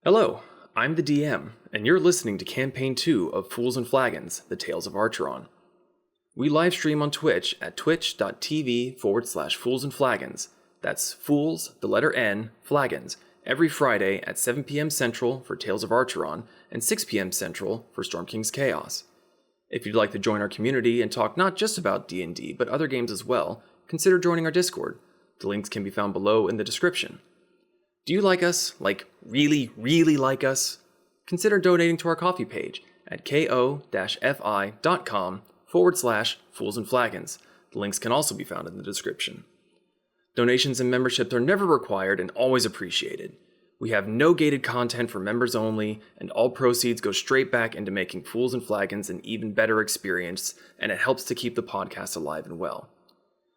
Hello, I'm the DM, and you're listening to Campaign 2 of Fools and Flagons, The Tales of Archeron. We livestream on Twitch at twitch.tv/Fools&Flagons. That's Fools, the letter N, Flagons, every Friday at 7 p.m. Central for Tales of Archeron and 6 p.m. Central for Storm King's Chaos. If you'd like to join our community and talk not just about D&D, but other games as well, consider joining our Discord. The links can be found below in the description. Do you like us? Like, really, really like us? Consider donating to our coffee page at ko-fi.com/Fools&Flagons. The links can also be found in the description. Donations and memberships are never required and always appreciated. We have no gated content for members only, and all proceeds go straight back into making Fools and Flagons an even better experience, and it helps to keep the podcast alive and well.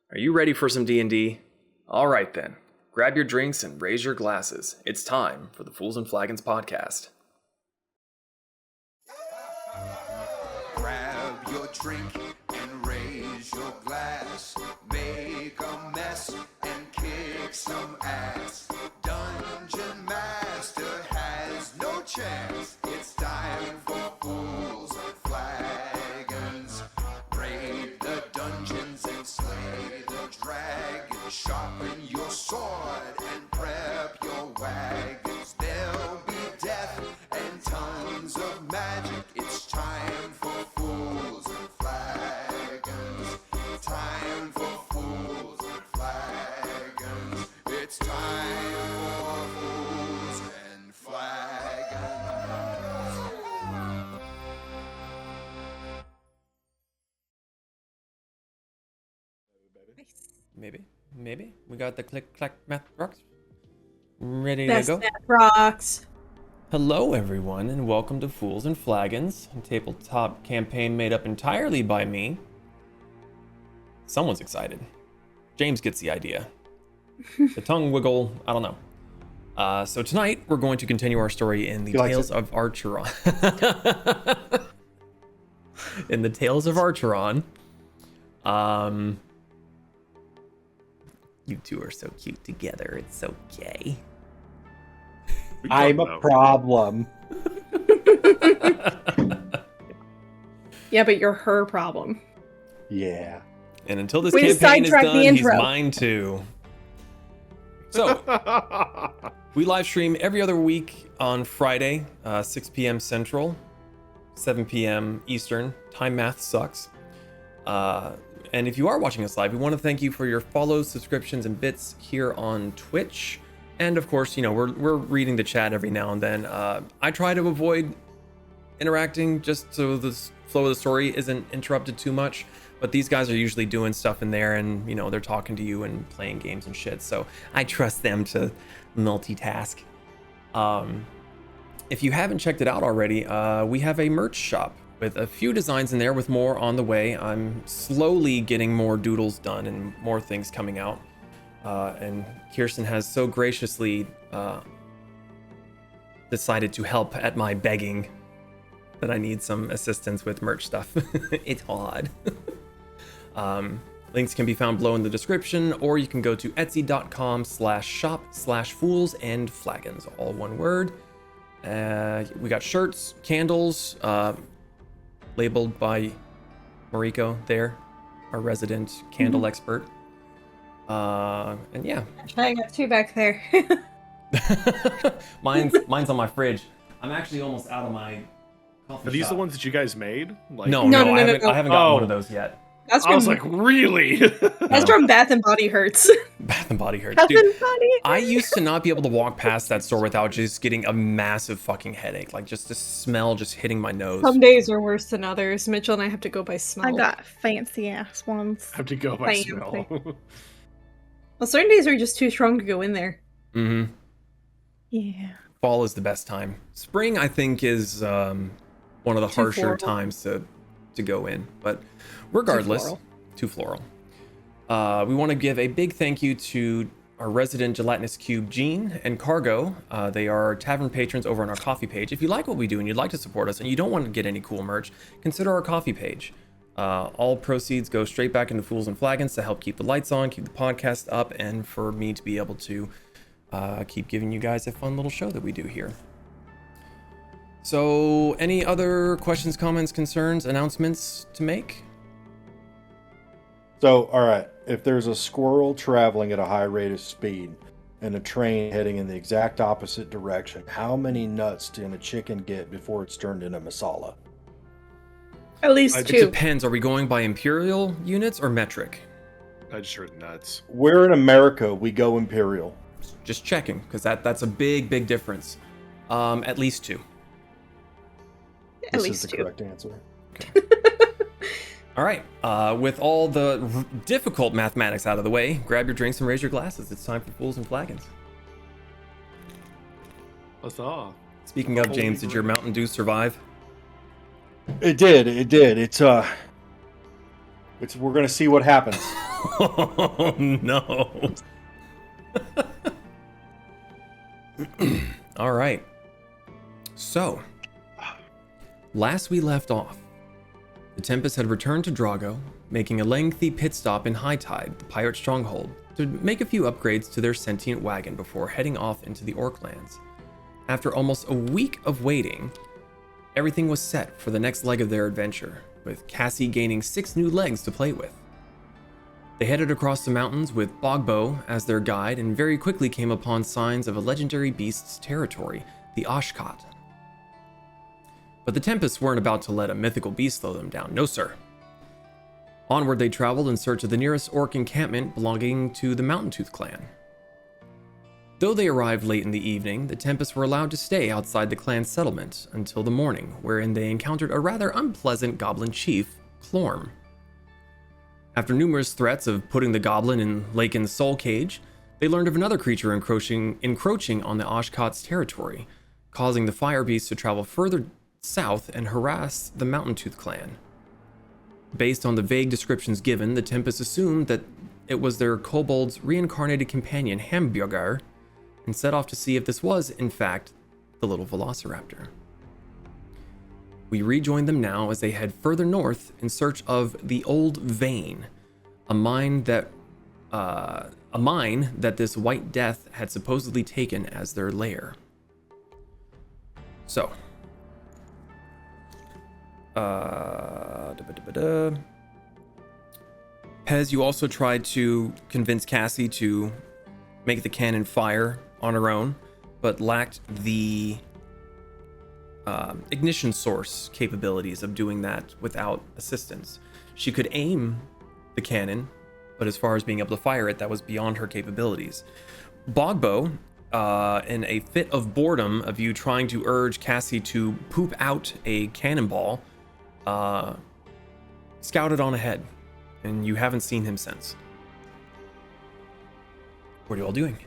Are you ready for some D&D? All right then. Grab your drinks and raise your glasses. It's time for the Fools and Flagons podcast. Grab your drink and raise your glass. Make a mess and kick some ass. Dungeon Master has no chance. It's time for Fools and Flagons. Raid the dungeons and slay the dragon. Sharpen your sword and prep your wagons. There'll be death and tons of magic. It's time for Fools and Flagons. Time for Fools and Flagons. It's time for Fools and Flagons. Maybe. We got the click-clack math rocks ready Best to go. math rocks. Hello, everyone, and welcome to Fools and Flagons, a tabletop campaign made up entirely by me. Someone's excited. James gets the idea. The tongue wiggle, I don't know. So tonight, we're going to continue our story in the Tales of Archeron. In the Tales of Archeron. You two are so cute together. It's so gay. I'm a problem. Yeah, but you're her problem. Yeah. And until this We campaign is sidetracked the done, he's intro. mine too. So, we live stream every other week on Friday, 6 p.m. Central, 7 p.m. Eastern. Time math sucks. And if you are watching us live, we want to thank you for your follows, subscriptions, and bits here on Twitch. And of course, you know, we're reading the chat every now and then. I try to avoid interacting just so the flow of the story isn't interrupted too much. But these guys are usually doing stuff in there and, you know, they're talking to you and playing games and shit. So I trust them to multitask. If you haven't checked it out already, we have a merch shop with a few designs in there with more on the way. I'm slowly getting more doodles done and more things coming out. And Kirsten has so graciously decided to help at my begging that I need some assistance with merch stuff. It's odd. Links can be found below in the description, or you can go to etsy.com/shop/Fools&Flagons, all one word. We got shirts, candles, labeled by Mariko there, our resident candle expert. And yeah. I got two back there. mine's on my fridge. I'm actually almost out of my coffee Are these shop. the ones that you guys made? Like, No, No, I haven't gotten one of those yet. That's I was from, like, really? that's from Bath and Body Hurts. Bath and Body Hurts. Bath Dude, and Body I used to not be able to walk past that store without just getting a massive fucking headache. Like just the smell just hitting my nose. Some days are worse than others. Mitchell and I have to go by smell. I got fancy ass ones. I have to go by Fancy. smell. Well, certain days are just too strong to go in there. Mm-hmm. Yeah. Fall is the best time. Spring, I think, is one of the Too harsher floral. times to go in. But regardless, too floral. We want to give a big thank you to our resident gelatinous cube, Gene, and Cargo. They are tavern patrons over on our coffee page. If you like what we do and you'd like to support us and you don't want to get any cool merch, consider our coffee page. All proceeds go straight back into Fools and Flagons to help keep the lights on, keep the podcast up, and for me to be able to keep giving you guys a fun little show that we do here. So, any other questions, comments, concerns, announcements to make? So, all right, if there's a squirrel traveling at a high rate of speed and a train heading in the exact opposite direction, how many nuts can a chicken get before it's turned into masala? At least I- It 2. depends. Are we going by imperial units or metric? I just heard nuts. We're in America, we go imperial. Just checking, because that's a big difference. At least 2. At This least is the 2. correct answer. All right. With all the difficult mathematics out of the way, grab your drinks and raise your glasses. It's time for Fools and Flagons. Huzzah. Speaking of, Holy James, did your grail. Mountain Dew survive? It did. We're gonna see what happens. Oh, no. All right. So, last we left off, the Tempests had returned to Drago, making a lengthy pit stop in High Tide, the pirate stronghold, to make a few upgrades to their sentient wagon before heading off into the Orc Lands. After almost a week of waiting, everything was set for the next leg of their adventure, with Cassie gaining 6 new legs to play with. They headed across the mountains with Bogbo as their guide and very quickly came upon signs of a legendary beast's territory, the Aashkaht. But the Tempests weren't about to let a mythical beast slow them down, no sir. Onward they traveled in search of the nearest orc encampment belonging to the Mountaintooth Clan. Though they arrived late in the evening, the Tempests were allowed to stay outside the clan's settlement until the morning, wherein they encountered a rather unpleasant goblin chief, Clorm. After numerous threats of putting the goblin in Lakin's soul cage, they learned of another creature encroaching on the Aashkaht's territory, causing the fire beast to travel further south and harass the Mountaintooth Clan. Based on the vague descriptions given, the Tempests assumed that it was their kobold's reincarnated companion, Hambjerger, and set off to see if this was, in fact, the little velociraptor. We rejoin them now as they head further north in search of the Old Vein, a mine that this White Death had supposedly taken as their lair. So, Pez, you also tried to convince Cassie to make the cannon fire on her own, but lacked the ignition source capabilities of doing that without assistance. She could aim the cannon, but as far as being able to fire it, that was beyond her capabilities. Bogbo, in a fit of boredom of you trying to urge Cassie to poop out a cannonball, scouted on ahead, and you haven't seen him since. What are you all doing?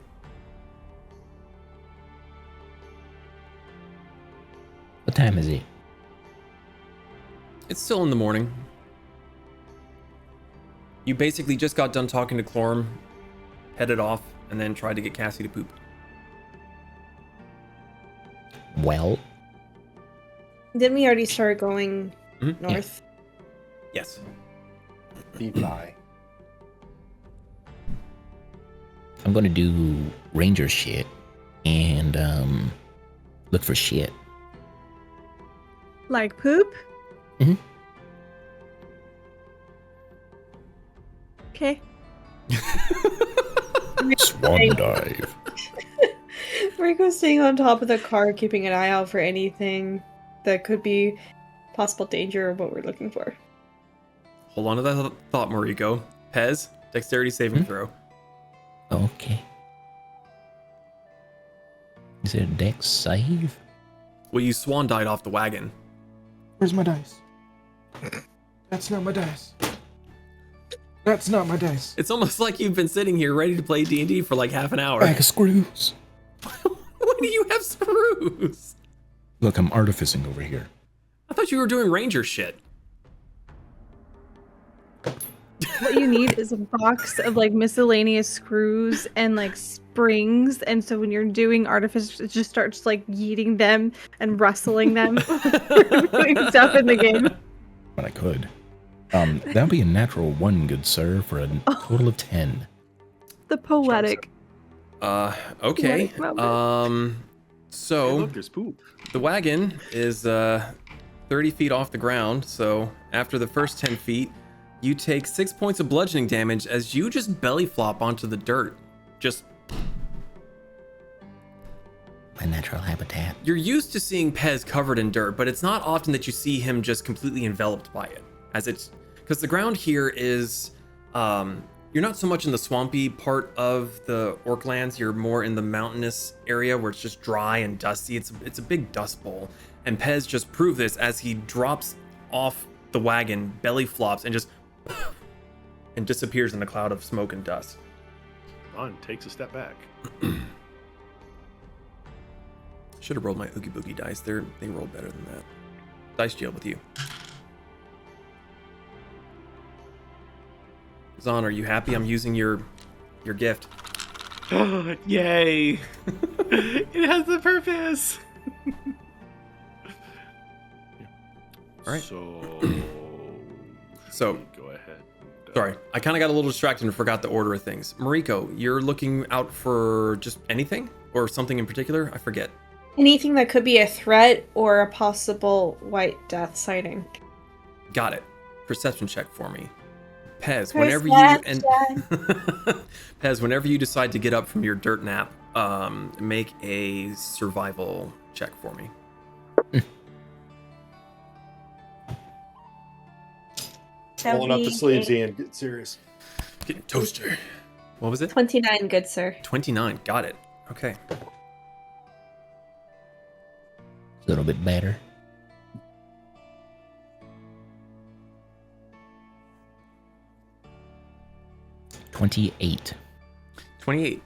What time is it? It's still in the morning. You basically just got done talking to Clorm, headed off, and then tried to get Cassie to poop. Well, Didn't we already start going north? Yes. DeFi. I'm gonna do ranger shit and look for shit. Like poop? Mhm. Okay. Swan dive. Rico's staying on top of the car, keeping an eye out for anything that could be possible danger of what we're looking for. Hold on to that thought, Mariko. Pez, dexterity saving throw. Okay. Is it a dex save? Well, you swan died off the wagon. Where's my dice? That's not my dice. That's not my dice. It's almost like you've been sitting here ready to play D&D for like half an hour. Bag of screws. Why do you have screws? Look, I'm artificing over here. I thought you were doing ranger shit. What you need is a box of like miscellaneous screws and like springs, and so when you're doing artifice, it just starts like yeeting them and rustling them, doing stuff in the game. But I could. That'll be a natural 1, good sir, for a total of 10. The poetic. Okay. Poetic moment. So Look, there's poop. the wagon is 30 feet off the ground. So after the first 10 feet, you take 6 points of bludgeoning damage as you just belly flop onto the dirt. Just My natural habitat. You're used to seeing Pez covered in dirt, but it's not often that you see him just completely enveloped by it. Because the ground here is, you're not so much in the swampy part of the Orc Lands. You're more in the mountainous area where it's just dry and dusty. It's a big dust bowl, and Pez just proved this as he drops off the wagon, belly flops, and just and disappears in a cloud of smoke and dust. Ron takes a step back. Should have rolled my Oogie Boogie dice. They rolled better than that. Dice jail with you. Zahn, are you happy I'm using your gift? Yay! It has the purpose. All right. So go ahead. Sorry, I kind of got a little distracted and forgot the order of things. Mariko, you're looking out for just anything or something in particular? I forget. Anything that could be a threat or a possible White Death sighting. Got it. Perception check for me. Pez, Pez, whenever you decide to get up from your dirt nap, make a survival check for me. Pulling up the sleeves, Ian. Get serious. Getting toaster. What was it? 29, good sir. 29. Got it. Okay. A little bit better. 28. 28.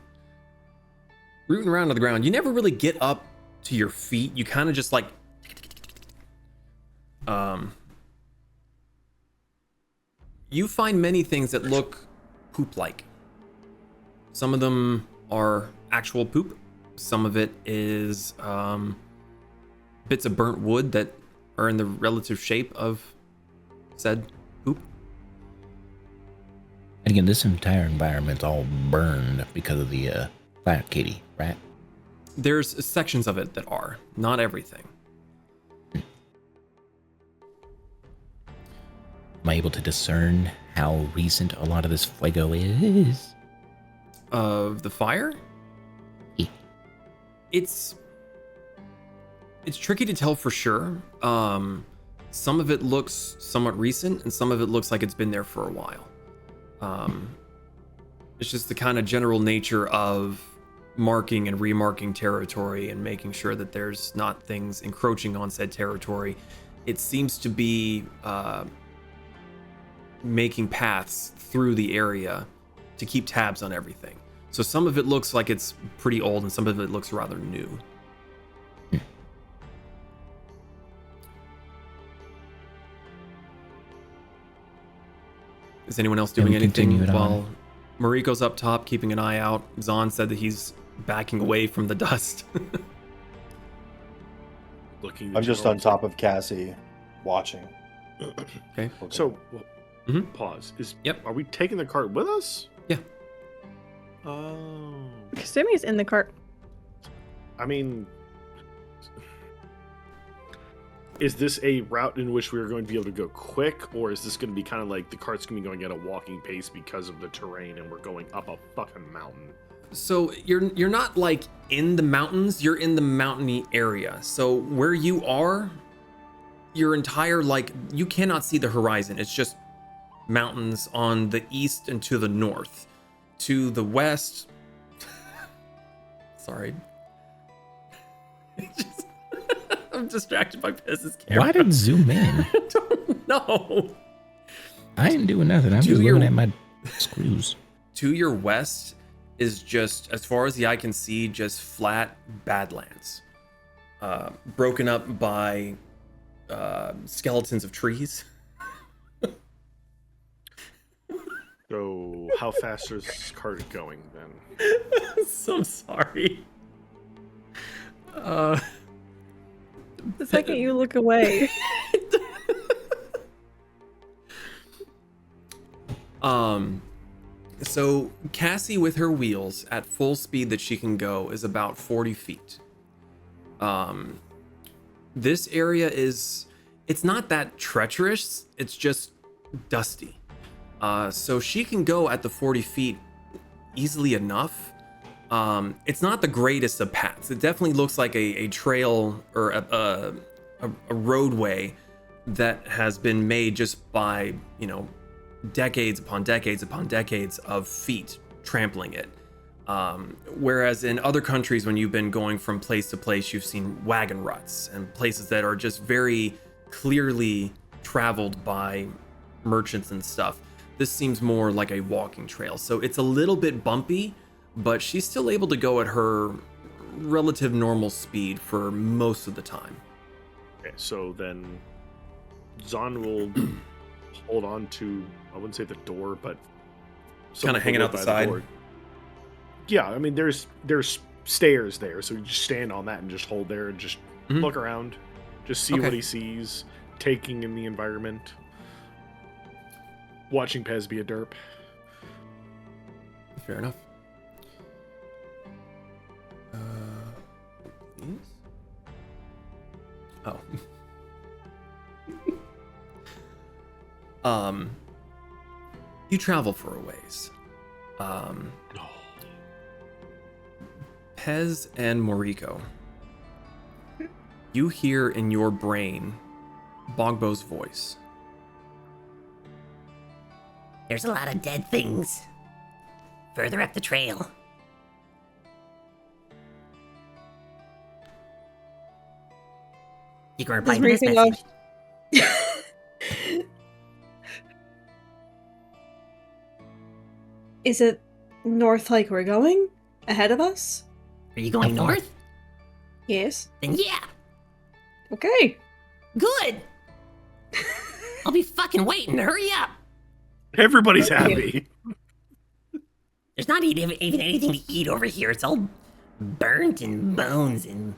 Rooting around on the ground. You never really get up to your feet. You kind of just like you find many things that look poop-like. Some of them are actual poop. Some of it is bits of burnt wood that are in the relative shape of said poop. And again, this entire environment's all burned because of the fire kitty, right? There's sections of it that are, not everything. Am I able to discern how recent a lot of this fuego is? Of the fire? Yeah. It's tricky to tell for sure. Some of it looks somewhat recent, and some of it looks like it's been there for a while. It's just the kind of general nature of marking and remarking territory and making sure that there's not things encroaching on said territory. It seems to be making paths through the area to keep tabs on everything. So some of it looks like it's pretty old and some of it looks rather new. Is anyone else doing anything while Mariko's up top keeping an eye out? Zahn said that he's backing away from the dust. Looking. I'm just on top of Cassie, watching. Okay. So, Mhm. pause. Yep. Are we taking the cart with us? Yeah. Oh. Kasumi's in the cart. I mean, is this a route in which we're going to be able to go quick, or is this going to be kind of like the cart's going to be going at a walking pace because of the terrain, and we're going up a fucking mountain? So you're not like in the mountains, you're in the mountainy area. So where you are, your entire you cannot see the horizon. It's just mountains on the east and to the north. To the west. Sorry. I'm distracted by Pez's camera. Why did it zoom in? I don't know. I ain't doing nothing. I'm just looking at my screws. To your west is just, as far as the eye can see, just flat badlands. Broken up by skeletons of trees. So, how fast is this cart going then? So sorry. The second you look away. So Cassie with her wheels at full speed that she can go is about 40 feet. This area it's not that treacherous, it's just dusty. So she can go at the 40 feet easily enough. It's not the greatest of paths. It definitely looks like a trail or a roadway that has been made just by, decades upon decades upon decades of feet trampling it. Whereas in other countries, when you've been going from place to place, you've seen wagon ruts and places that are just very clearly traveled by merchants and stuff. This seems more like a walking trail. So it's a little bit bumpy, but she's still able to go at her relative normal speed for most of the time. Okay, so then Zahn will hold on to, I wouldn't say the door, but Kind of hanging out the side. Yeah, I mean, there's stairs there, so you just stand on that and just hold there and just look around, just see what he sees, taking in the environment, watching Pez be a derp. Fair enough. You travel for a ways. Pez and Moriko, you hear in your brain Bogbo's voice. There's a lot of dead things further up the trail. You can reply to this message. Is it north like we're going? Ahead of us? Are you going north? Yes. Then yeah, Okay. good. I'll be fucking waiting. Hurry up. Everybody's happy. There's not even anything to eat over here. It's all burnt and bones and...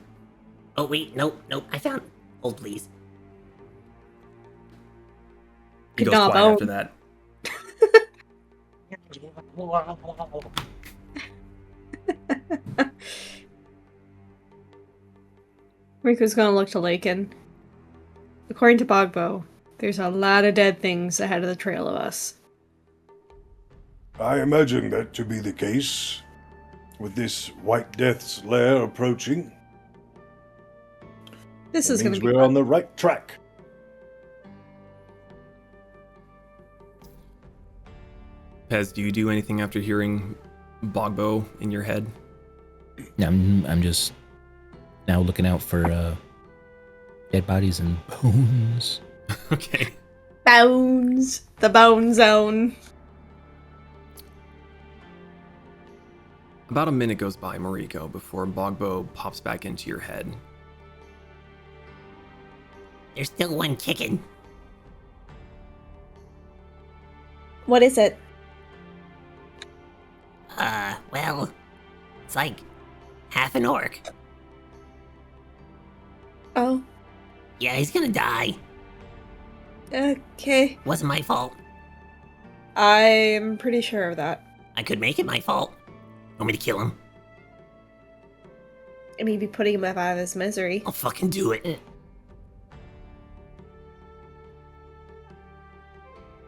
Oh, wait, nope. I found... Hold, please. He goes Nah, quiet bone. after that. Riku's gonna look to Lakin. According to Bogbo, there's a lot of dead things ahead of the trail of us. I imagine that to be the case, with this White Death's lair approaching. This That is gonna means be we're fun. on the right track. Pez, do you do anything after hearing Bogbo in your head? I'm just now looking out for dead bodies and bones. Okay. Bones! The bone zone. About a minute goes by, Moriko, before Bogbo pops back into your head. There's still one kicking. What is it? Well, it's like half an orc. Oh, Yeah, he's gonna die. okay. Wasn't my fault. I'm pretty sure of that. I could make it my fault. Want me to kill him? I mean, be putting him out of his misery. I'll fucking do it.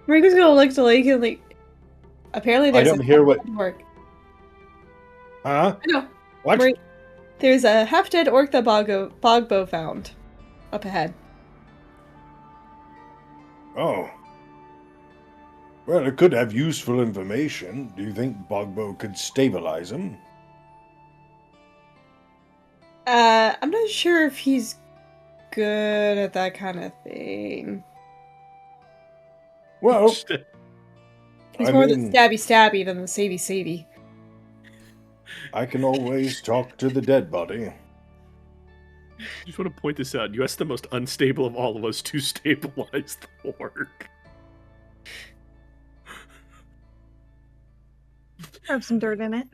Riku's gonna look to Lakin like... Apparently there's don't hear what- orc. Huh? I know. What? Right. There's a half-dead orc that Bogbo found. Up ahead. Oh. Well, it could have useful information. Do you think Bogbo could stabilize him? I'm not sure if he's good at that kind of thing. Well, He's I more mean- the stabby than the savey. I can always talk to the dead body. I just want to point this out. You asked the most unstable of all of us to stabilize the orc. Have some dirt in it.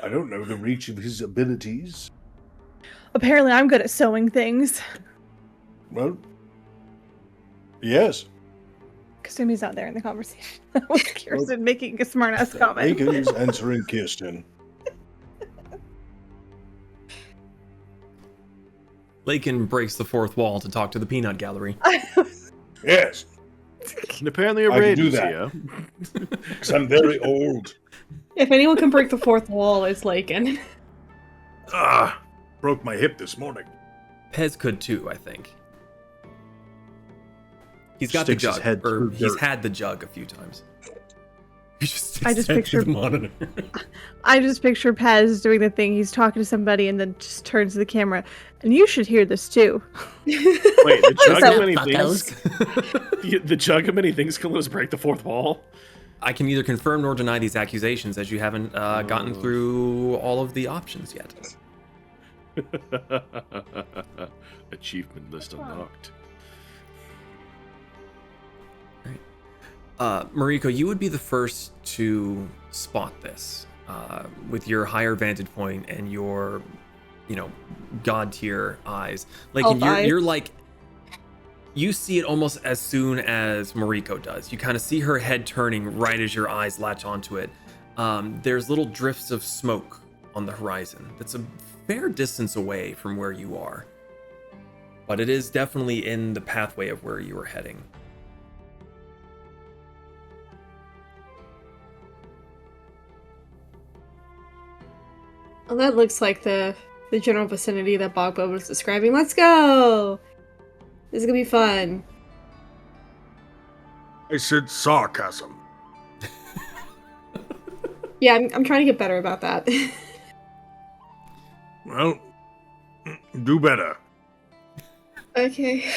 I don't know the reach of his abilities. Apparently, I'm good at sewing things. Well, yes. Kasumi's not there in the conversation. That was Kirsten making a smart-ass comment. Lakin's answering Kirsten. Lakin breaks the fourth wall to talk to the peanut gallery. Yes, And apparently a I can raid do is that. here. because I'm very old. If anyone can break the fourth wall, it's Lakin. Broke my hip this morning. Pez could too, I think. He's got Sticks the his jug, head or through he's dirt. had the jug a few times. He just sticks I just his head through picture- the monitor. I just picture Pez doing the thing. He's talking to somebody and then just turns to the camera. And you should hear this too. Wait, the jug up, of many fuckos? things. The jug of many things can let us break the fourth wall. I can neither confirm nor deny these accusations, as you haven't gotten through all of the options yet. Achievement list unlocked. Mariko, you would be the first to spot this with your higher vantage point and your, god tier eyes. Like, Elf you're eyes. like, you see it almost as soon as Mariko does. You kind of see her head turning right as your eyes latch onto it. There's little drifts of smoke on the horizon. That's a fair distance away from where you are, but it is definitely in the pathway of where you are heading. Well, that looks like the general vicinity that Bogbo was describing. Let's go! This is gonna be fun. I said sarcasm. Yeah, I'm trying to get better about that. Well, do better. Okay.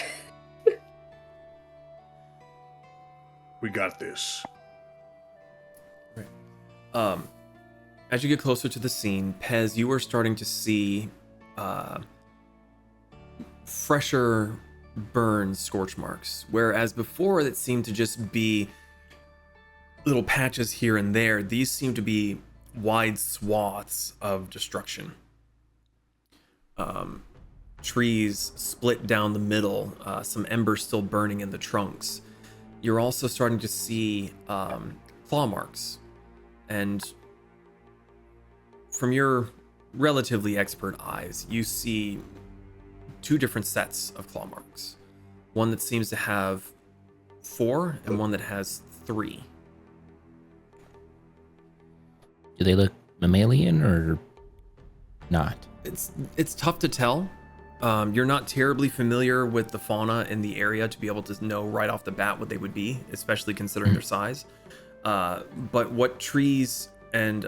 We got this. As you get closer to the scene, Pez, you are starting to see fresher burn scorch marks, whereas before it seemed to just be little patches here and there. These seem to be wide swaths of destruction. Trees split down the middle, some embers still burning in the trunks. You're also starting to see claw marks, and from your relatively expert eyes, you see two different sets of claw marks. One that seems to have 4 and one that has 3. Do they look mammalian or not? It's tough to tell. You're not terribly familiar with the fauna in the area to be able to know right off the bat what they would be, especially considering their size. But what trees and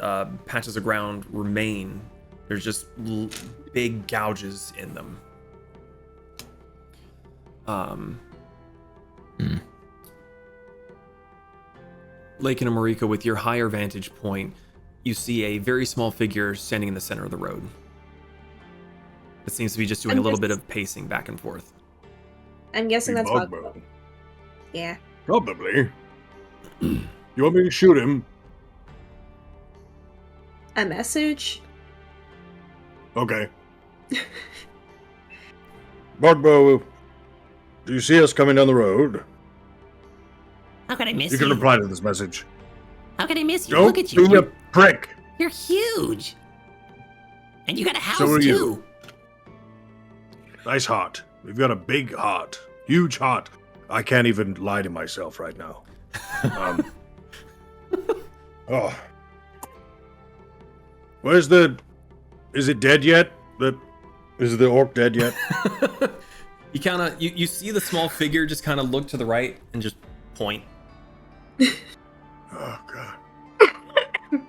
patches of ground remain, there's just big gouges in them. Lakin and Mariko, with your higher vantage point, you see a very small figure standing in the center of the road. It seems to be just doing a little bit of pacing back and forth. I'm guessing that's Bogbo. Bogbo. Yeah. Probably. You want me to shoot him? A message? Okay. Bogbo, do you see us coming down the road? How could I miss You you? can reply to this message. How could I miss you? Don't Look at you. be a prick. You're huge. And you got a house So are too. you. Nice heart. We've got a big heart. Huge heart. I can't even lie to myself right now. Oh. Where's the... Is it dead yet? Is the orc dead yet? You kind of you see the small figure just kind of look to the right and just point. Oh god.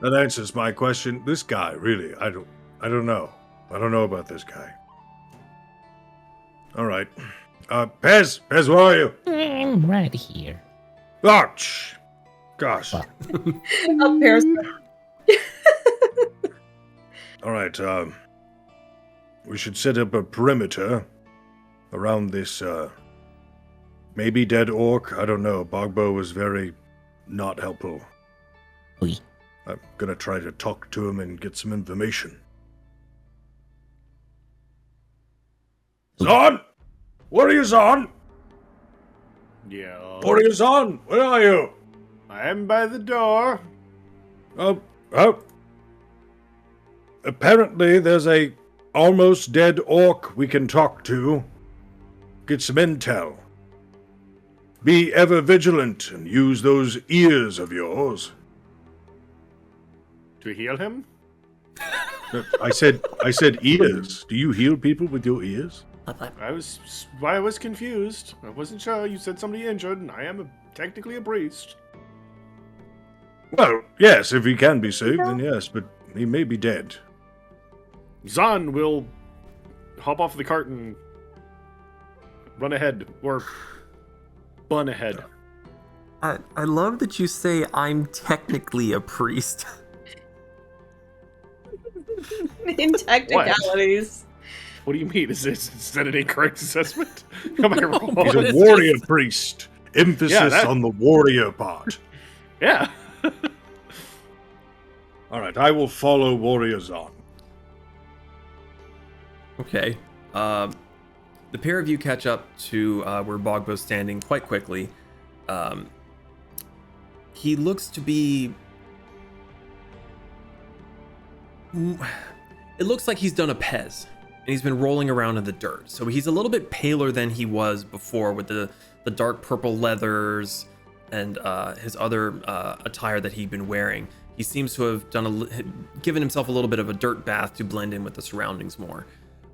That answers my question. This guy, really, I don't know. I don't know about this guy. All right. Pez, where are you? I'm right here. Oh, gosh. Wow. Up there's All right, we should set up a perimeter around this, maybe dead orc. I don't know. Bogbo was very not helpful. Oui. I'm gonna try to talk to him and get some information. Zon! What are you, Zon? Yeah. What are you, Zon? Where are you? I am by the door. Oh. Apparently there's a almost dead orc we can talk to. Get some intel. Be ever vigilant and use those ears of yours. To heal him? I said ears. Do you heal people with your ears? I was confused. I wasn't sure. You said somebody injured, and I am technically a priest. Well, yes, if he can be saved, then yes, but he may be dead. Zahn will hop off the cart and run ahead, or bun ahead. I love that you say I'm technically a priest. In technicalities. What do you mean? Is that an incorrect assessment? Am I wrong? He's a warrior priest. Emphasis on the warrior part. Yeah. All right, I will follow warriors on. Okay. The pair of you catch up to where Bogbo's standing quite quickly. He looks to be... It looks like he's done a Pez, and he's been rolling around in the dirt. So he's a little bit paler than he was before with the dark purple leathers and his other attire that he'd been wearing. He seems to have given himself a little bit of a dirt bath to blend in with the surroundings more.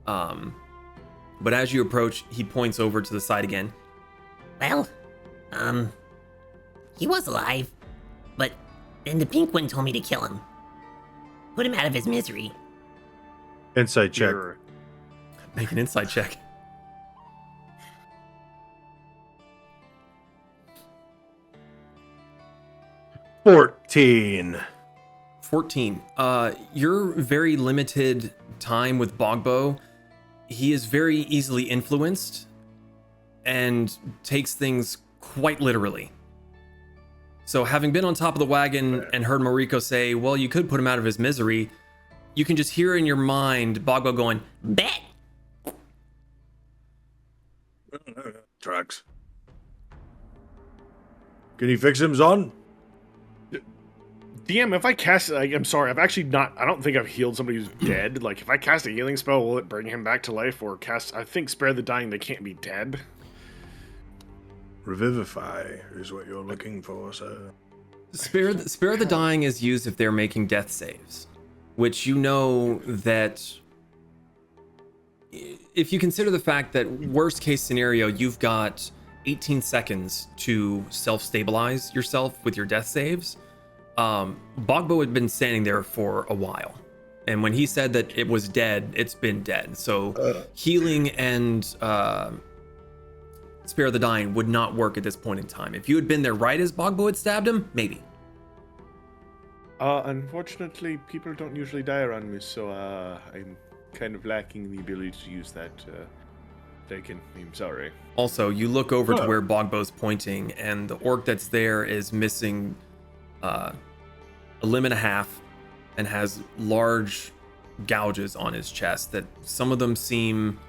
But as you approach, he points over to the side again. Well, he was alive, but then the pink one told me to kill him. Put him out of his misery. Insight check. Make an insight check. $14. Your very limited time with Bogbo, he is very easily influenced and takes things quite literally. So having been on top of the wagon and heard Mariko say, well, you could put him out of his misery, you can just hear in your mind Bogbo going, Bet! Tracks. Can you fix him, Zon? DM, if I cast... I'm sorry, I've actually not... I don't think I've healed somebody who's dead. Like, if I cast a healing spell, will it bring him back to life? Or cast... I think Spare the Dying, they can't be dead. Revivify is what you're looking for, sir. Spare the Dying is used if they're making death saves, which you know that if you consider the fact that worst case scenario, you've got 18 seconds to self-stabilize yourself with your death saves. Bogbo had been standing there for a while, and when he said that it was dead, it's been dead. So healing and Spare the Dying would not work at this point in time. If you had been there right as Bogbo had stabbed him, maybe. Unfortunately, people don't usually die around me, so I'm kind of lacking the ability to use that. Lakin, I'm sorry. Also, you look over to where Bogbo's pointing, and the orc that's there is missing a limb and a half and has large gouges on his chest that some of them seem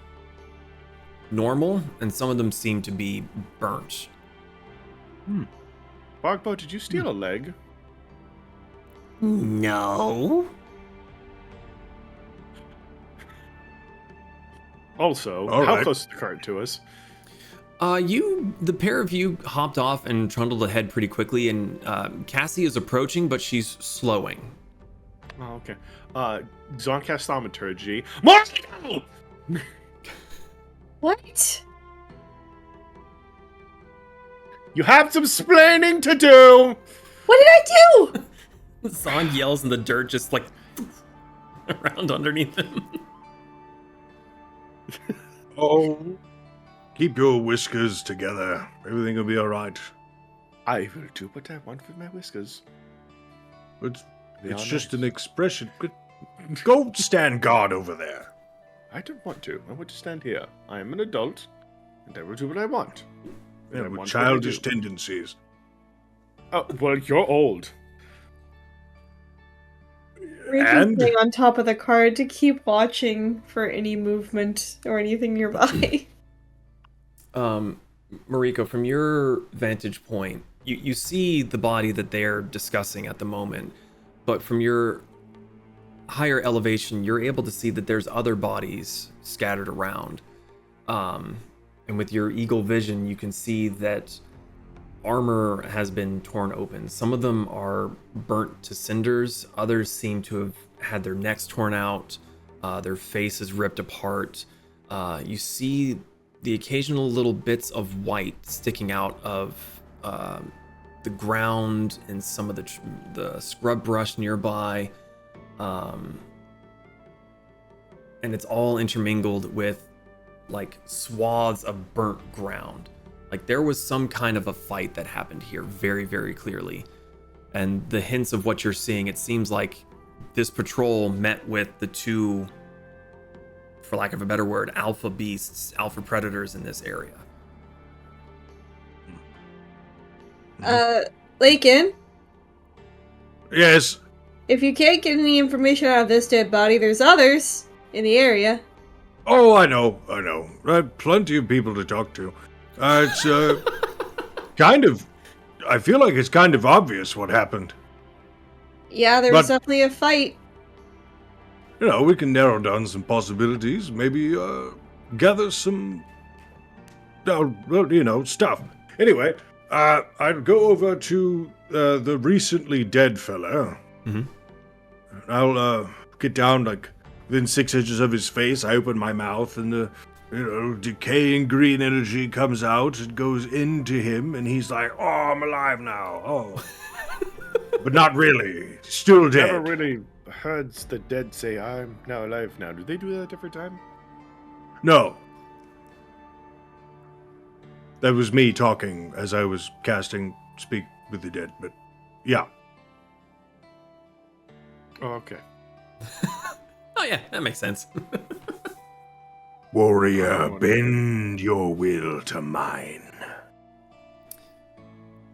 normal and some of them seem to be burnt. Bogbo, did you steal a leg? No. Also, All how right. close is the cart to us? The pair of you hopped off and trundled ahead pretty quickly, and Cassie is approaching, but she's slowing. Oh, okay. Zon cast Thaumaturgy. Marco! What? You have some splaining to do! What did I do? Zahn yells in the dirt, just like around underneath him. Oh, keep your whiskers together. Everything will be all right. I will do what I want with my whiskers. It's They are just nice. an expression. Go stand guard over there. I don't want to. I want to stand here. I am an adult, and I will do what I want. And Yeah, I with want childish what I do. tendencies. Oh, well, you're old. Rachel's And- staying on top of the card to keep watching for any movement or anything nearby. Mariko, from your vantage point, you see the body that they're discussing at the moment, but from your higher elevation, you're able to see that there's other bodies scattered around. And with your eagle vision, you can see that armor has been torn open. Some of them are burnt to cinders. Others seem to have had their necks torn out. Their faces ripped apart. You see the occasional little bits of white sticking out of the ground and some of the scrub brush nearby. And it's all intermingled with like swaths of burnt ground. Like there was some kind of a fight that happened here very, very clearly. And the hints of what you're seeing, it seems like this patrol met with the two, for lack of a better word, alpha beasts, alpha predators in this area. Lakin, Yes. if you can't get any information out of this dead body, there's others in the area. Oh, I know. I have plenty of people to talk to. It's kind of. I feel like it's kind of obvious what happened. Yeah, there was definitely a fight. You know, we can narrow down some possibilities. Maybe gather some, stuff. Anyway, I'd go over to the recently dead fella. Mm-hmm. I'll get down like within 6 inches of his face. I open my mouth, and the decaying green energy comes out. It goes into him, and he's like, "Oh, I'm alive now." Oh, but not really. Still dead. Never really heard the dead say, "I'm now alive now." Do they do that every time? No. That was me talking as I was casting Speak with the Dead, but yeah. Oh, okay. Oh yeah, that makes sense. Warrior, bend your will to mine.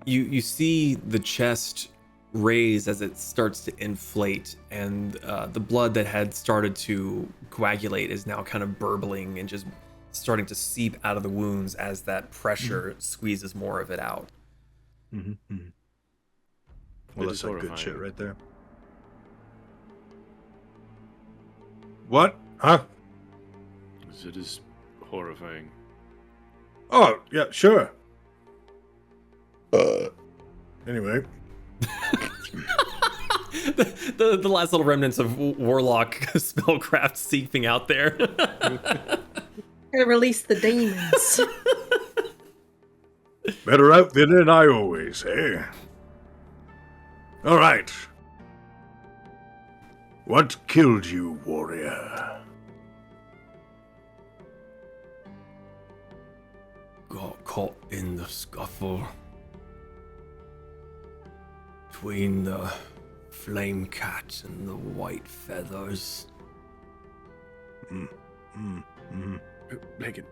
You see the chest raise as it starts to inflate, and the blood that had started to coagulate is now kind of burbling and just starting to seep out of the wounds as that pressure squeezes more of it out. Mm-hmm. Well, that's like good shit right there. What? Huh? It is horrifying. Oh, yeah, sure. Anyway. the last little remnants of warlock spellcraft seeping out there. Gotta release the demons. Better out than in, I always say. All right. What killed you, warrior? Got caught in the scuffle between the flame cat and the white feathers. Lakin.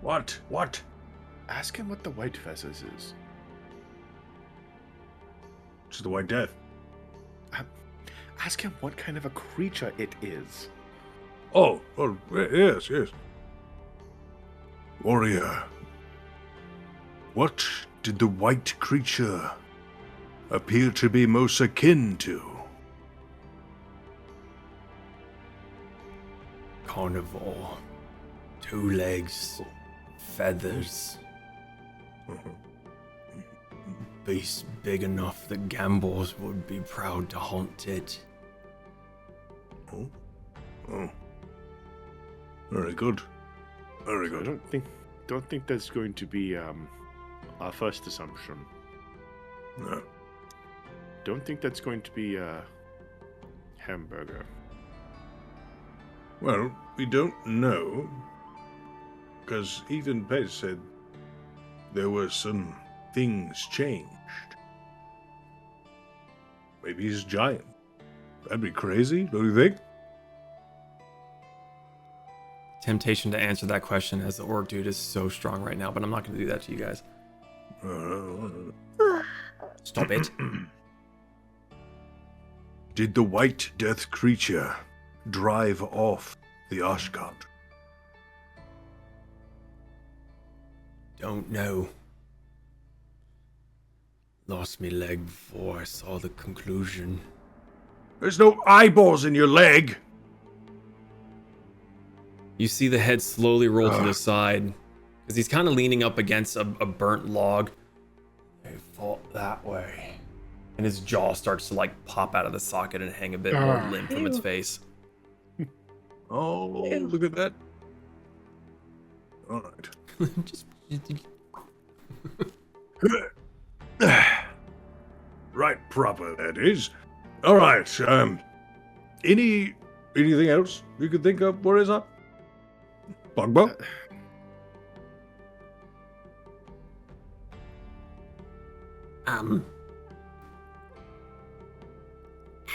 What? Ask him what the white feathers is. It's the White Death. Ask him what kind of a creature it is. Oh, yes. Warrior, what did the white creature appear to be most akin to? Carnivore. 2 legs. Feathers. Beast big enough that gambles would be proud to haunt it. Oh. Very good. Very I good. don't think that's going to be our first assumption. No. Don't think that's going to be Hambjerger. Well, we don't know. Because even Pez said there were some things changed. Maybe he's giant. That'd be crazy, don't you think? Temptation to answer that question as the orc dude is so strong right now, but I'm not going to do that to you guys. Stop it. Did the white death creature drive off the Aashkaht? Don't know. Lost me leg before I saw the conclusion. There's no eyeballs in your leg. You see the head slowly roll to the side because he's kind of leaning up against a burnt log. They fought that way. And his jaw starts to like pop out of the socket and hang a bit more limp from its face. Oh, look at that. All right. Just Right, proper, that is. All right, anything else you could think of? Where is that? Bogbo?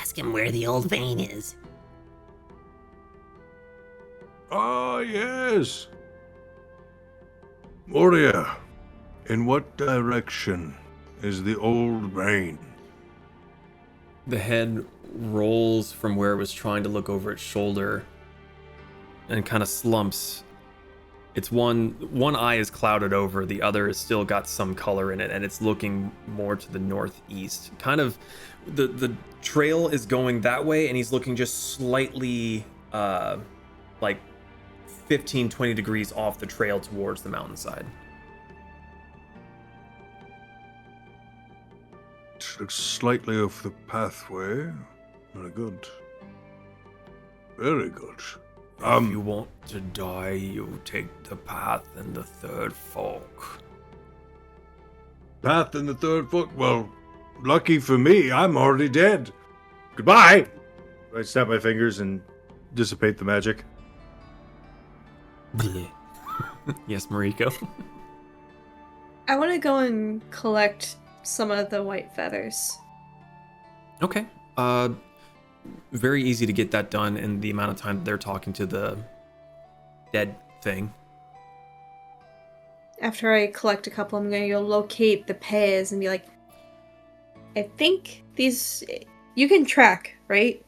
Ask him where the old vein is. Ah, yes. Moria, in what direction is the old vein? The head rolls from where it was trying to look over its shoulder and kind of slumps. It's one eye is clouded over, the other has still got some color in it, and it's looking more to the northeast. Kind of the trail is going that way, and he's looking just slightly like 15-20 degrees off the trail towards the mountainside. Looks slightly off the pathway. Very good. Very good. If you want to die, you take the path and the third fork. Path and the third fork? Well, lucky for me, I'm already dead. Goodbye! I snap my fingers and dissipate the magic. Yes, Mariko. I want to go and collect some of the white feathers. Okay. Very easy to get that done in the amount of time they're talking to the dead thing. After I collect a couple, I'm going to go locate the pairs and be like, I think these... You can track, right?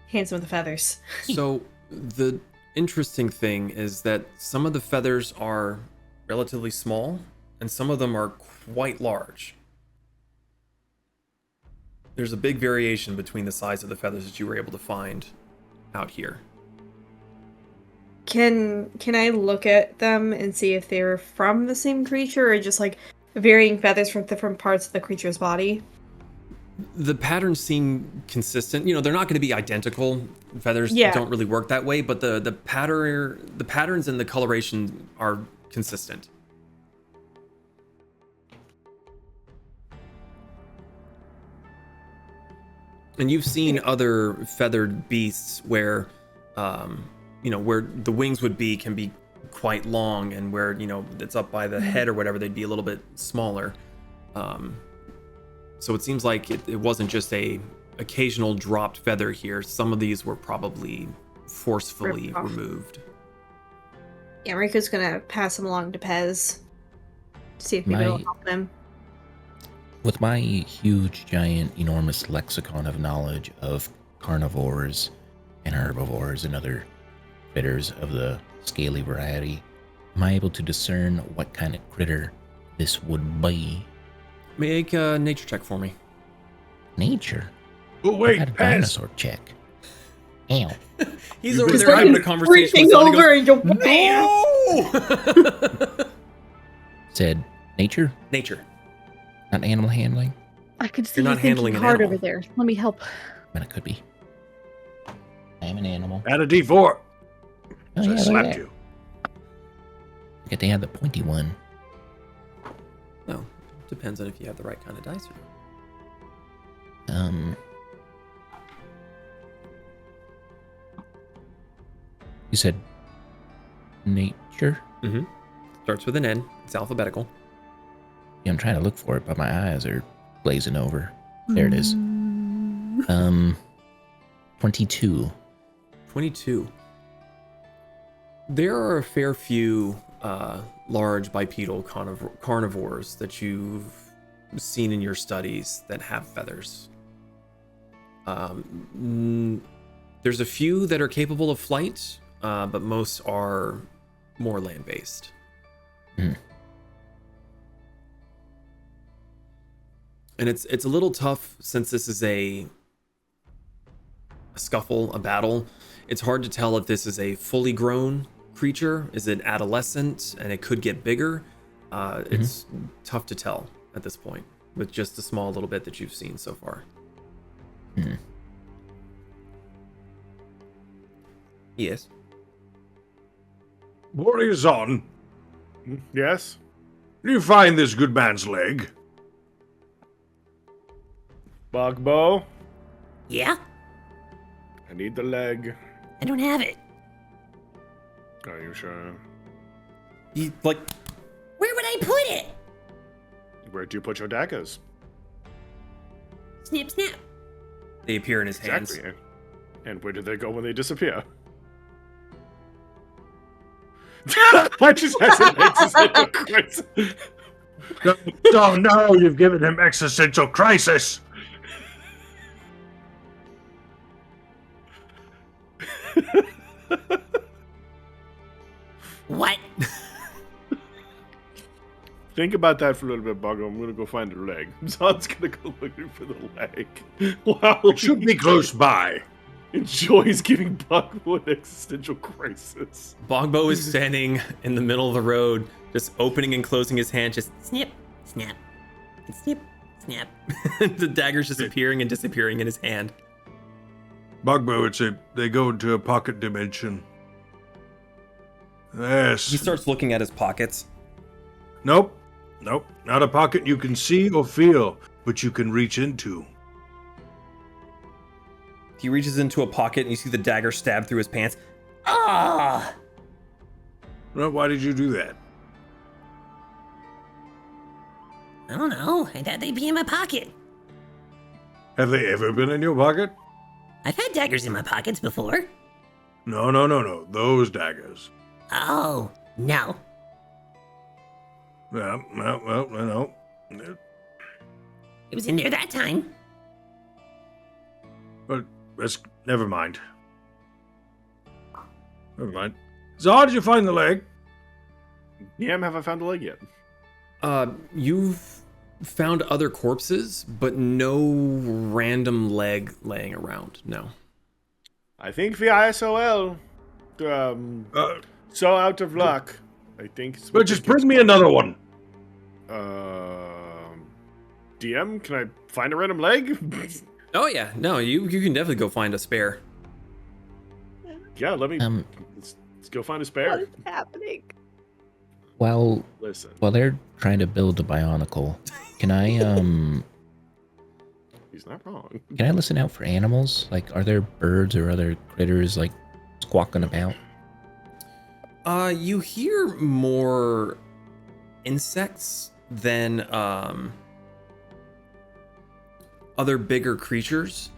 Hands with the feathers. So, the interesting thing is that some of the feathers are relatively small, and some of them are quite large. There's a big variation between the size of the feathers that you were able to find out here. Can I look at them and see if they're from the same creature or just like varying feathers from different parts of the creature's body? The patterns seem consistent. You know, they're not going to be identical. Feathers don't really work that way, but the patterns and the coloration are consistent. And you've seen other feathered beasts where, where the wings would be can be quite long, and where, it's up by the head or whatever, they'd be a little bit smaller. So it seems like it wasn't just a occasional dropped feather here. Some of these were probably forcefully removed. Yeah, Mariko's gonna pass them along to Pez. See if maybe it'll help them. With my huge, giant, enormous lexicon of knowledge of carnivores and herbivores and other critters of the scaly variety, am I able to discern what kind of critter this would be? Make a nature check for me. Nature? Oh, wait, I got a Pez! dinosaur check. Ow. He's over there having a conversation with over someone. and No! Said nature? Nature. Not animal handling? I could see You're you not handling thinking an hard animal. over there. Let me help. I mean, it could be. I am an animal. Add a D4. Oh, So I yeah, slapped look you. I get to have the pointy one. No, depends on if you have the right kind of dice or not. You said nature? Mm-hmm. Starts with an N. It's alphabetical. Yeah, I'm trying to look for it, but my eyes are glazing over. There it is. 22. 22. There are a fair few large bipedal carnivores that you've seen in your studies that have feathers. There's a few that are capable of flight, but most are more land-based. And it's a little tough since this is a scuffle, a battle. It's hard to tell if this is a fully grown creature. Is it adolescent and it could get bigger? It's tough to tell at this point with just the small little bit that you've seen so far. Yes. Warrior Zon, Yes? do you find this good man's leg? Bogbo, Yeah? I need the leg. I don't have it. Are you sure? He like Where would I put it? Where'd you put your daggers? Snip, snap. they appear in his hands. Exactly. And where do they go when they disappear? I just had an existential crisis. Oh no, you've given him existential crisis. What? Think about that for a little bit, Boggo. I'm gonna go find the leg. Zon's gonna go looking for the leg. Wow. It should be close by. Enjoys giving Bogbo an existential crisis. Bogbo is standing in the middle of the road, just opening and closing his hand, just Snip, snap. Snip, snap. the dagger's just appearing and disappearing in his hand. Bogbo, they go into a pocket dimension. Yes. He starts looking at his pockets. Nope. Not a pocket you can see or feel, but you can reach into. He reaches into a pocket and you see the dagger stab through his pants. Oh! Well, why did you do that? I don't know. I thought they'd be in my pocket. Have they ever been in your pocket? I've had daggers in my pockets before. No. Those daggers. Oh, no. Well, no. It was in there that time. But never mind. Zod, did you find the leg? Yeah, have I found the leg yet? You've found other corpses, but no random leg laying around. No. I think the ISOL. So out of luck. I think. But just bring me another one. DM, can I find a random leg? Oh yeah, no, you can definitely go find a spare. Yeah, let me. Let's go find a What spare. is happening? While Listen, they're trying to build a bionicle, can I he's not wrong. can I listen out for animals? Like, are there birds or other critters like squawking about? You hear more insects than other bigger creatures.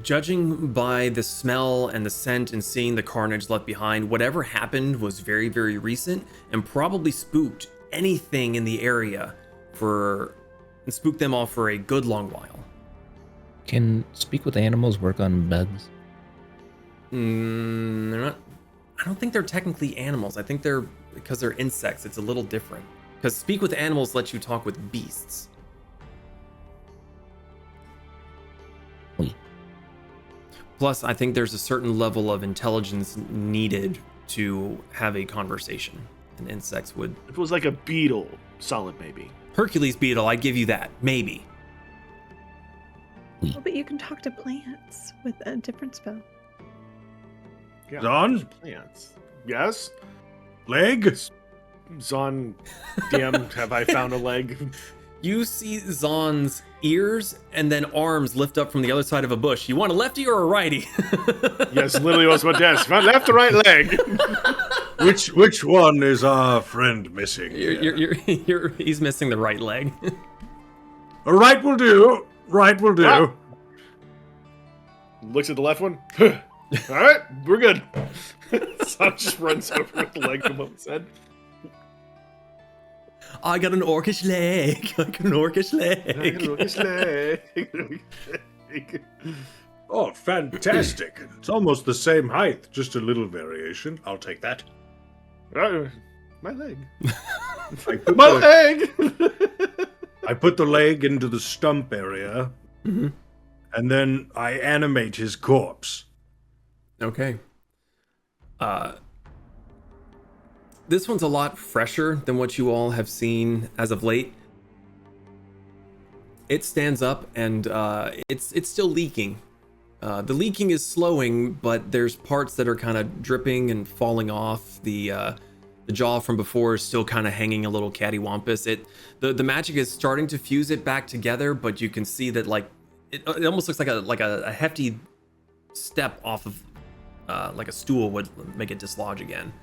Judging by the smell and the scent and seeing the carnage left behind, whatever happened was very, very recent and probably spooked anything in the area and spooked them all for a good long while. Can speak with animals work on bugs? They're not. I don't think they're technically animals. I think because they're insects, it's a little different. Because speak with animals lets you talk with beasts. Oui. Plus, I think there's a certain level of intelligence needed to have a conversation. And insects would. If it was like a beetle, solid maybe. Hercules beetle, I'd give you that. Maybe. Oh, but you can talk to plants with a different spell. Yeah, Zon? plants. Yes? Leg? Zon, DM, have I found a leg? You see Zon's ears and then arms lift up from the other side of a bush. You want a lefty or a righty? Yes, literally was my desk. My left or right leg? Which one is our friend missing? He's missing the right leg. Right will do. Right will do. Ah. Looks at the left one. All right, we're good. Zon just runs over with the leg above his head. I got an orcish leg. I got an orcish leg. Oh, fantastic. It's almost the same height, just a little variation. I'll take that. My leg. I could My put, leg! I put the leg into the stump area, and then I animate his corpse. Okay. This one's a lot fresher than what you all have seen as of late. It stands up and it's still leaking. The leaking is slowing, but there's parts that are kind of dripping and falling off. The jaw from before is still kind of hanging a little cattywampus. The magic is starting to fuse it back together, but you can see that like it almost looks like a hefty step off of like a stool would make it dislodge again.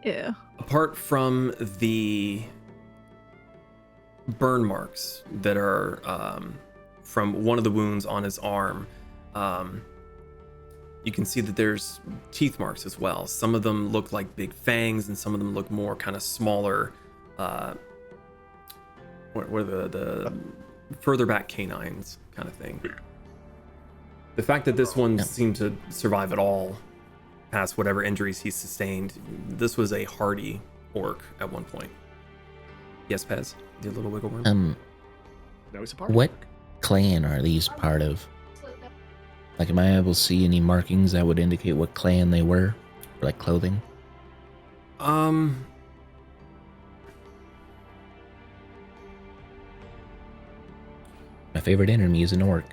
Yeah. Apart from the burn marks that are from one of the wounds on his arm, you can see that there's teeth marks as well. Some of them look like big fangs, and some of them look more kind of smaller. What are the further back canines kind of thing. The fact that this one seemed to survive at all past whatever injuries he sustained, this was a hardy orc at one point. Yes, Pez, the little wiggle worm. Now he's a part. What clan are these part of? Like, am I able to see any markings that would indicate what clan they were? Or like clothing? My favorite enemy is an orc.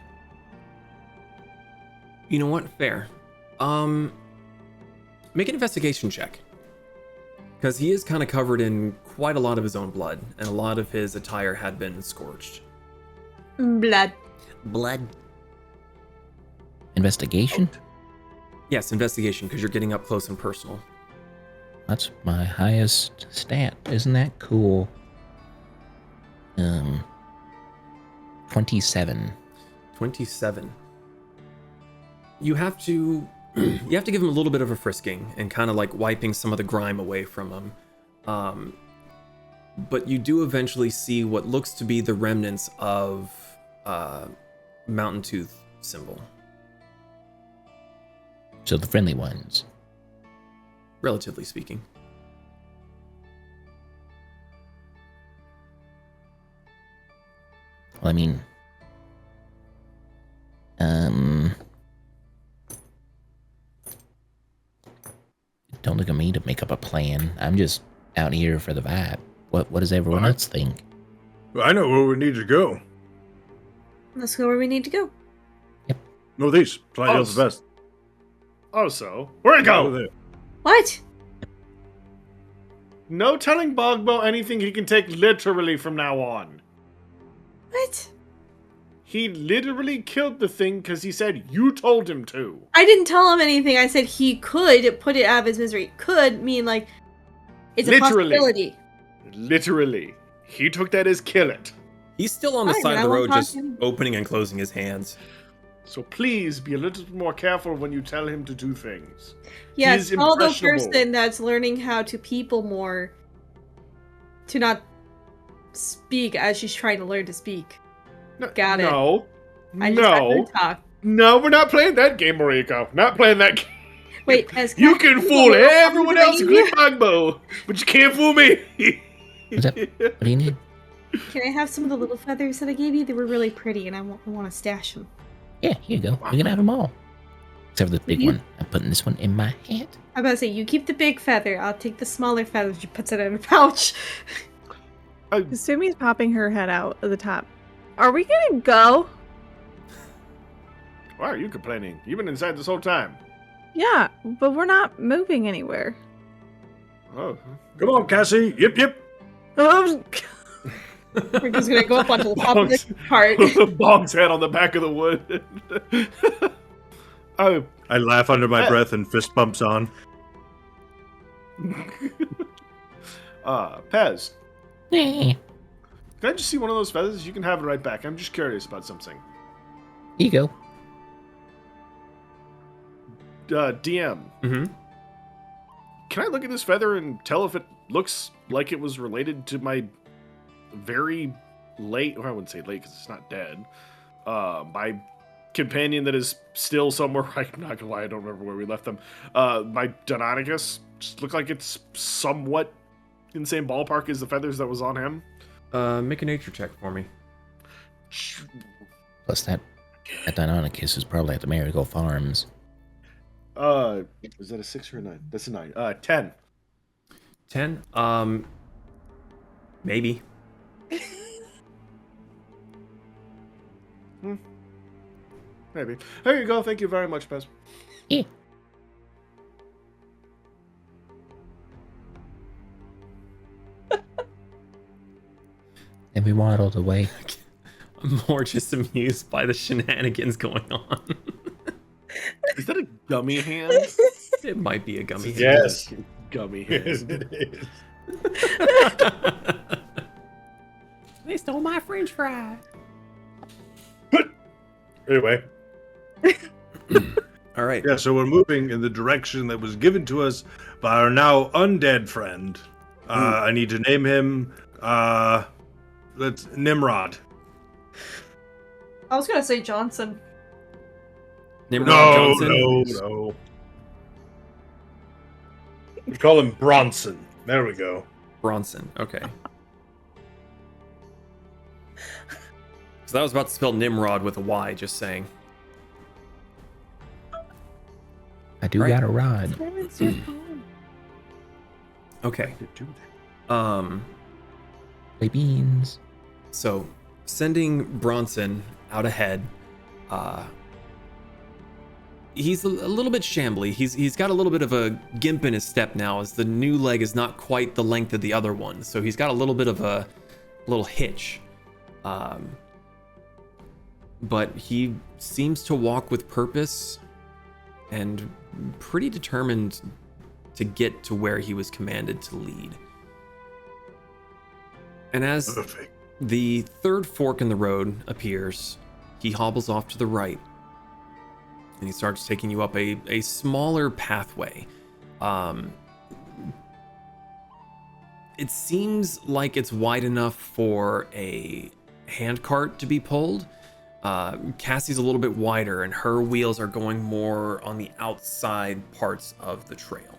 You know what? Fair. Make an investigation check. Because he is kind of covered in quite a lot of his own blood, and a lot of his attire had been scorched. Blood. Blood. Investigation? Yes, investigation, because you're getting up close and personal. That's my highest stat. Isn't that cool? 27. 27. You have to give him a little bit of a frisking and kind of like wiping some of the grime away from him. But you do eventually see what looks to be the remnants of Mountaintooth symbol. So the friendly ones. Relatively speaking. Well, I mean, don't look at me to make up a plan. I'm just out here for the vibe. What does everyone else think? I know where we need to go. Let's go where we need to go. Northeast. Try Oh, the best. Also, where'd it Over go? there. What? No telling Bogbo anything he can take literally from now on. What? He literally killed the thing because he said you told him to. I didn't tell him anything. I said he could put it out of his misery. Could mean like it's a Literally. possibility. Literally. He took that as kill it. He's still on the Fine, side then of I the won't road, talk just to him. opening and closing his hands. So please be a little bit more careful when you tell him to do things. Yes, He's tell the impressionable. person that's learning how to people more to not speak as she's trying to learn to speak. Got it. No. I just got her No. to talk. No, we're not playing that game, Mariko. Not playing that game. Wait, as You can fool everyone else, Can including Bogbo, but you can't fool me. What's up? What do you need? I have some of the little feathers that I gave you? They were really pretty, and I want to stash them. Yeah, here you go. You can have them all. Except for the big Mhm. one. I'm putting this one in my hat. I'm about to say, you keep the big feather. I'll take the smaller feather. She puts it in a pouch. Sumi's popping her head out of the top. Are we gonna go? Why are you complaining? You've been inside this whole time. Yeah, but we're not moving anywhere. Oh. Come on, Cassie. Yip, yip. Oh, We're just gonna go up onto the top of the cart. Bog's head on the back of the wood. Oh, I laugh under my breath and fist bumps on. Pez, Eh. can I just see one of those feathers? You can have it right back. I'm just curious about something. Here you go. DM, Mm-hmm. can I look at this feather and tell if it looks like it was related to my very late, or I wouldn't say late because it's not dead, my companion that is still somewhere, I'm not gonna lie, I don't remember where we left them, my Donaticus, just look like it's somewhat in the same ballpark as the feathers that was on him. Make a nature check for me. Plus that Deinonychus is probably at the Marigold Farms. Is that a 6 or a 9? That's a 9. 10. 10. Maybe. Maybe. There you go. Thank you very much, Pez. Yeah. And we waddled away. I'm more just amused by the shenanigans going on. Is that a gummy hand? It might be a gummy. Yes. Gummy hand. Yes, it is. They stole my French fry. Anyway, All right. yeah, so we're moving in the direction that was given to us by our now undead friend. I need to name him, let's Nimrod. I was gonna say Johnson. Nimrod No, Johnson. no. We call him Bronson. There we go. Bronson. Okay. So I was about to spell Nimrod with a Y, just saying. I do Right. got a rod. Okay. Play beans. So sending Bronson out ahead, he's a little bit shambly. He's got a little bit of a gimp in his step now, as the new leg is not quite the length of the other one. So he's got a little bit of a little hitch. But he seems to walk with purpose and pretty determined to get to where he was commanded to lead. And as Perfect. the third fork in the road appears, he hobbles off to the right. And he starts taking you up a smaller pathway. It seems like it's wide enough for a handcart to be pulled. Cassie's a little bit wider, and her wheels are going more on the outside parts of the trail.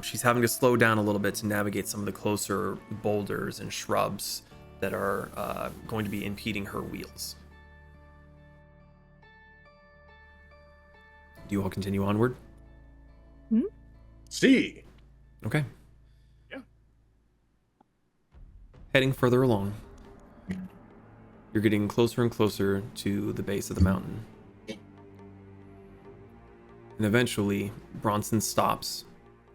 She's having to slow down a little bit to navigate some of the closer boulders and shrubs that are going to be impeding her wheels. Do you all continue onward? See. Okay. Yeah. Heading further along. You're getting closer and closer to the base of the mountain. And eventually, Bronson stops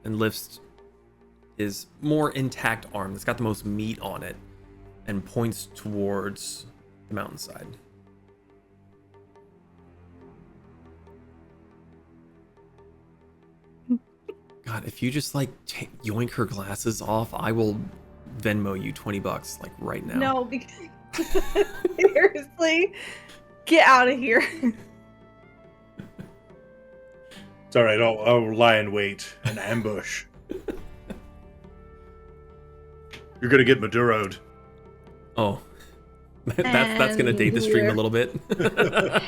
and lifts his more intact arm that's got the most meat on it and points towards the mountainside. God, if you just like yoink her glasses off, I will Venmo you $20 like right now. No, because seriously, get out of here. It's all right. I'll lie in wait and ambush. You're gonna get Maduro'd. Oh, that's gonna date the stream a little bit.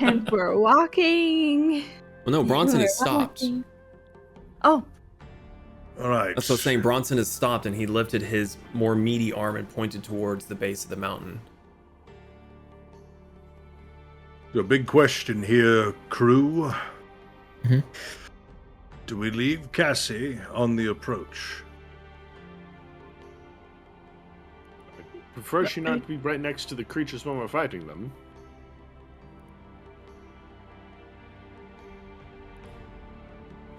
And we're walking. Well, no, Bronson has We're stopped. walking. Oh, All right. That's what I'm saying. Bronson has stopped, and he lifted his more meaty arm and pointed towards the base of the mountain. The big question here, crew. Mhm. Do we leave Cassie on the approach? Prefer she not to be right next to the creatures when we're fighting them.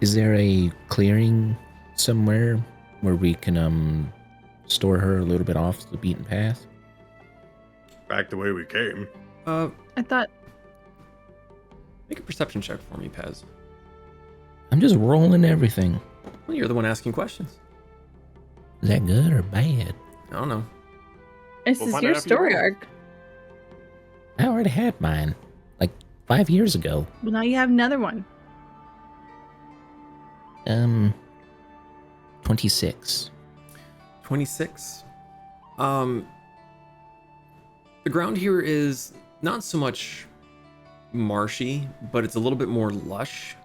Is there a clearing somewhere where we can store her a little bit off the beaten path? Back the way we came. I thought Make a perception check for me, Pez. I'm just rolling everything. Well, you're the one asking questions. Is that good or bad? I don't know. this We'll is find your out after you story roll. arc. I already had mine, like 5 years ago. Well, now you have another one. 26. 26. The ground here is not so much marshy, but it's a little bit more lush.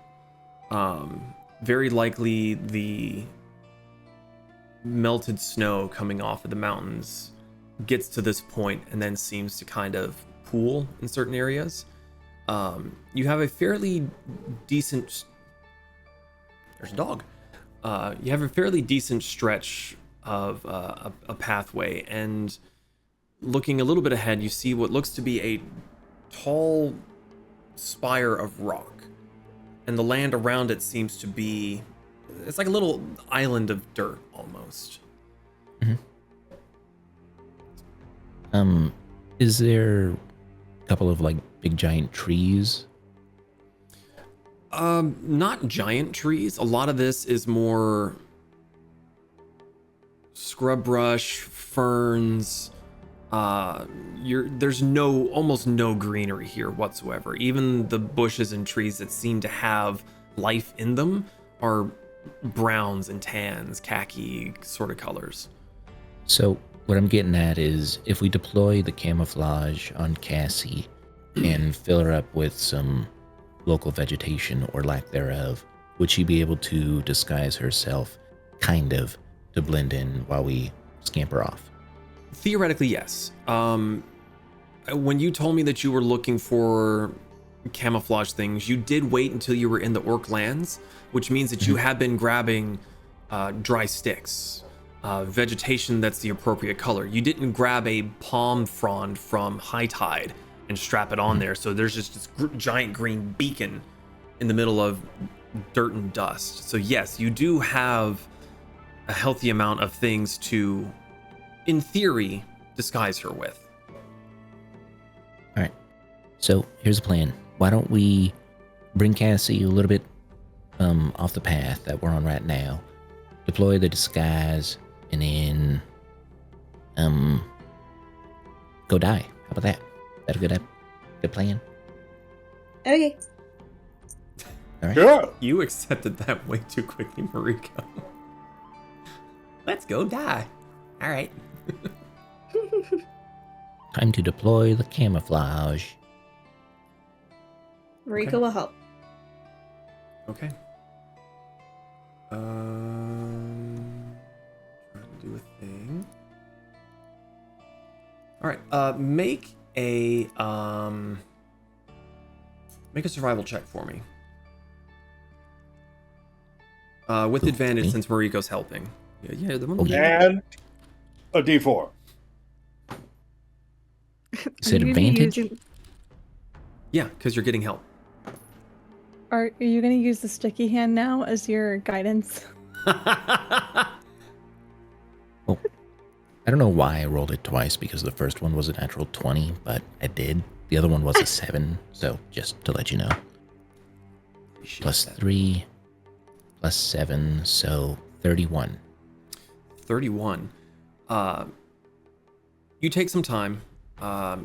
Very likely the melted snow coming off of the mountains gets to this point and then seems to kind of pool in certain areas. You have a fairly decent... There's a dog. You have a fairly decent stretch of a pathway, and looking a little bit ahead, you see what looks to be a tall spire of rock, and the land around it seems to be... It's like a little island of dirt, almost. Is there a couple of like big giant trees? Not giant trees. A lot of this is more scrub brush, ferns. There's almost no greenery here whatsoever. Even the bushes and trees that seem to have life in them are browns and tans, khaki sort of colors. So what I'm getting at is, if we deploy the camouflage on Cassie and fill her up with some local vegetation or lack thereof, would she be able to disguise herself, kind of, to blend in while we scamper off? Theoretically, yes. When you told me that you were looking for camouflage things, you did wait until you were in the Orc Lands, which means that you have been grabbing dry sticks, vegetation that's the appropriate color. You didn't grab a palm frond from High Tide and strap it on there, so there's just this giant green beacon in the middle of dirt and dust. So yes, you do have a healthy amount of things to, in theory, disguise her with. All right. So here's the plan. Why don't we bring Cassie a little bit off the path that we're on right now, deploy the disguise, and then go die. How about that? Is that a good plan? Okay. All right. Yeah. You accepted that way too quickly, Mariko. Let's go die. All right. Time to deploy the camouflage. Mariko will help. Okay. Trying to do a thing. All right. Make a survival check for me. With advantage, me? since Mariko's helping. Yeah, the one. Oh, yeah. And a D4. Is it Are you gonna advantage? use- Yeah, because you're getting help. Are you going to use the sticky hand now as your guidance? Oh, I don't know why I rolled it twice, because the first one was a natural 20, but I did. The other one was a 7, so just to let you know. Plus 3, plus 7, so 31. 31. You take some time.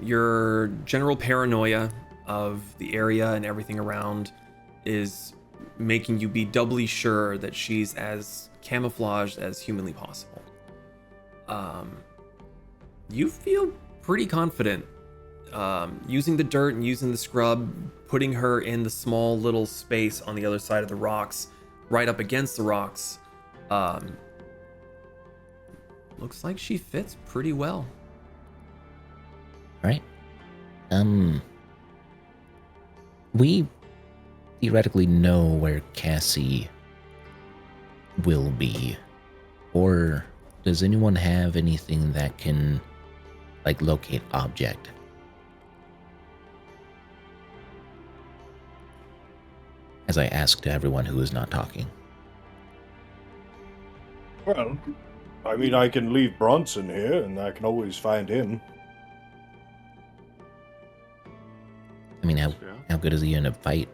Your general paranoia of the area and everything around is making you be doubly sure that she's as camouflaged as humanly possible. You feel pretty confident using the dirt and using the scrub, putting her in the small little space on the other side of the rocks, right up against the rocks. Looks like she fits pretty well. All right. We theoretically know where Cassie will be, or does anyone have anything that can, like, locate object? As I ask to everyone who is not talking. Well, I mean, I can leave Bronson here, and I can always find him. I mean, Yeah. how good is he in a fight?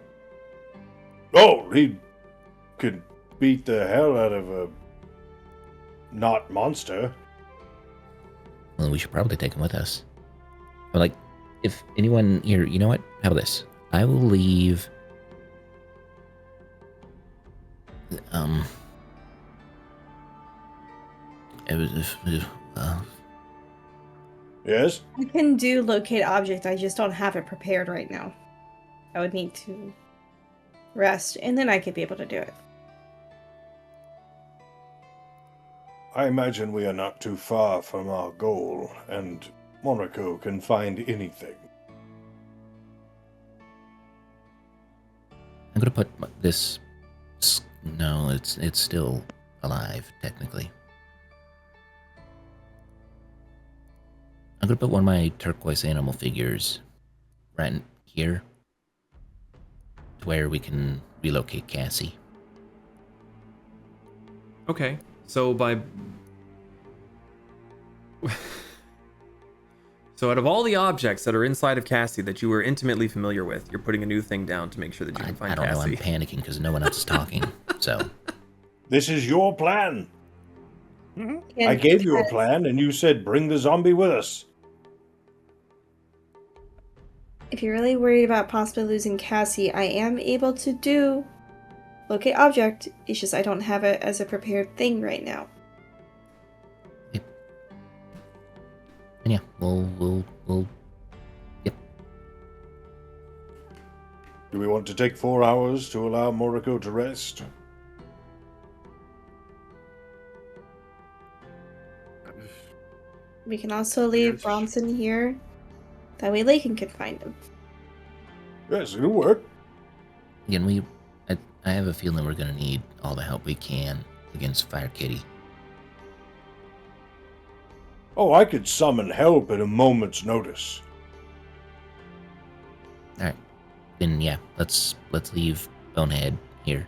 Oh, he could beat the hell out of a not monster. Well, we should probably take him with us. But, like, if anyone here, you know what? How about this? I will leave. Yes? I can do locate object, I just don't have it prepared right now. I would need to rest, and then I could be able to do it. I imagine we are not too far from our goal, and Monaco can find anything. I'm gonna put this. No, it's still alive technically. I'm gonna put one of my turquoise animal figures right here, to where we can relocate Cassie. Okay, so so out of all the objects that are inside of Cassie that you are intimately familiar with, you're putting a new thing down to make sure that you can find I don't know. Cassie. I'm panicking because no one else is talking. So This is your plan. And I gave you a because- plan, and you said bring the zombie with us. If you're really worried about possibly losing Cassie, I am able to do locate object. It's just I don't have it as a prepared thing right now. and yeah, we'll yep. Do we want to take 4 hours to allow Moriko to rest? We can also leave Yes. Bronson here. That way Lakin can find him. Yes, it'll work. Again, I have a feeling we're gonna need all the help we can against Fire Kitty. Oh, I could summon help at a moment's notice. All right, then yeah, let's leave Bonehead here.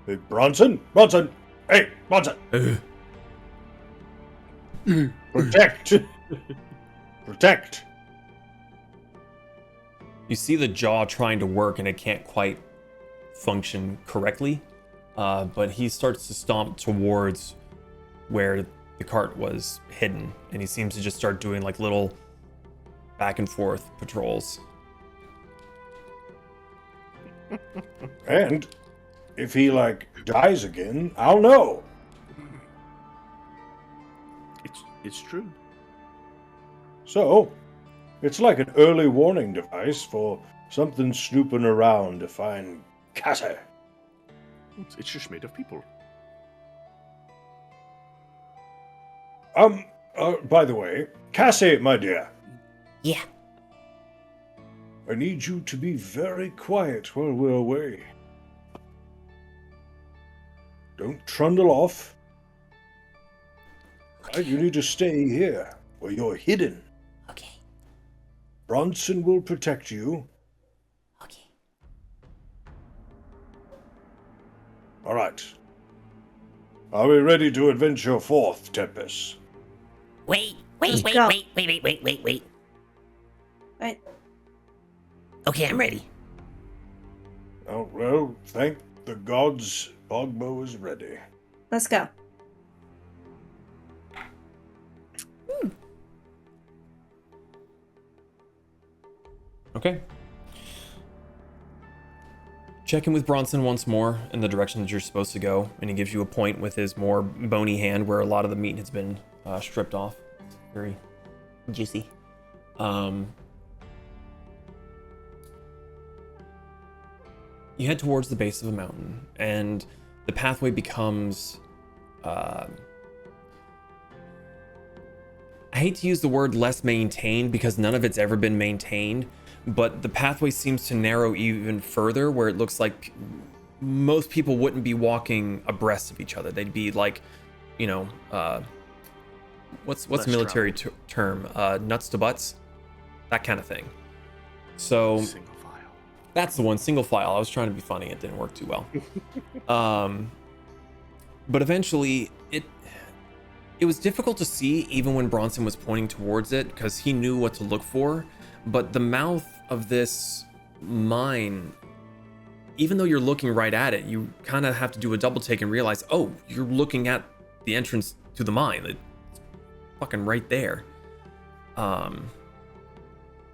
Hey, Bronson! Bronson! Hey, Bronson! Protect! Protect! You see the jaw trying to work and it can't quite function correctly, but he starts to stomp towards where the cart was hidden, and he seems to just start doing like little back and forth patrols. And if he, dies again, I'll know. It's true. So, it's like an early warning device for something snooping around to find Cassie. It's just made of people. By the way, Cassie, my dear, Yeah. I need you to be very quiet while we're away. Don't trundle off. You need to stay here, where you're hidden. Okay. Bronson will protect you. Okay. All right. Are we ready to adventure forth, Tempests? Wait. Let's go. Wait. Right. Okay, I'm ready. Oh, well, thank the gods, Bogbo is ready. Let's go. Okay. Check in with Bronson once more in the direction that you're supposed to go, and he gives you a point with his more bony hand where a lot of the meat has been stripped off. Very juicy. You head towards the base of a mountain, and the pathway becomes... I hate to use the word less maintained because none of it's ever been maintained, but the pathway seems to narrow even further, where it looks like most people wouldn't be walking abreast of each other. They'd be like, what's a military term? Nuts to butts? That kind of thing. So Single file. that's the one, single file. I was trying to be funny. It didn't work too well. But eventually it was difficult to see even when Bronson was pointing towards it because he knew what to look for. But the mouth of this mine, even though you're looking right at it, you kind of have to do a double take and realize, oh, you're looking at the entrance to the mine. It's fucking right there. What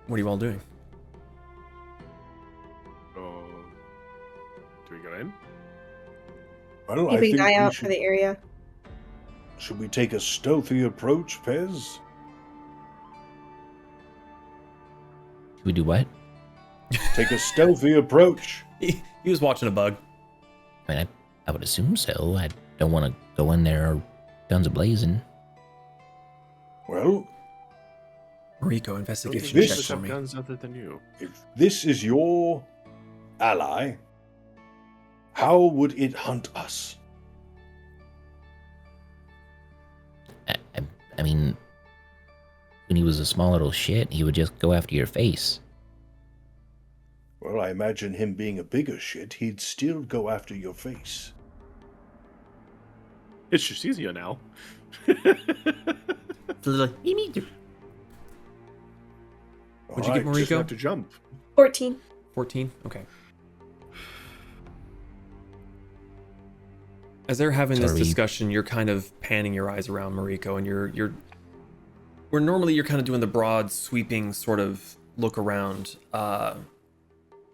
are you all doing? Do we go in? Well, I Keeping think an eye we out should, for the area. should we take a stealthy approach, Pez? Should we do what? Take a stealthy approach. He was watching a bug. I mean, I would assume so. don't want to go in there guns a-blazing. Well, Mariko, investigation This- check Others for have me. guns other than you. if this is your ally, how would it hunt us? I mean, when he was a small little shit, he would just go after your face. Well, I imagine him being a bigger shit, he'd still go after your face. It's just easier now. It's a little me too. What'd you get, Alright, Just Mariko? have to jump. 14. 14? Okay. As they're having this Sorry. discussion, you're kind of panning your eyes around, Mariko, and you're where normally you're kind of doing the broad, sweeping sort of look around.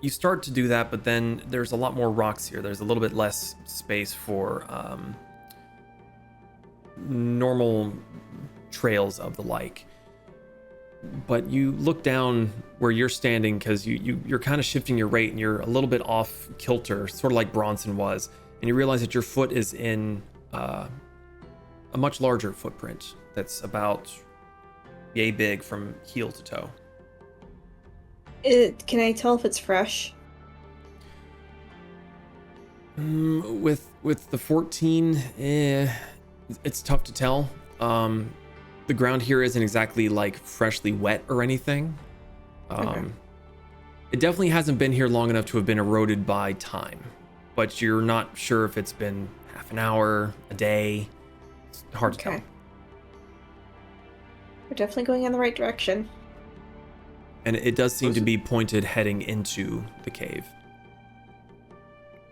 You start to do that, but then there's a lot more rocks here. There's a little bit less space for normal trails of the like. But you look down where you're standing because you're kind of shifting your rate and you're a little bit off kilter, sort of like Bronson was, and you realize that your foot is in a much larger footprint that's about yay big from heel to toe. Can I tell if it's fresh? With the 14, it's tough to tell. The ground here isn't exactly like freshly wet or anything. Okay. It definitely hasn't been here long enough to have been eroded by time, but you're not sure if it's been half an hour, a day. It's hard to tell. Okay. We're definitely going in the right direction. And it does seem to be pointed heading into the cave.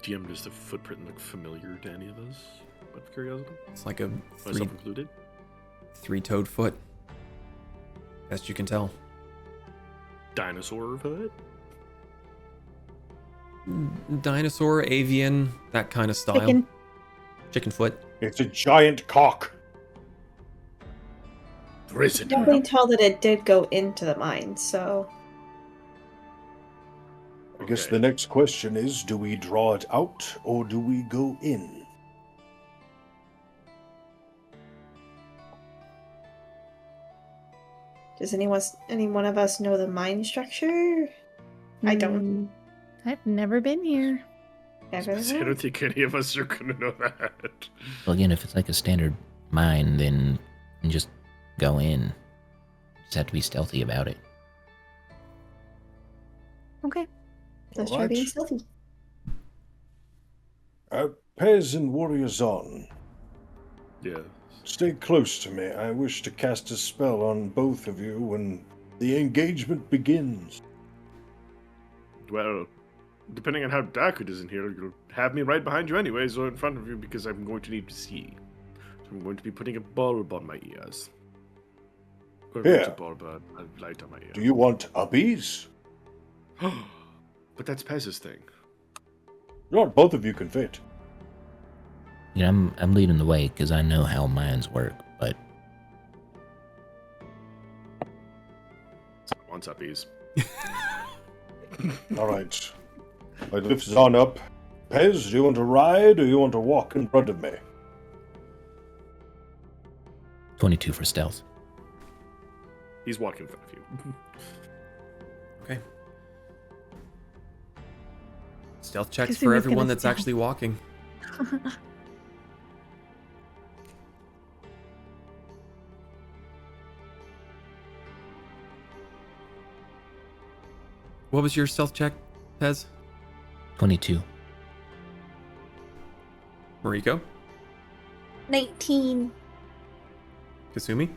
DM, does the footprint look familiar to any of us? Out of curiosity? It's like a Myself included? three-toed foot. Best you can tell. Dinosaur foot? Dinosaur, avian, that kind of style. Chicken foot. It's a giant cock. Risen. Definitely tell that it did go into the mine, so I guess Okay. the next question is, do we draw it out or do we go in? does any one of us know the mine structure? I don't. I've never been here. Never I don't think any of us are gonna know that. Well, again, if it's like a standard mine, then just go in. Just have to be stealthy about it. Okay. Let's try Alright. being stealthy. Pez and Warriors on. Yeah. Stay close to me. I wish to cast a spell on both of you when the engagement begins. Well, depending on how dark it is in here, you'll have me right behind you anyways, or in front of you, because I'm going to need to see. So I'm going to be putting a bulb on my ears. Or Here. not a bulb, a light on my ear. Do you want uppies? But that's Pez's thing. Not both of you can fit. You know, I'm leading the way because I know how mines work, but Wants uppies. All right. I lift Zon up. Pez, do you want to ride or you want to walk in front of me? 22 for stealth. He's walking in front of you. Okay. Stealth checks Cassie for was everyone gonna that's stealth. actually walking. What was your stealth check, Pez? 22. Mariko? 19. Kasumi?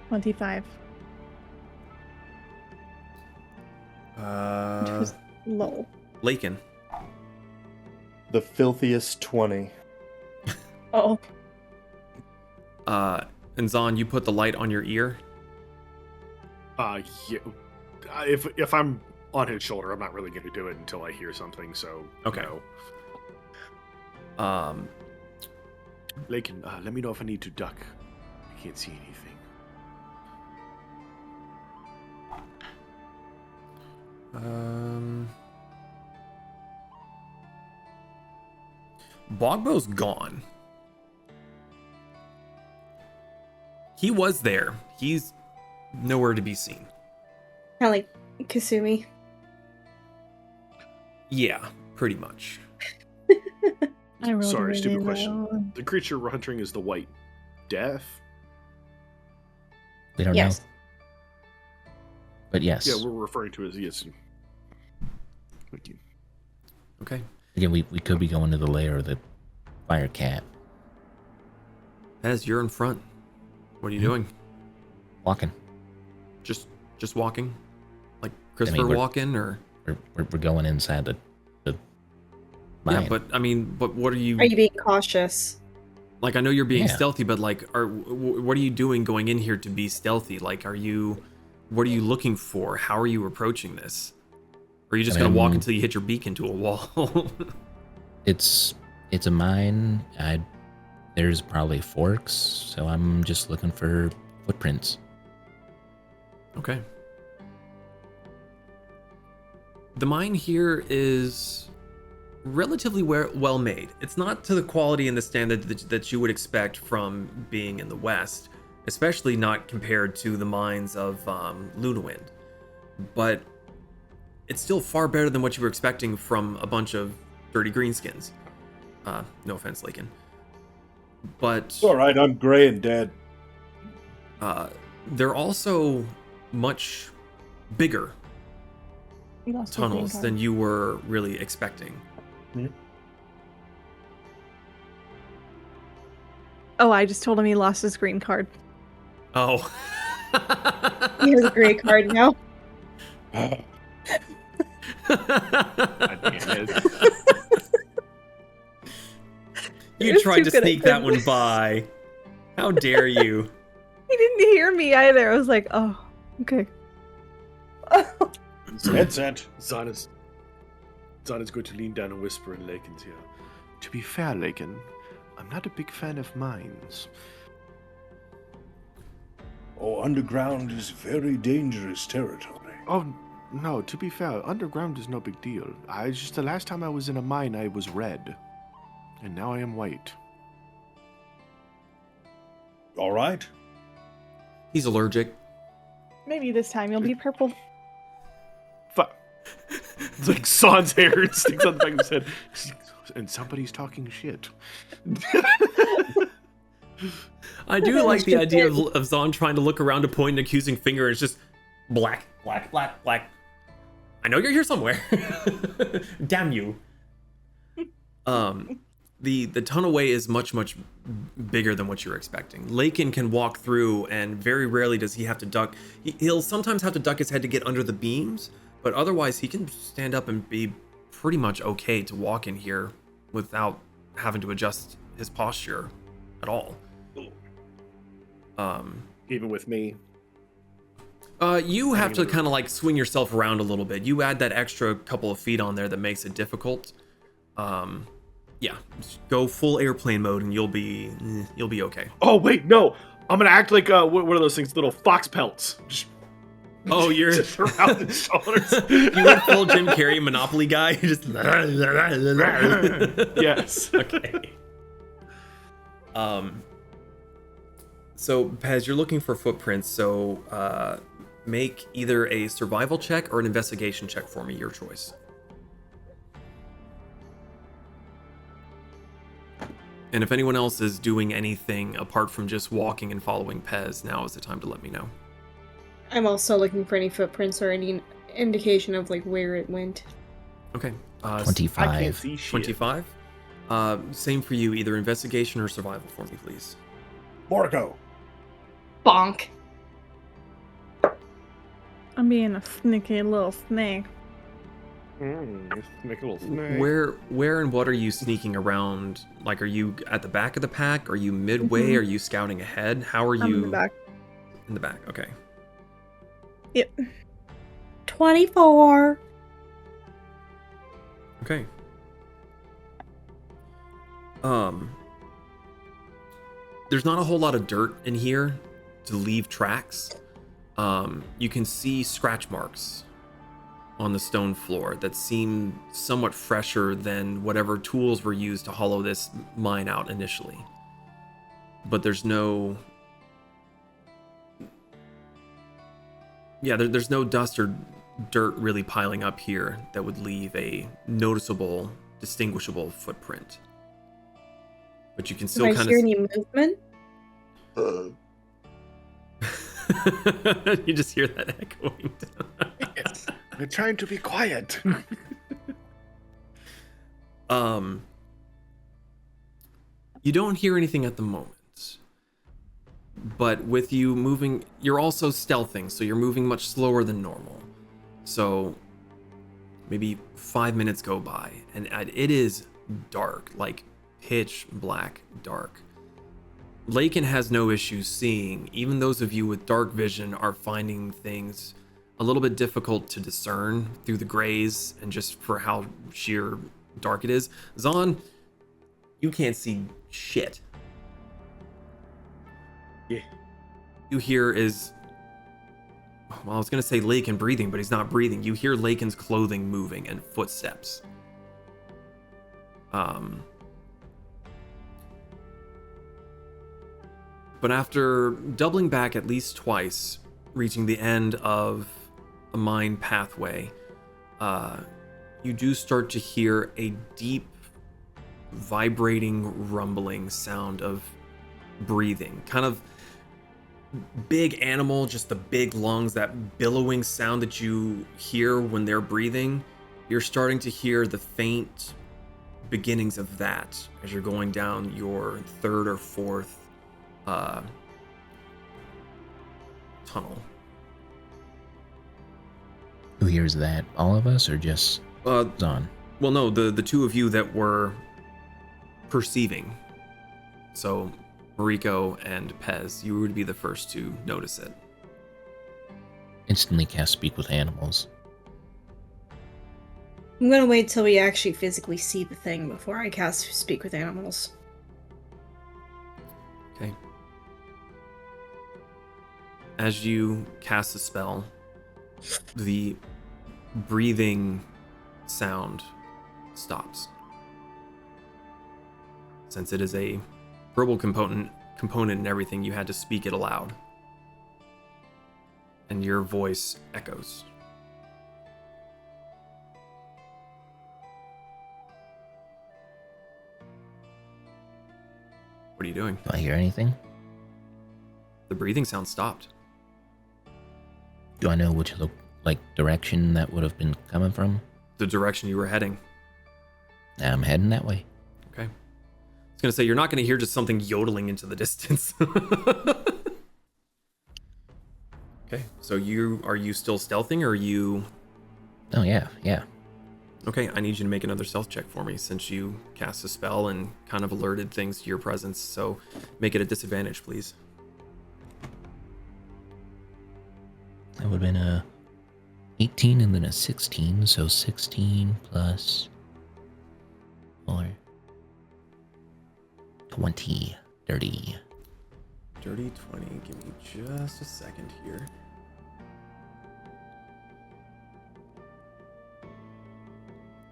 25. Which was low. Lakin. The filthiest 20. Oh. And Zon, you put the light on your ear? Yeah. If I'm on his shoulder, I'm not really going to do it until I hear something, so... Okay. No. Lakin, let me know if I need to duck. I can't see anything. Bogbo's gone. He was there. He's nowhere to be seen. Kind of like Kasumi. Yeah, pretty much. I rolled Sorry, really stupid well. question. The creature we're hunting is the White Death? We don't Yes. know. But yes. Yeah, we're referring to it as yes. Thank you. Okay. Again, we could be going to the lair of the fire cat. Pez, you're in front. What are you doing? Walking. Just walking? Like Christopher we're- walking, or? We're going inside the Yeah, mine. but what are you? Are you being cautious? Like, I know you're being Yeah. stealthy, but like, what are you doing going in here to be stealthy? Like, what are you looking for? How are you approaching this? Or are you just gonna walk until you hit your beak into a wall? It's a mine. There's probably forks, so I'm just looking for footprints. Okay. The mine here is relatively well made. It's not to the quality and the standard that you would expect from being in the West, especially not compared to the mines of Lunawind. But it's still far better than what you were expecting from a bunch of dirty greenskins. No offense, Lakin. But It's alright, I'm grey and dead. they're also much bigger You lost your green tunnels card. than you were really expecting. Oh, I just told him he lost his green card. Oh. He has a gray card now. God damn it. You was tried too to good at sneak that this. one by. How dare you? He didn't hear me either. I was like, oh, okay. Headset. Zana's going to lean down and whisper in Lakin's ear. To be fair, Lakin, I'm not a big fan of mines. Oh, underground is very dangerous territory. Oh, no, to be fair, underground is no big deal. The last time I was in a mine, I was red. And now I am white. Alright. He's allergic. Maybe this time you'll be purple. Fuck. It's like San's hair sticks on the back of his head. And somebody's talking shit. I do like the idea of Zahn trying to look around to point an accusing finger, and it's just black, black, black, black. I know you're here somewhere. Damn you. The tunnelway is much bigger than what you're expecting. Lakin can walk through, and very rarely does he have to duck. He'll sometimes have to duck his head to get under the beams, but otherwise he can stand up and be pretty much okay to walk in here without having to adjust his posture at all. Even with me. You have to kind of like swing yourself around a little bit. You add that extra couple of feet on there that makes it difficult. Yeah, just go full airplane mode and you'll be okay. Oh, wait, no. I'm going to act like, what are those things? Little fox pelts. Just Oh, you're just around the shoulders. you went full Jim Carrey Monopoly guy. Just Yes. okay. So Pez, you're looking for footprints. So make either a survival check or an investigation check for me. Your choice. And if anyone else is doing anything apart from just walking and following Pez, now is the time to let me know. I'm also looking for any footprints or any indication of like where it went. Okay. 25. I can't see shit. 25. Same for you, either investigation or survival for me, please. Morgo. Bonk. I'm being a sneaky little snake. Make a little snake. Where and what are you sneaking around? Like, are you at the back of the pack? Are you midway? Mhm. Are you scouting ahead? How are you? I'm in the back. In the back, okay. Yep. 24. Okay. There's not a whole lot of dirt in here to leave tracks. You can see scratch marks on the stone floor that seem somewhat fresher than whatever tools were used to hollow this mine out initially. But there's no... Yeah, there's no dust or dirt really piling up here that would leave a noticeable, distinguishable footprint. But you can still Do I kind hear of... any movement? You just hear that echoing down. Yes. We're trying to be quiet. You don't hear anything at the moment. But with you moving, you're also stealthing, so you're moving much slower than normal. So maybe 5 minutes go by, and it is dark, like pitch black dark. Lakin has no issues seeing. Even those of you with dark vision are finding things a little bit difficult to discern through the grays and just for how sheer dark it is. Zon, you can't see shit. Yeah. You hear is... Well, I was going to say Lakin breathing, but he's not breathing. You hear Lakin's clothing moving and footsteps. But after doubling back at least twice, reaching the end of a mine pathway, you do start to hear a deep, vibrating, rumbling sound of breathing. Kind of big animal, just the big lungs, that billowing sound that you hear when they're breathing. You're starting to hear the faint beginnings of that as you're going down your third or fourth tunnel. Who hears that? All of us or just Zon? Well, no, the two of you that were perceiving. So Mariko and Pez, you would be the first to notice it. Instantly cast Speak with Animals. I'm gonna wait till we actually physically see the thing before I cast Speak with Animals. Okay. As you cast the spell, the breathing sound stops. Since it is a verbal component and everything, you had to speak it aloud. And your voice echoes. What are you doing? Do I hear anything? The breathing sound stopped. Do I know which direction that would have been coming from? The direction you were heading. I'm heading that way. Okay. I was gonna say, you're not gonna hear just something yodeling into the distance. Okay, so are you still stealthing, or are you... Oh, yeah. Okay, I need you to make another stealth check for me, since you cast a spell and kind of alerted things to your presence, so make it a disadvantage, please. That would have been a 18 and then a 16, so 16 plus 4. 20. Dirty. Dirty 20, give me just a second here.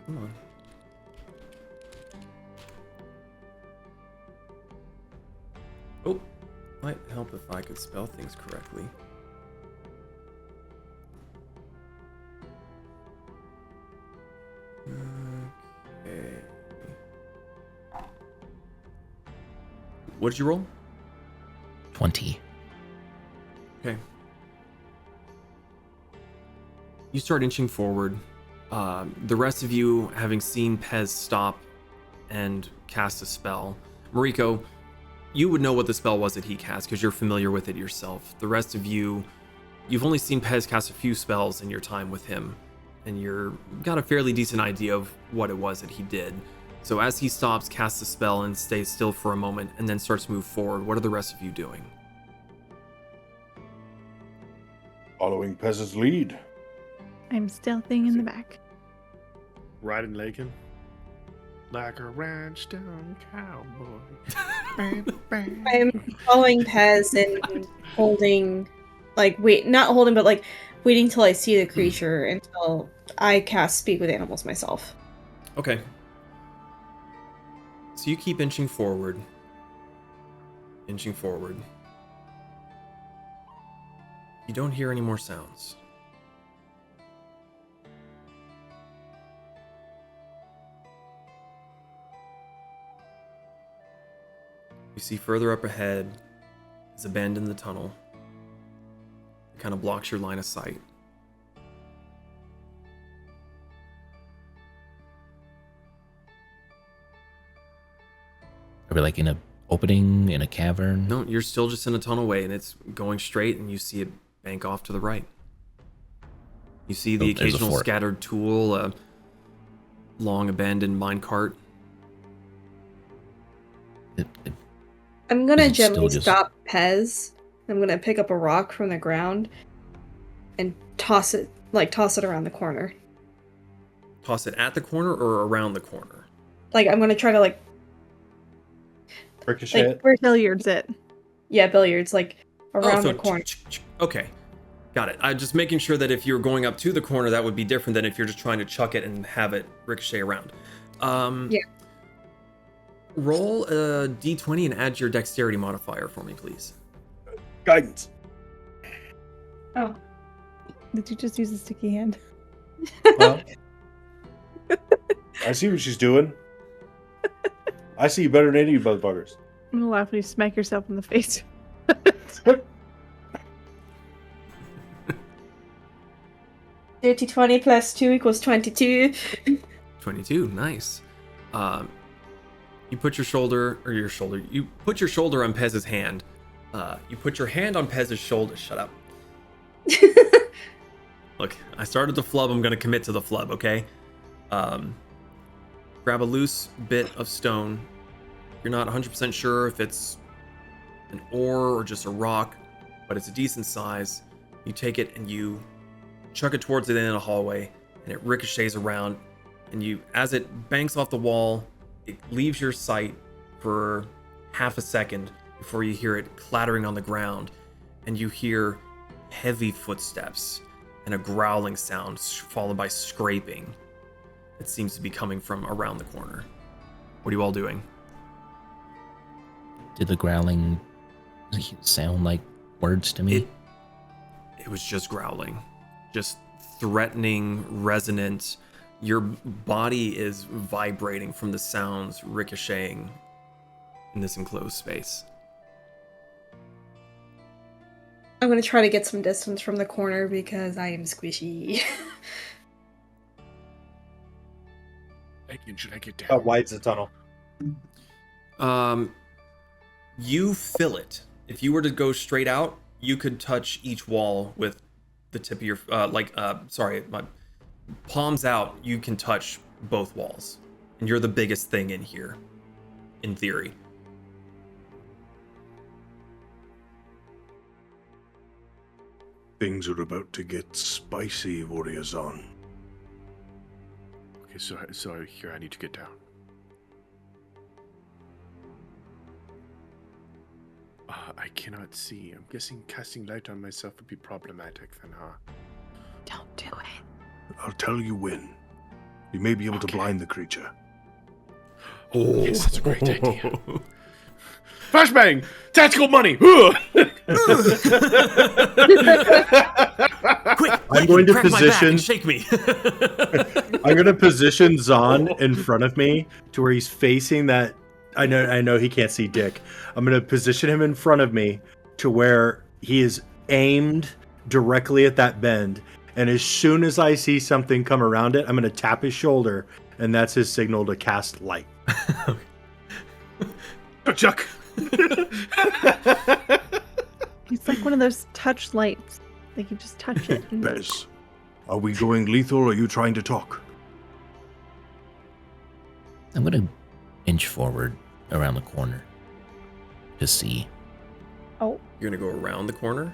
Come on. Oh, might help if I could spell things correctly. Okay. What did you roll? 20. Okay. You start inching forward. The rest of you, having seen Pez stop and cast a spell. Mariko, you would know what the spell was that he cast because you're familiar with it yourself. The rest of you, you've only seen Pez cast a few spells in your time with him, and you're got a fairly decent idea of what it was that he did. So as he stops, casts a spell, and stays still for a moment, and then starts to move forward, what are the rest of you doing? Following Pez's lead. I'm stealthing in the back. Riding Lakin. Like a ranch down cowboy. I'm following Pez and holding, not holding, but waiting till I see the creature until I cast Speak with Animals myself. Okay. So you keep inching forward. Inching forward. You don't hear any more sounds. You see further up ahead is a bend in the tunnel. It kind of blocks your line of sight. Are we like in a opening in a cavern? No, you're still just in a tunnelway, and it's going straight, and you see it bank off to the right. You see the there's a occasional fort. scattered tool, a long abandoned minecart. I'm gonna Is it still gently just- stop Pez. I'm gonna pick up a rock from the ground and toss it around the corner. Toss it at the corner or around the corner? Like I'm gonna try to Ricochet Like, it. Where billiards it? yeah, billiards, like around so the corner. Okay, got it. I'm just making sure that if you're going up to the corner, that would be different than if you're just trying to chuck it and have it ricochet around. Yeah. Roll a d20 and add your dexterity modifier for me, please. Guidance. Oh. Did you just use a sticky hand? Well, I see what she's doing. I see you better than any of you motherfuckers. I'm gonna laugh when you smack yourself in the face. Dirty 20 plus 2 equals 22. 22, nice. You put your shoulder on Pez's hand. You put your hand on Pez's shoulder. Shut up. Look, I started the flub. I'm going to commit to the flub, okay? Grab a loose bit of stone. You're not 100% sure if it's an ore or just a rock, but it's a decent size. You take it and you chuck it towards it in a hallway, and it ricochets around, and as it banks off the wall, it leaves your sight for half a second before you hear it clattering on the ground, and you hear heavy footsteps and a growling sound followed by scraping. It seems to be coming from around the corner. What are you all doing? Did the growling sound like words to me? It was just growling, just threatening, resonant. Your body is vibrating from the sounds ricocheting in this enclosed space. I'm gonna try to get some distance from the corner because I am squishy. Lakin, should I get down? How wide's the tunnel? You fill it. If you were to go straight out, you could touch each wall with the tip of your my palms out. You can touch both walls, and you're the biggest thing in here, in theory. Things are about to get spicy, Warriors on. Okay, so here I need to get down. I cannot see. I'm guessing casting light on myself would be problematic then, huh? Don't do it. I'll tell you when. You may be able to blind the creature. Oh, yes, that's a great idea. Flashbang! Tactical money! Quick! I'm going to grab my back position- and shake me. I'm gonna position Zahn in front of me to where he's facing that. I know he can't see Dick. I'm gonna position him in front of me to where he is aimed directly at that bend. And as soon as I see something come around it, I'm gonna tap his shoulder, and that's his signal to cast light. Chuck! It's like one of those touch lights. Like you just touch it. and- Bez, are we going lethal or are you trying to talk? I'm gonna inch forward around the corner to see. Oh, You're gonna go around the corner.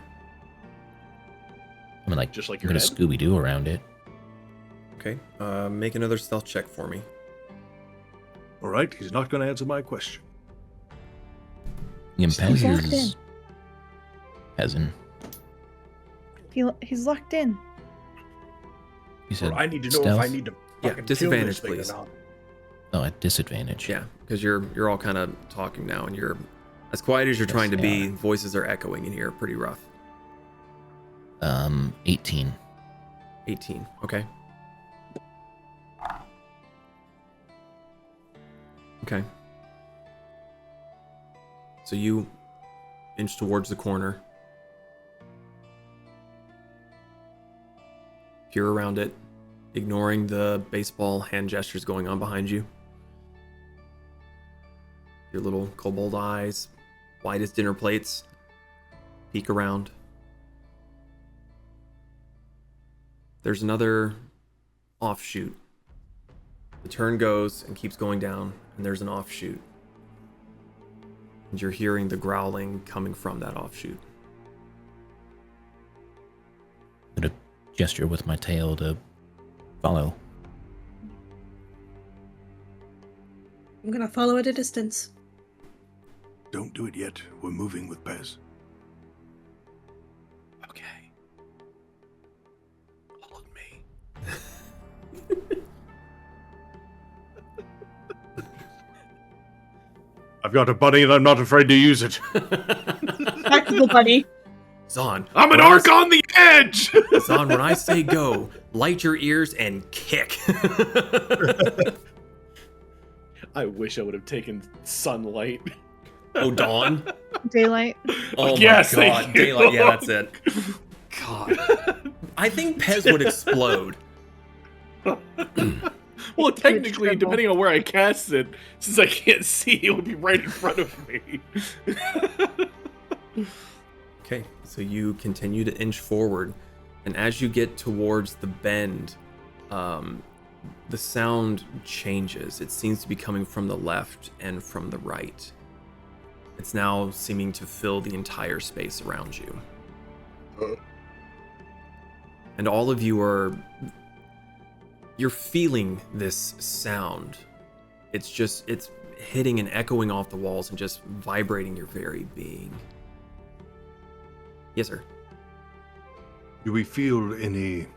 I mean, like, Just like I'm your gonna head? Scooby Doo around it. Okay. Make another stealth check for me. All right, he's not going to answer my question. Impez Exactly. is Peasant. He's locked in. You said Well, I need to know stealth? if I need to Yeah, fucking disadvantage, kill this please. thing or not. Oh, at disadvantage. Yeah, because you're all kind of talking now, and you're as quiet as you're Yes, trying to they be. are. Voices are echoing in here, pretty rough. 18. 18. Okay. Okay. So you inch towards the corner. Peer around it, ignoring the baseball hand gestures going on behind you. Your little kobold eyes, white as dinner plates, peek around. There's another offshoot. The turn goes and keeps going down, and there's an offshoot. And you're hearing the growling coming from that offshoot. I'm gonna gesture with my tail to follow. I'm gonna follow at a distance. Don't do it yet. We're moving with Pez. Okay. Hold me. I've got a buddy and I'm not afraid to use it. Back to the bunny. Zahn, I'm an when I orc on the edge! Zahn, when I say go, light your ears and kick. I wish I would have taken sunlight. Oh, dawn? Daylight. Oh Yes, my thank god, you. daylight. Yeah, that's it. God. I think Pez would explode. Well, technically, Tremble. depending on where I cast it, since I can't see, it would be right in front of me. Okay, so you continue to inch forward, and as you get towards the bend, the sound changes. It seems to be coming from the left and from the right. It's now seeming to fill the entire space around you. And all of you you're feeling this sound. It's hitting and echoing off the walls and just vibrating your very being. Yes, sir. Do we feel any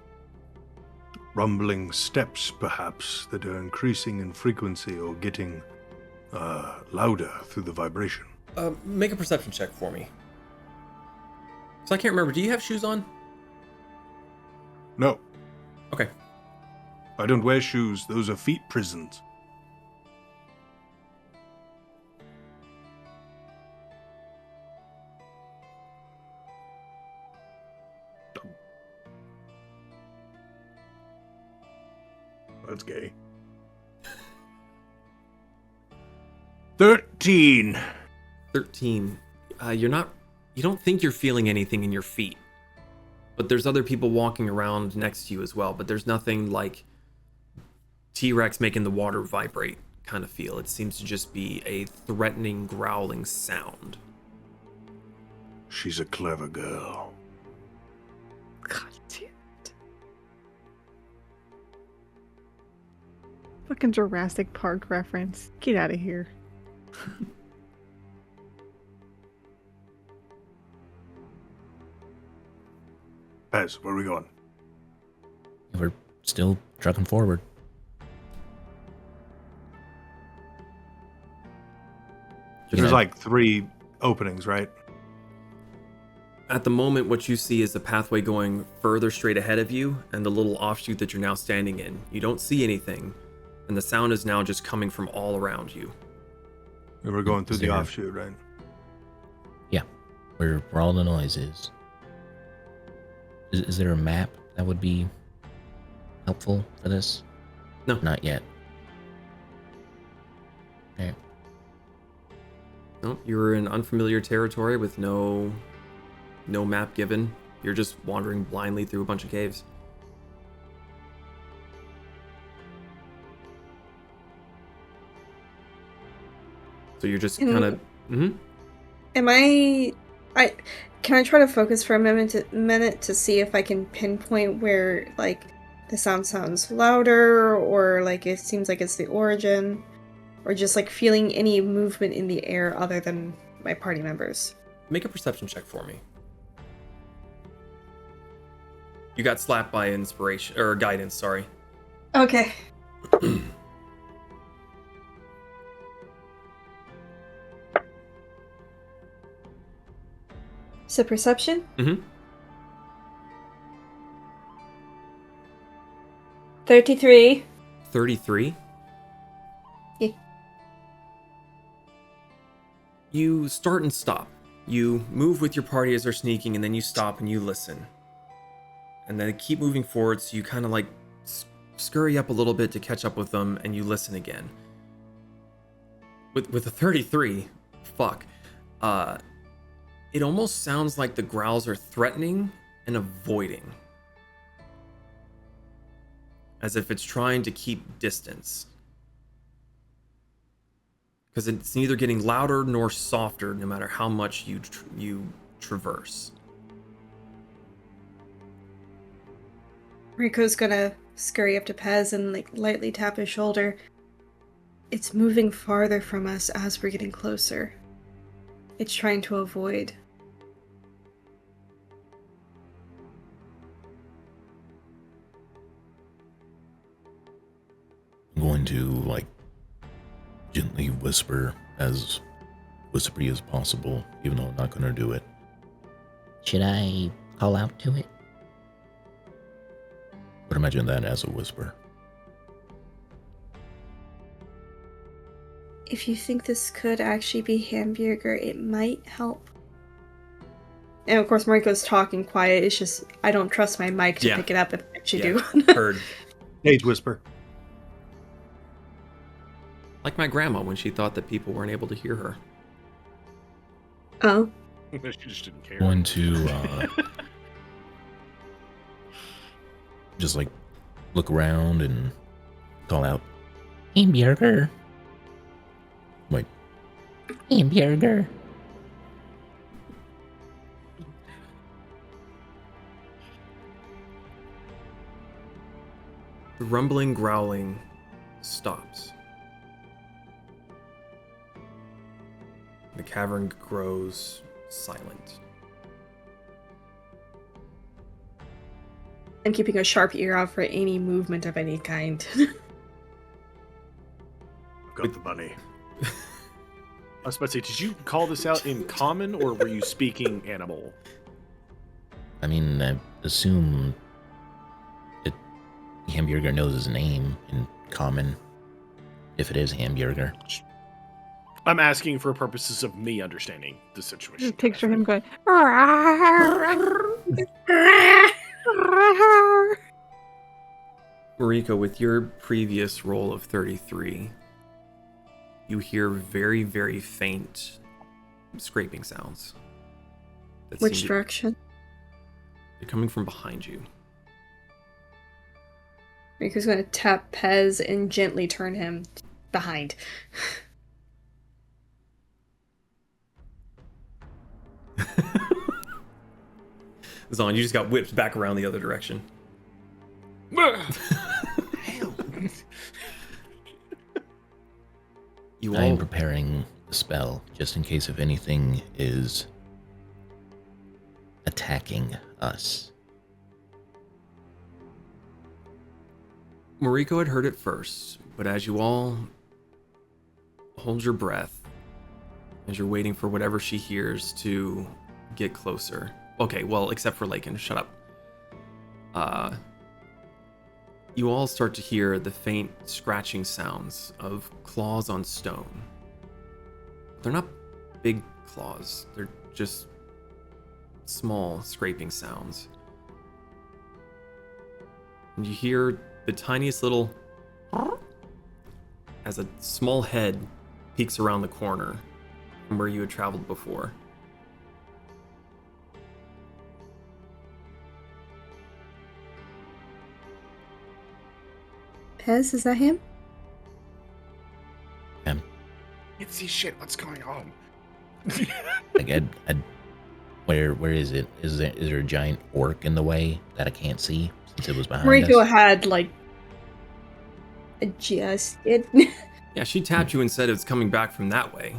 rumbling steps, perhaps, that are increasing in frequency or getting louder through the vibration? Make a perception check for me. So I can't remember. Do you have shoes on? No, Okay. I don't wear shoes. Those are feet prisons. That's gay. 13. 13. You don't think you're feeling anything in your feet. But there's other people walking around next to you as well. But there's nothing like T-Rex making the water vibrate kind of feel. It seems to just be a threatening, growling sound. She's a clever girl. God damn it. Fucking Jurassic Park reference. Get out of here. Pez, where are we going? We're still trucking forward. There's Yeah. like 3 openings, right? At the moment, what you see is the pathway going further straight ahead of you and the little offshoot that you're now standing in. You don't see anything, and the sound is now just coming from all around you. We were going through the Zero. offshoot, right? Yeah, where all the noise is. Is there a map that would be helpful for this? No. Not yet. Okay. No, you're in unfamiliar territory with no map given. You're just wandering blindly through a bunch of caves. So you're just kind of. Am I can I try to focus for a minute to see if I can pinpoint where like the sound sounds louder, or like it seems like it's the origin, or just like feeling any movement in the air other than my party members? Make a perception check for me. You got slapped by inspiration or guidance, sorry. Okay. So perception? Mm-hmm. 33. 33. Yeah. You start and stop. You move with your party as they're sneaking, and then you stop and you listen. And then keep moving forward, so you kind of like scurry up a little bit to catch up with them, and you listen again. With a 33, fuck. It almost sounds like the growls are threatening and avoiding. As if it's trying to keep distance. Because it's neither getting louder nor softer, no matter how much you traverse. Rico's gonna scurry up to Pez and like lightly tap his shoulder. It's moving farther from us as we're getting closer. It's trying to avoid. I'm going to, like, gently whisper, as whispery as possible, even though I'm not going to do it. Should I call out to it? But imagine that as a whisper. If you think this could actually be Hambjerger, it might help. And of course, Mariko's talking quiet. It's just, I don't trust my mic to pick it up if I actually do. Heard. Stage whisper. Like my grandma when she thought that people weren't able to hear her. Oh. She just didn't care. Going to just like look around and call out, Hambjerger. wait, Hambjerger. The rumbling, growling stops. The cavern grows silent. I'm keeping a sharp ear out for any movement of any kind. I've got the bunny. I was about to say, did you call this out in common, or were you speaking animal? I mean, I assume that Hambjerger knows his name in common, if it is Hambjerger. I'm asking for purposes of me understanding the situation. Just picture him going. Mariko, with your previous roll of 33, you hear very, very faint scraping sounds. that Which seem to- direction? They're coming from behind you. Riku's gonna tap Pez and gently turn him behind. Zon, you just got whipped back around the other direction. You I am all preparing the spell just in case if anything is attacking us. Mariko had heard it first, but as you all hold your breath, as you're waiting for whatever she hears to get closer. Okay, well, except for Lakin, shut up. You all start to hear the faint scratching sounds of claws on stone. They're not big claws, they're just small scraping sounds. And you hear the tiniest little as a small head peeks around the corner from where you had traveled before. Pez, is that him? Can't see shit. What's going on? Like, where is it? Is there a giant orc in the way that I can't see since it was behind Mariko us? had, like, adjusted. Yeah, she tapped you and said it's coming back from that way.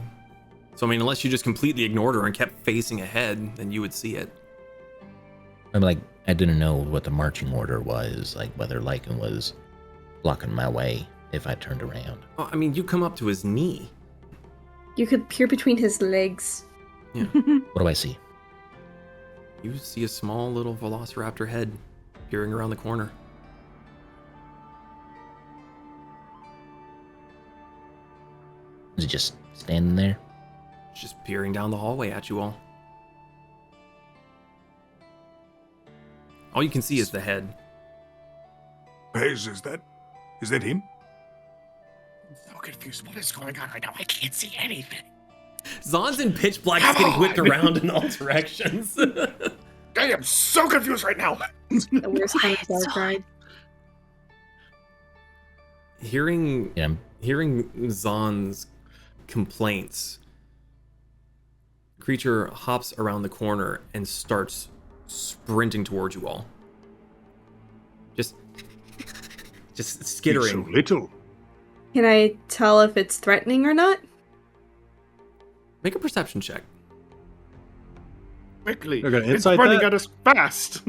So, I mean, unless you just completely ignored her and kept facing ahead, then you would see it. I'm like, I didn't know what the marching order was, like whether Lakin was blocking my way if I turned around. Oh, I mean, you come up to his knee. You could peer between his legs. Yeah. What do I see? You see a small little velociraptor head peering around the corner. Is it just standing there? It's just peering down the hallway at you all. All you can see is the head. Pez, is that him? I'm so confused. What is going on right now? I can't see anything. Zon's in pitch black, Come getting whipped on! around in all directions. I am so confused right now. The worst kind of dark ride. Hearing Yeah. Zon's complaints, the creature hops around the corner and starts sprinting towards you all. Just He's skittering. so little. Can I tell if it's threatening or not? Make a perception check. Quickly. They're gonna It's insight running that? at us fast.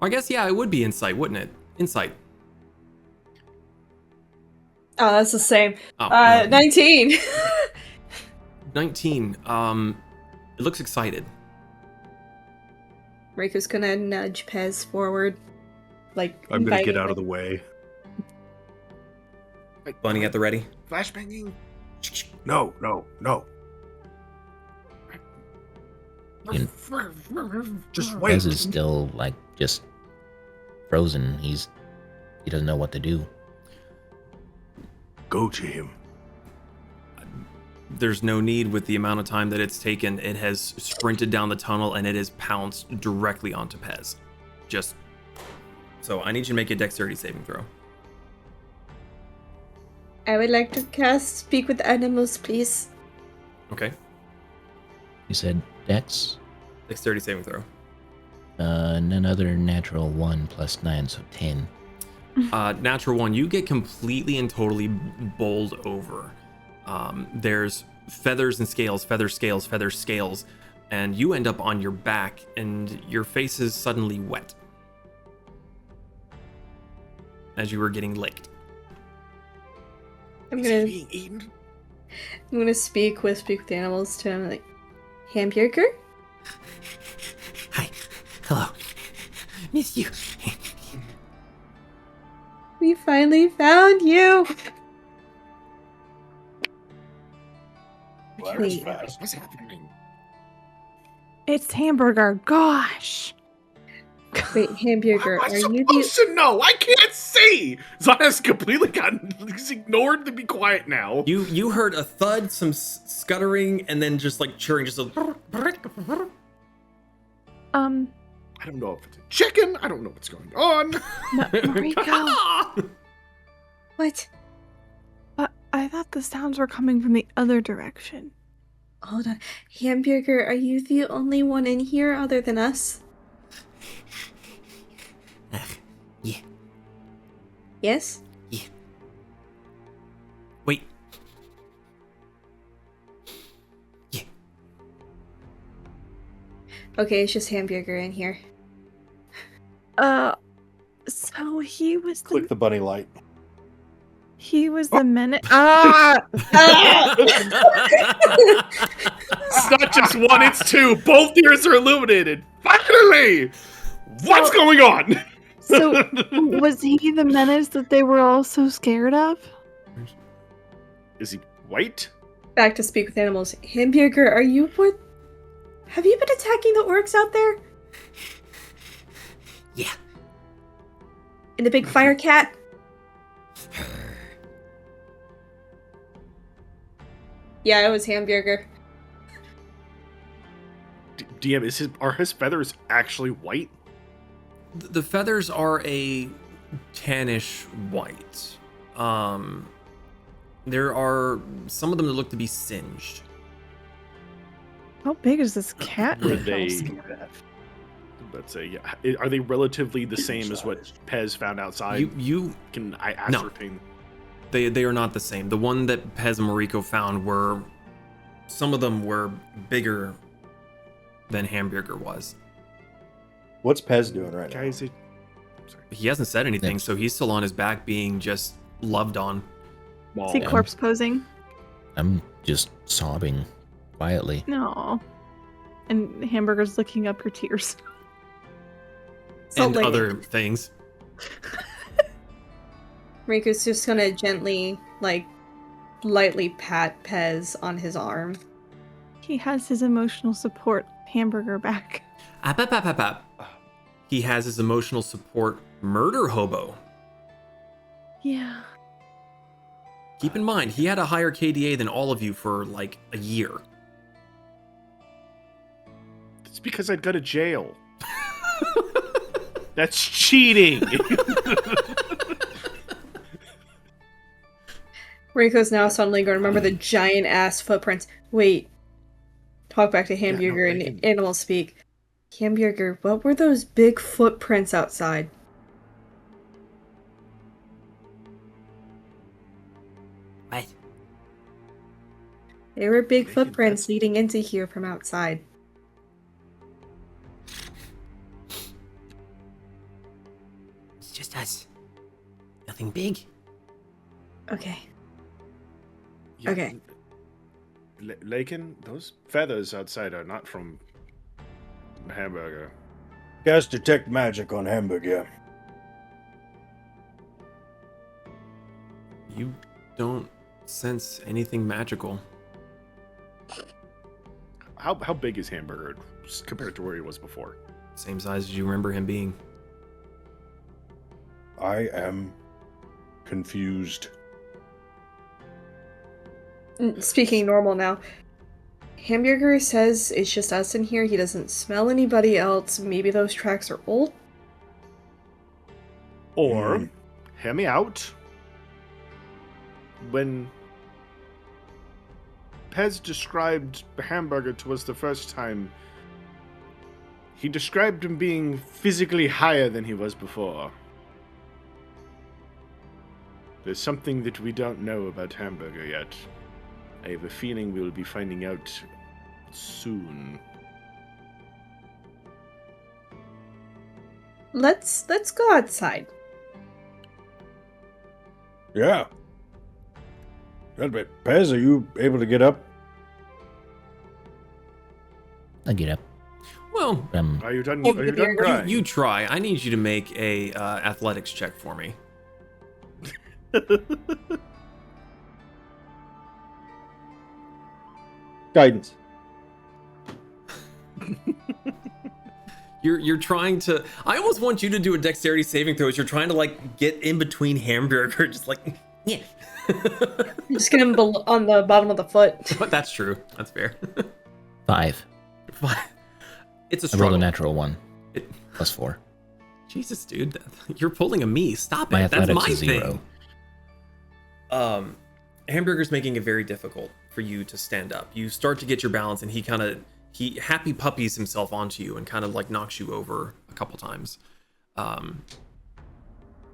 I guess, yeah, it would be insight, wouldn't it? Insight. Oh, that's the same. Oh, no. 19. 19. It looks excited. Riku's gonna nudge Pez forward. Like, I'm gonna get inviting out of him. the way. Bunny at the ready. Flashbanging. No, no, no. Just wait. Pez is still like just frozen. He doesn't know what to do. Go to him. There's no need with the amount of time that it's taken. It has sprinted down the tunnel and it has pounced directly onto Pez. Just so I need you to make a dexterity saving throw. I would like to cast Speak with Animals, please. Okay. He said, Dex, Dexterity saving throw. none other natural 1 plus 9, so 10. Natural 1, you get completely and totally bowled over. There's feathers and scales, feather scales, feather scales, and you end up on your back and your face is suddenly wet as you were getting licked. I'm Is he gonna being eaten? speak with the Animals to him, like, Hambjerger? Hi. Hello. Miss you. We finally found you! Well, that Wait. was fast. What's happening? It's Hambjerger. Gosh. Wait, Hambjerger, How am I are you supposed to know? I can't see. Zana's completely gotten. He's ignored to be quiet now. You heard a thud, some scuttering, and then just like churring, just a I don't know if it's a chicken. I don't know what's going on. Mariko. What? But I thought the sounds were coming from the other direction. Hold on. Hambjerger, are you the only one in here other than us? Yeah. Yes? wait. Okay, it's just Hambjerger in here. So he was Click the bunny light. the menace. Ah! It's not just one, it's two. Both ears are illuminated. Finally! What's going on? So was he the menace that they were all so scared of? Is he white? Back to Speak with Animals. Hambjerger, are you what? Have you been attacking the orcs out there? Yeah. In the big fire cat? Yeah, it was Hambjerger. DM, are his feathers actually white? The feathers are a tannish white. There are some of them that look to be singed. How big is this cat? Were that they? I'm scared of? Let's say, yeah. Are they relatively the same as what Pez found outside? You Can I No. ascertain? they are not the same. The one that Pez and Mariko found were, some of them were bigger than Hambjerger was. What's Pez doing right now? Guys, He hasn't said anything, Yes. so he's still on his back being just loved on. Is he corpse posing? I'm just sobbing quietly. No. And Hamburger's licking up your tears. So, And like, other things. Riku's just gonna gently, like, lightly pat Pez on his arm. He has his emotional support Hamburger back. Ap, ap, ap, ap, ap. He has his emotional support murder hobo. Yeah. Keep in mind, he had a higher KDA than all of you for like a year. it's because I'd go to jail. That's cheating. Riku's now suddenly going to remember the giant ass footprints. Wait. Talk back to Hambjerger in animal speak. Hambjerger, what were those big footprints outside? What? They were big Lakin, footprints that's- leading into here from outside. It's just us. Nothing big. Okay. Yeah, Okay. Lakin, those feathers outside are not from Hambjerger. Cast detect magic on Hambjerger. You don't sense anything magical. How big is Hambjerger compared to where he was before? Same size as you remember him being. I am confused. Speaking normal now. Hambjerger says it's just us in here. He doesn't smell anybody else. Maybe those tracks are old. Or, hear me out. When Pez described Hambjerger to us the first time, he described him being physically higher than he was before. There's something that we don't know about Hambjerger yet. I have a feeling we'll be finding out soon. Let's go outside. Yeah. Good bit. Pez, are you able to get up? I get up. Well, Are you done? Oh, Are you done you- crying? you try. I need you to make a athletics check for me. Guidance. You're trying to. I almost want you to do a dexterity saving throw. As you're trying to like get in between Hambjerger, just like yeah. Just get him on the bottom of the foot. But that's true. That's fair. 5. It's a I rolled struggle. a natural 1. It- Plus 4. Jesus, dude, you're pulling a me. Stop it. My That's athletics my is thing. 0. Hambjerger's making it very difficult for you to stand up. You start to get your balance, and he happy puppies himself onto you and kind of like knocks you over a couple times.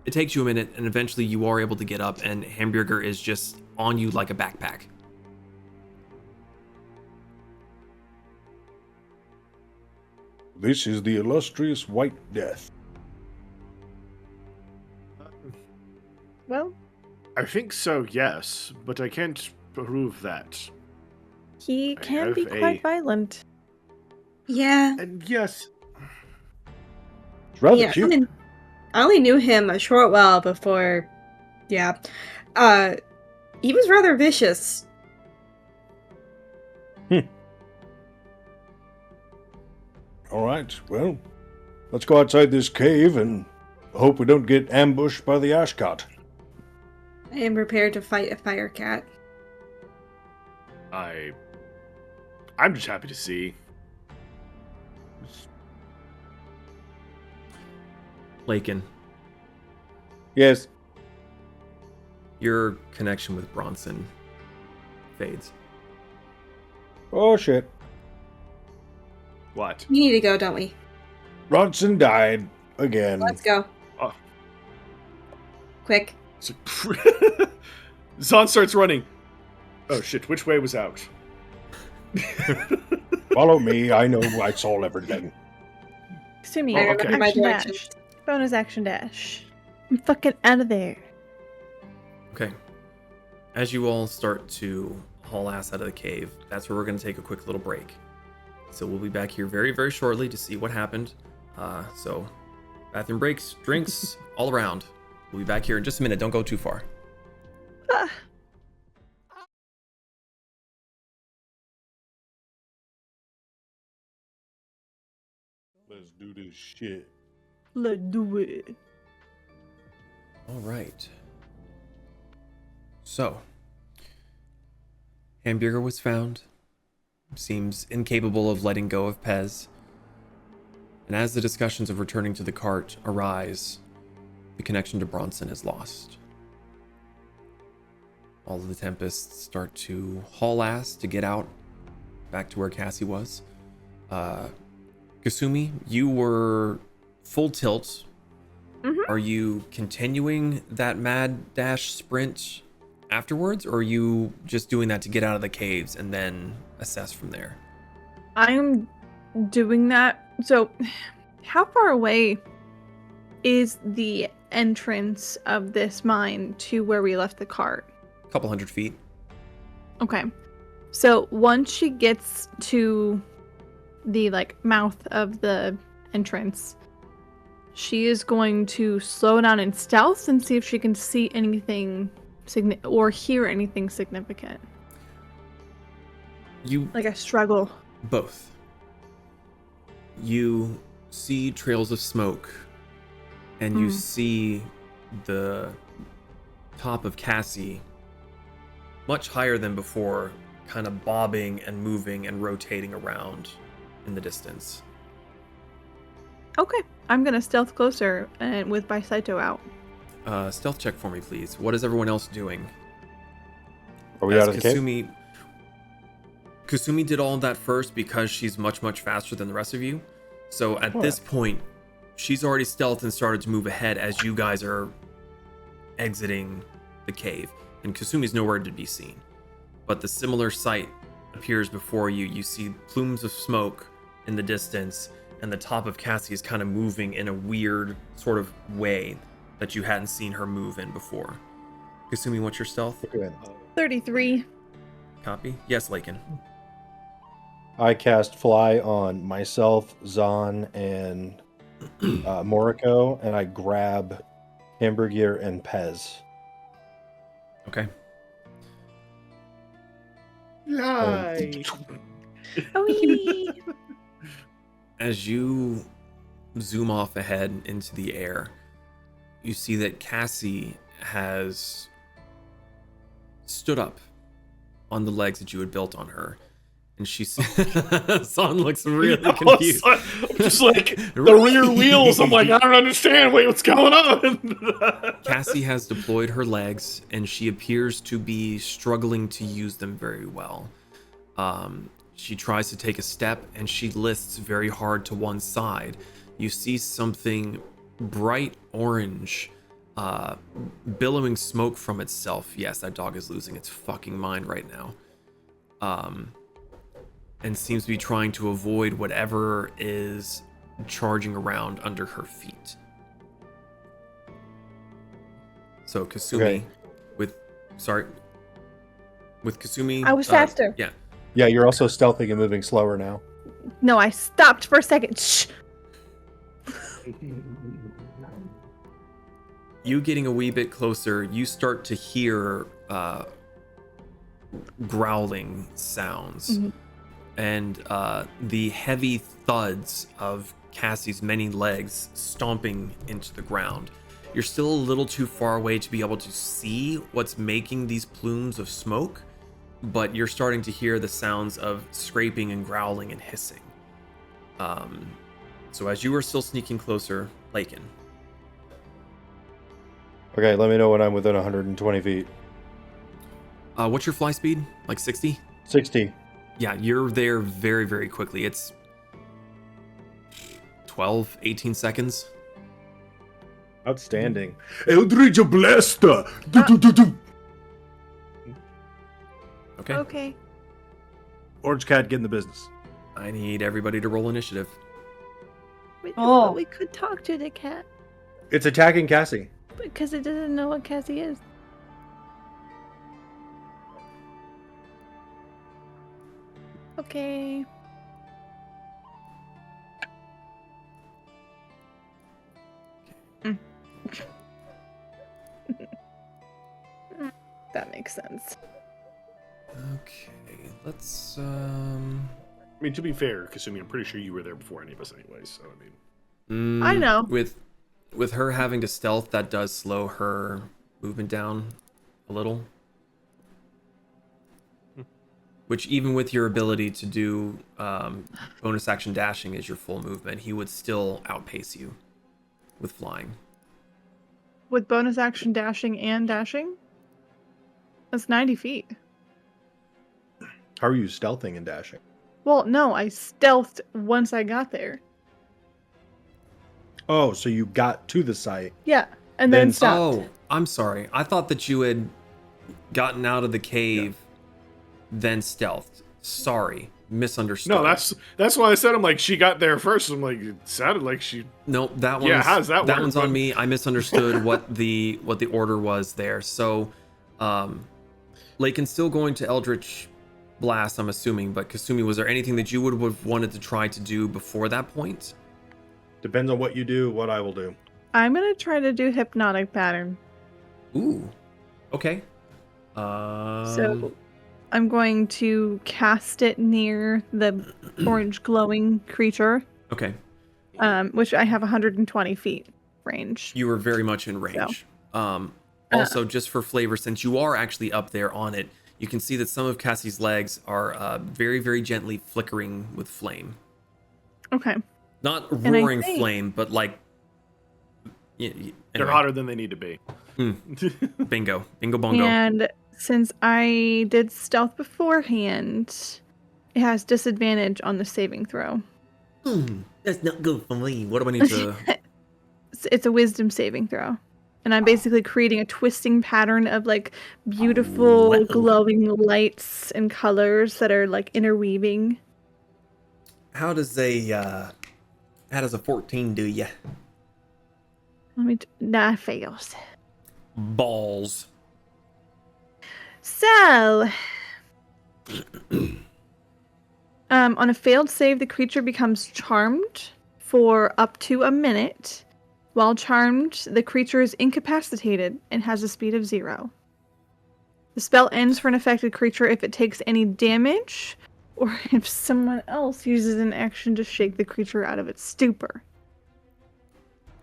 It takes you a minute, and eventually you are able to get up, and Hambjerger is just on you like a backpack. This is the illustrious White Death. Well, I think so, yes, but I can't prove that. he I can have be quite a- violent. Yeah. And yes, It's rather Yeah, cute. I only knew him a short while before. Yeah. He was rather vicious. All right, well, let's go outside this cave and hope we don't get ambushed by the Aashkaht. I am prepared to fight a fire cat. I'm just happy to see. Lakin, Yes. your connection with Bronson fades. Oh, shit. What? We need to go, don't we? Bronson died again. Let's go. Oh. Quick. Zon starts running. Oh shit, which way was out? Follow me. I know I saw everything. Sumi, I remember my action directions. dash. Bonus action dash. I'm fucking out of there. Okay. As you all start to haul ass out of the cave, that's where we're going to take a quick little break. So we'll be back here very, very shortly to see what happened. So bathroom breaks, drinks, all around. We'll be back here in just a minute. Don't go too far. Let's do this shit. Let's do it. All right. So, Hambjerger was found. Seems incapable of letting go of Pez. And as the discussions of returning to the cart arise, the connection to Bronson is lost. All of the Tempests start to haul ass to get out back to where Cassie was. Kasumi, you were full tilt. Are you continuing that mad dash sprint afterwards, or are you just doing that to get out of the caves and then assess from there? I'm doing that. So, how far away is the entrance of this mine to where we left the cart? A couple 100 feet. Okay. So, once she gets to the mouth of the entrance, she is going to slow down in stealth and see if she can see anything or hear anything significant. You Like a struggle. both. You see trails of smoke, and you see the top of Cassie much higher than before, kind of bobbing and moving and rotating around in the distance. Okay. I'm gonna stealth closer and with Bisaito out. Stealth check for me, please. What is everyone else doing? Are we out of the cave? Kasumi did all of that first because she's much, much faster than the rest of you. So at this point, she's already stealthed and started to move ahead as you guys are exiting the cave. And Kasumi's nowhere to be seen. But the similar sight appears before you. You see plumes of smoke in the distance, and the top of Cassie is kind of moving in a weird sort of way that you hadn't seen her move in before. Kasumi, what's your stealth? 33. Copy? Yes, Lakin. I cast Fly on myself, Zahn, and Moriko, and I grab Hambjerger and Pez. Okay. Lie. As you zoom off ahead into the air, you see that Cassie has stood up on the legs that you had built on her. And she's... Son looks really confused. I'm just like, the rear wheels. I'm like, I don't understand. Wait, what's going on? Cassie has deployed her legs, and she appears to be struggling to use them very well. She tries to take a step, and she lists very hard to one side. You see something bright orange billowing smoke from itself. Yes, that dog is losing its fucking mind right now. And seems to be trying to avoid whatever is charging around under her feet. So Kasumi, with Kasumi, I was faster. Yeah. Yeah, you're also stealthing and moving slower now. No, I stopped for a second. Shh. You getting a wee bit closer, you start to hear growling sounds. And the heavy thuds of Cassie's many legs stomping into the ground. You're still a little too far away to be able to see what's making these plumes of smoke, but you're starting to hear the sounds of scraping and growling and hissing. So as you are still sneaking closer, Lakin. Okay, let me know when I'm within 120 feet. What's your fly speed? Like 60? 60. Yeah, you're there very, very quickly. It's 12, 18 seconds. Outstanding. Eldridge Blaster! Okay. Okay. Orange Cat, get in the business. I need everybody to roll initiative. Oh. But we could talk to the cat It's attacking Cassie. because it doesn't know what Cassie is. Okay. Mm. That makes sense. Okay, let's I mean, to be fair, Kasumi, I'm pretty sure you were there before any of us anyway, so I mean... I know. With her having to stealth, that does slow her movement down a little. Which, even with your ability to do bonus action dashing as your full movement, he would still outpace you with flying. With bonus action dashing and dashing? That's 90 feet. How are you stealthing and dashing? Well, no, I stealthed once I got there. Oh, so you got to the site. Yeah, and then Then- stopped. Oh, I'm sorry. I thought that you had gotten out of the cave, then stealthed. Sorry, misunderstood. No, that's why I said, I'm like, she got there first. I'm like, it sounded like she... No, that one's, Yeah, how does that work, one's on bud? me. I misunderstood what the order was there. So, Lakin's still going to Eldritch Blast, I'm assuming. But Kasumi, was there anything that you would have wanted to try to do before that point? Depends on what you do, what I will do. I'm gonna try to do hypnotic pattern. Ooh, okay. So I'm going to cast it near the orange glowing creature, Okay, which I have 120 feet range. you were very much in range. Also, just for flavor, since you are actually up there on it, you can see that some of Cassie's legs are very, very gently flickering with flame. Okay. Not I roaring think- flame, but like... They're anyway. hotter than they need to be. Bingo. Bingo bongo. And since I did stealth beforehand, it has disadvantage on the saving throw. That's not good for me. What do I need to... It's a wisdom saving throw. And I'm basically creating a twisting pattern of like beautiful Wow. glowing lights and colors that are like interweaving. How does a 14 do ya? That fails. Balls. So, on a failed save, the creature becomes charmed for up to a minute. While charmed, the creature is incapacitated and has a speed of 0. The spell ends for an affected creature if it takes any damage, or if someone else uses an action to shake the creature out of its stupor.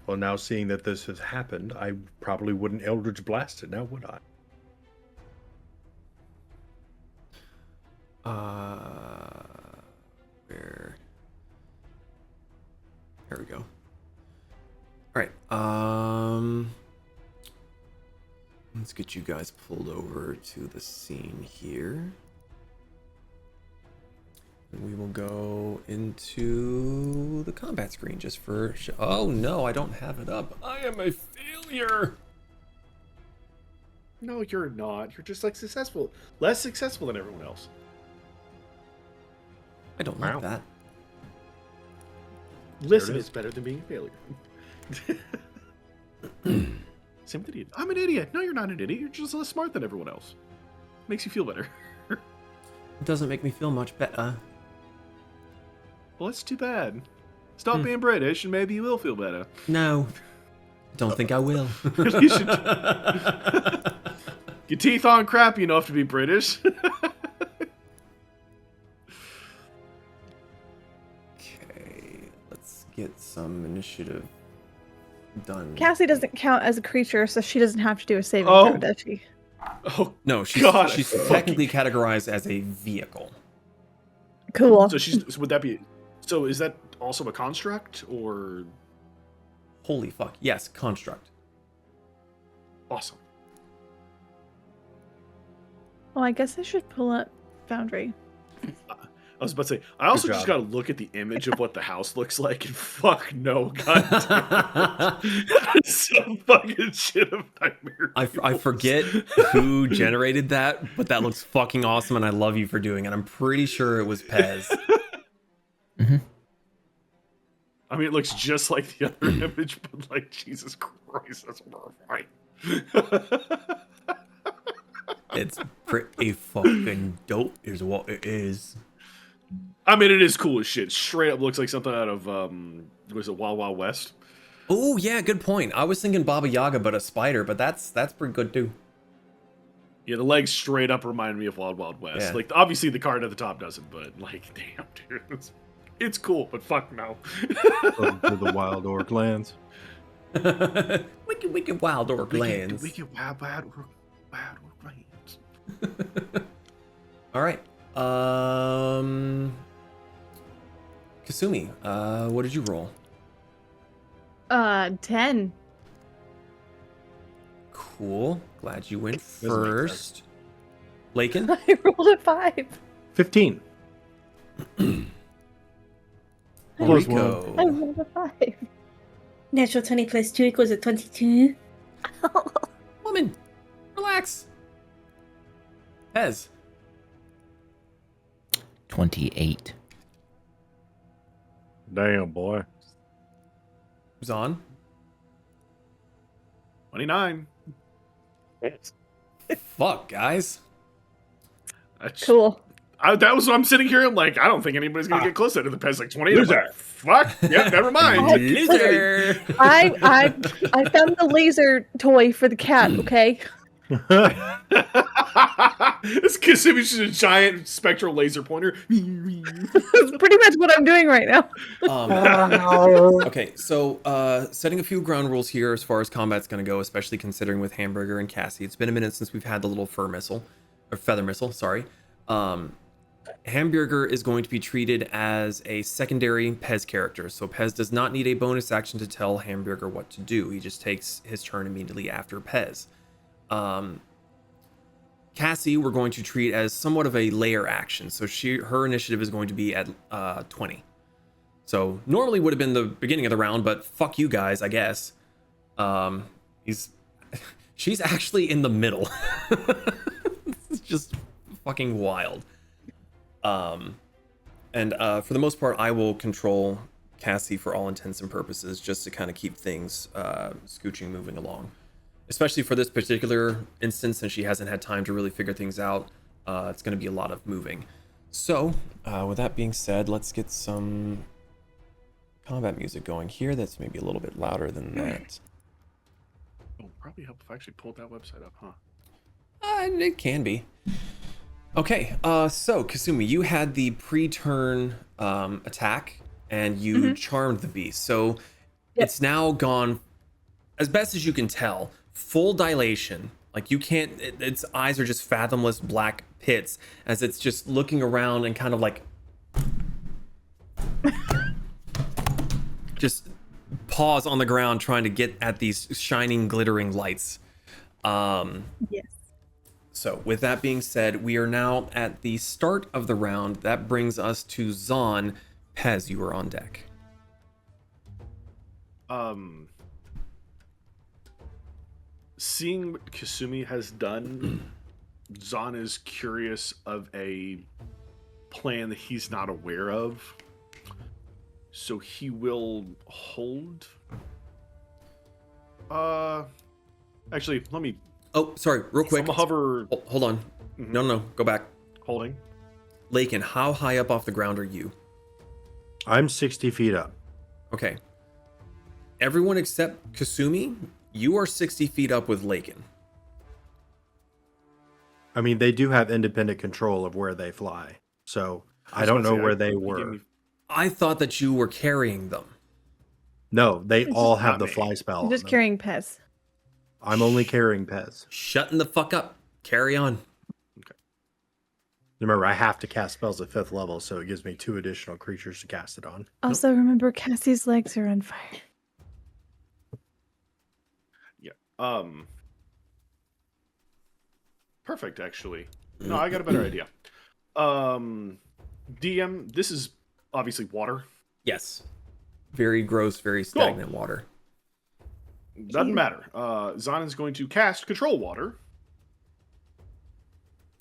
Well, now seeing that this has happened, I probably wouldn't Eldritch Blast it now, would I? Where? There we go. All right. Let's get you guys pulled over to the scene here. And we will go into the combat screen just for... Oh, no, I don't have it up. I am a failure. No, you're not. You're just like successful. Less successful than everyone else. I don't Wow. like that. Listen, is. it's better than being a failure. Same with idiot. I'm an idiot. No, you're not an idiot. You're just less smart than everyone else. Makes you feel better. It doesn't make me feel much better. Well, that's too bad. Stop being British and maybe you will feel better. No. Don't think I will. You should... Your teeth aren't crappy enough to be British. Okay, let's get some initiative done. Cassie doesn't count as a creature, so she doesn't have to do a saving Oh. throw, does she? Oh, No, she's God, she's fucking- technically categorized as a vehicle. Cool. so she's... Would that be... So is that also a construct or... Holy fuck. Yes, construct. Awesome. Well, I guess I should pull up Foundry. I was about to say, I also Good just job. gotta look at the image of what the house looks like and fuck no, god That's some fucking shit of nightmare. I fuels. forget who generated that, but that looks fucking awesome, and I love you for doing it. I'm pretty sure it was Pez. Mm-hmm. I mean, it looks just like the other image, but like, Jesus Christ, that's horrifying. It's pretty fucking dope, is what it is. I mean, it is cool as shit. Straight up looks like something out of, was it Wild Wild West? Oh yeah, good point. I was thinking Baba Yaga, but a spider, but that's pretty good too. Yeah, the legs straight up remind me of Wild Wild West. Yeah. Like, obviously the card at the top doesn't, but like, damn, dude, it's cool, but fuck no. Welcome to the wild Orc Lands. wicked wild Orc Lands. Wicked wild Orc Lands. All right. Kasumi, what did you roll? 10. Cool. Glad you went Doesn't make first. Lakin? I rolled a 5. 15. Plus Rico. I rolled a 5. Natural 20 plus 2 equals a 22. Woman, relax. Pez. 28. Damn, boy. Who's on? 29. Fuck, guys. That's, Cool. that was what I'm sitting here. I'm like, I don't think anybody's gonna get closer to the Pez. Like 28. I'm Loser. like, fuck. Yeah, never mind. Loser. I found the laser toy for the cat, okay? This Kasumi's just a giant spectral laser pointer. That's pretty much what I'm doing right now. Okay, so setting a few ground rules here as far as combat's going to go, especially considering with Hambjerger and Cassie. It's been a minute since we've had the little feather missile, sorry. Hambjerger is going to be treated as a secondary Pez character, so Pez does not need a bonus action to tell Hambjerger what to do. He just takes his turn immediately after Pez. Cassie, we're going to treat as somewhat of a layer action, so her initiative is going to be at 20. So normally would have been the beginning of the round, but fuck you guys, I guess. She's actually in the middle. It's just fucking wild. And for the most part, I will control Cassie for all intents and purposes, just to kind of keep things scooching, moving along. Especially for this particular instance, since she hasn't had time to really figure things out, it's going to be a lot of moving. So, with that being said, let's get some combat music going here. That's maybe a little bit louder than that. Oh, probably help if I actually pulled that website up, huh? It can be. Okay, so Kasumi, you had the pre-turn attack, and you charmed the beast. So it's now gone, as best as you can tell, full dilation. Like you can't, its eyes are just fathomless black pits as it's just looking around and kind of like just paws on the ground trying to get at these shining, glittering lights. Yes. So with that being said, we are now at the start of the round. That brings us to Zahn. Pez, you are on deck. Seeing what Kasumi has done, Zahn is curious of a plan that he's not aware of. So he will hold. Actually, let me. Oh, sorry, real quick. I'm a hover. Hold on. No, go back. Holding. Lakin, how high up off the ground are you? I'm 60 feet up. Okay. Everyone except Kasumi, you are 60 feet up with Lakin. I mean, they do have independent control of where they fly. So I don't know where they were. I thought that you were carrying them. No, they all have the me. fly spell. I'm on just them. carrying Pez. I'm only carrying Pez. Shutting the fuck up. Carry on. Remember, I have to cast spells at 5th level, so it gives me 2 additional creatures to cast it on. Also, remember Cassie's legs are on fire. Yeah. Perfect, actually. No, I got a better idea. DM, this is obviously water. Yes. Very gross, very stagnant water. Doesn't matter. Zahn is going to cast Control Water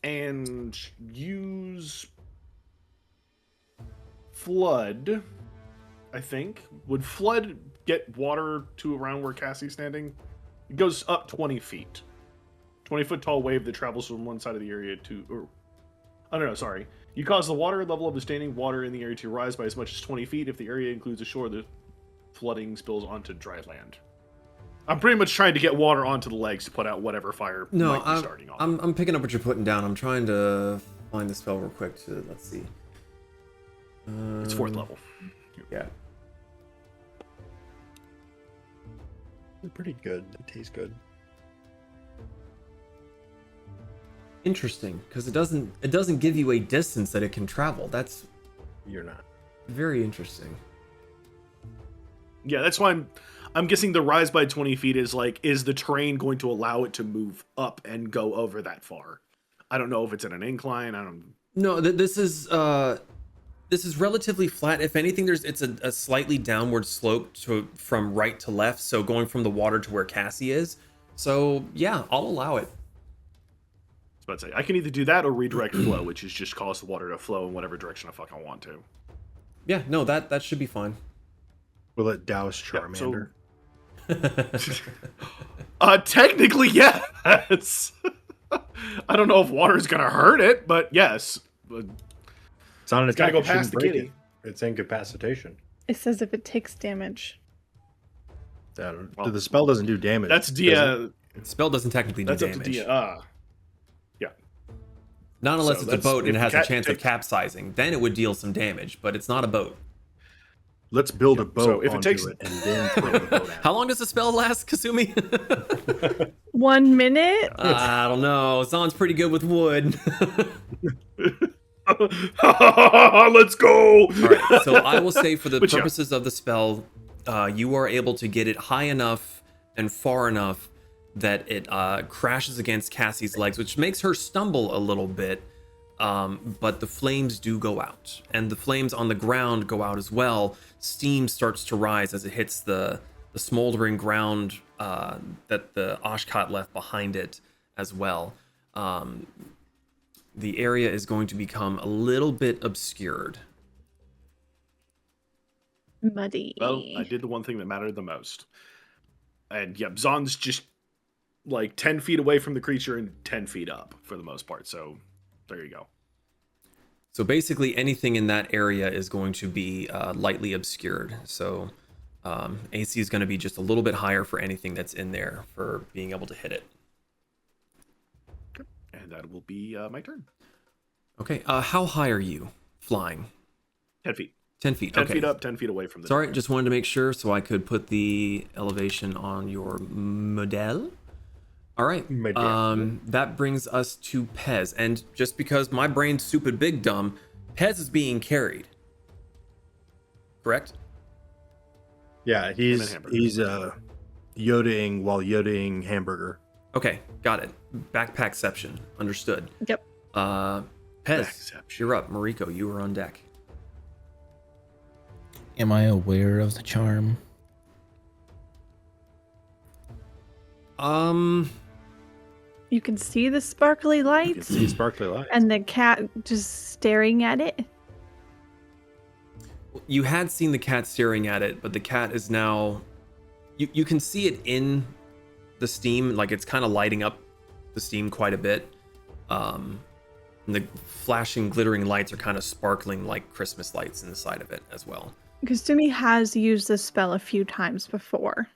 and use flood, I think. Would flood get water to around where Cassie's standing? It goes up 20 feet. 20-foot tall wave that travels from one side of the area to... sorry. You cause the water level of the standing water in the area to rise by as much as 20 feet. If the area includes a shore, the flooding spills onto dry land. I'm pretty much trying to get water onto the legs to put out whatever fire might be starting on. I'm picking up what you're putting down. I'm trying to find the spell real quick. Let's see. It's 4th level. Yeah. They're pretty good. It tastes good. Interesting, because it doesn't give you a distance that it can travel. That's You're not. very interesting. Yeah, that's why I'm guessing the rise by 20 feet is the terrain going to allow it to move up and go over that far? I don't know if it's at an incline. No, this is relatively flat. If anything, it's a slightly downward slope from right to left. So going from the water to where Cassie is. So yeah, I'll allow it. I was about to say, I can either do that or redirect flow, which is just cause the water to flow in whatever direction I fucking want to. Yeah, no, that should be fine. Will it douse Charmander? Technically, yes. I don't know if water is gonna hurt it, but yes. It's on an Gotta attack. go It shouldn't past the break kitty. it. It's incapacitation. It says if it takes damage. The spell doesn't do damage. That's The spell doesn't technically do That's up damage. to yeah. Not unless So it's a that's- boat and it if has the a cat chance of takes- capsizing. Then it would deal some damage, but it's not a boat. Let's build a boat So if it onto takes- it and then throw the boat out. How long does the spell last, Kasumi? 1 minute? I don't know. Zan's pretty good with wood. Let's go. All right, so I will say for the But yeah. purposes of the spell, you are able to get it high enough and far enough that it crashes against Cassie's legs, which makes her stumble a little bit. But the flames do go out, and the flames on the ground go out as well. Steam starts to rise as it hits the smoldering ground that the Aashkaht left behind it as well. The area is going to become a little bit obscured. Muddy. Well, I did the one thing that mattered the most. And yeah, Zon's just like 10 feet away from the creature and 10 feet up for the most part. So there you go. So basically anything in that area is going to be lightly obscured. So AC is going to be just a little bit higher for anything that's in there for being able to hit it. And that will be my turn. Okay, how high are you flying? 10 feet. 10 feet, 10 okay. feet up, 10 feet away from the Sorry, door. just wanted to make sure so I could put the elevation on your model. All right, that brings us to Pez. And just because my brain's stupid big dumb, Pez is being carried. Correct? Yeah, he's yodeling while yodeling Hambjerger. Okay, got it. Backpackception. Understood. Yep. Pez, Backception. you're up. Mariko, you are on deck. Am I aware of the charm? You can see the sparkly You can lights see sparkly lights. and the cat just staring at it. You had seen the cat staring at it, but the cat is now... You can see it in the steam, like it's kind of lighting up the steam quite a bit. And the flashing, glittering lights are kind of sparkling like Christmas lights inside of it as well. Kasumi has used this spell a few times before.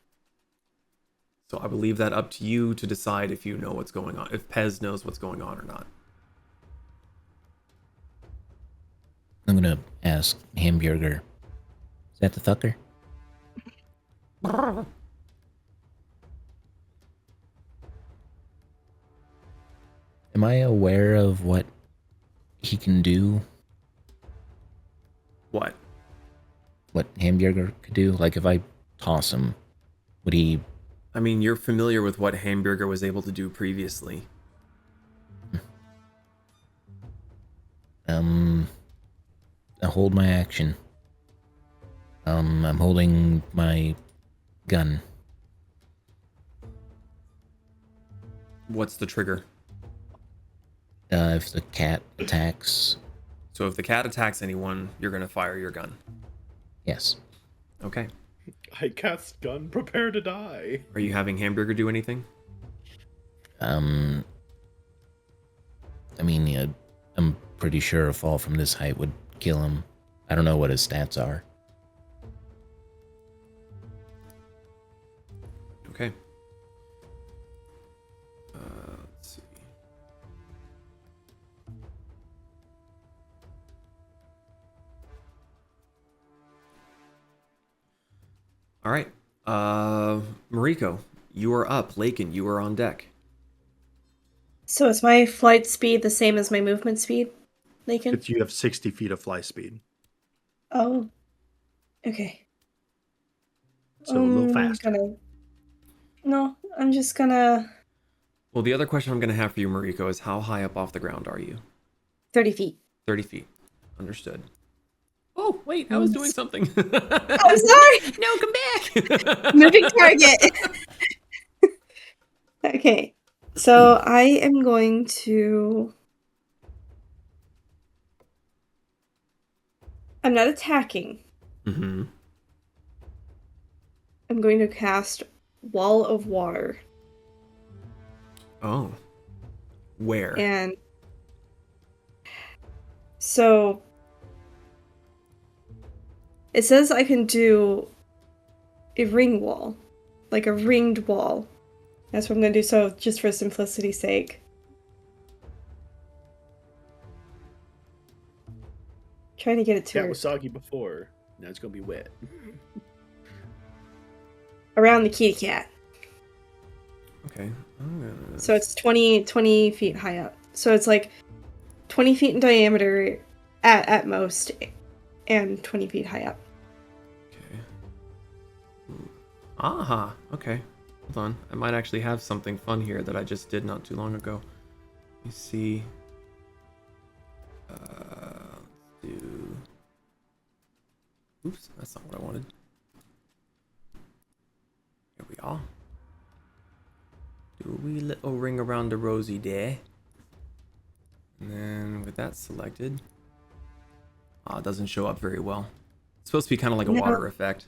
So I will leave that up to you to decide if you know what's going on, if Pez knows what's going on or not. I'm gonna ask Hambjerger. Is that the fucker? Am I aware of what he can do? What? What Hambjerger could do? Like if I toss him, would he... I mean, you're familiar with what Hambjerger was able to do previously. I hold my action. I'm holding my gun. What's the trigger? If the cat attacks So if the cat attacks anyone, you're going to fire your gun. Yes. Okay. I cast gun, prepare to die. Are you having Hambjerger do anything? I mean, yeah, I'm pretty sure a fall from this height would kill him. I don't know what his stats are. Okay. Let's see. All right. Mariko, you are up. Lakin, you are on deck. So is my flight speed the same as my movement speed, Lakin? If you have 60 feet of fly speed, Oh. Okay. so a little I'm faster. No, I'm just gonna... Well, the other question I'm going to have for you, Mariko, is how high up off the ground are you? 30 feet. 30 feet. Understood. Oh, wait, I was doing something. I'm sorry! No, come back! Moving target! Okay. So I am going to... I'm not attacking. Mm-hmm. I'm going to cast Wall of Water. Oh. Where? And so it says I can do a ring wall, like a ringed wall. That's what I'm going to do, so just for simplicity's sake. Trying to get it to Cat was soggy before. Now it's gonna be wet. around the kitty cat. Okay. So it's 20 feet high up. So it's like 20 feet in diameter at most, and 20 feet high up. Okay. Aha. Okay. Hold on. I might actually have something fun here that I just did not too long ago. Let me see. Let's do... Oops, that's not what I wanted. Here we are. Do a wee little ring around the rosy there. And then with that selected... it doesn't show up very well. It's supposed to be kind of like a water effect.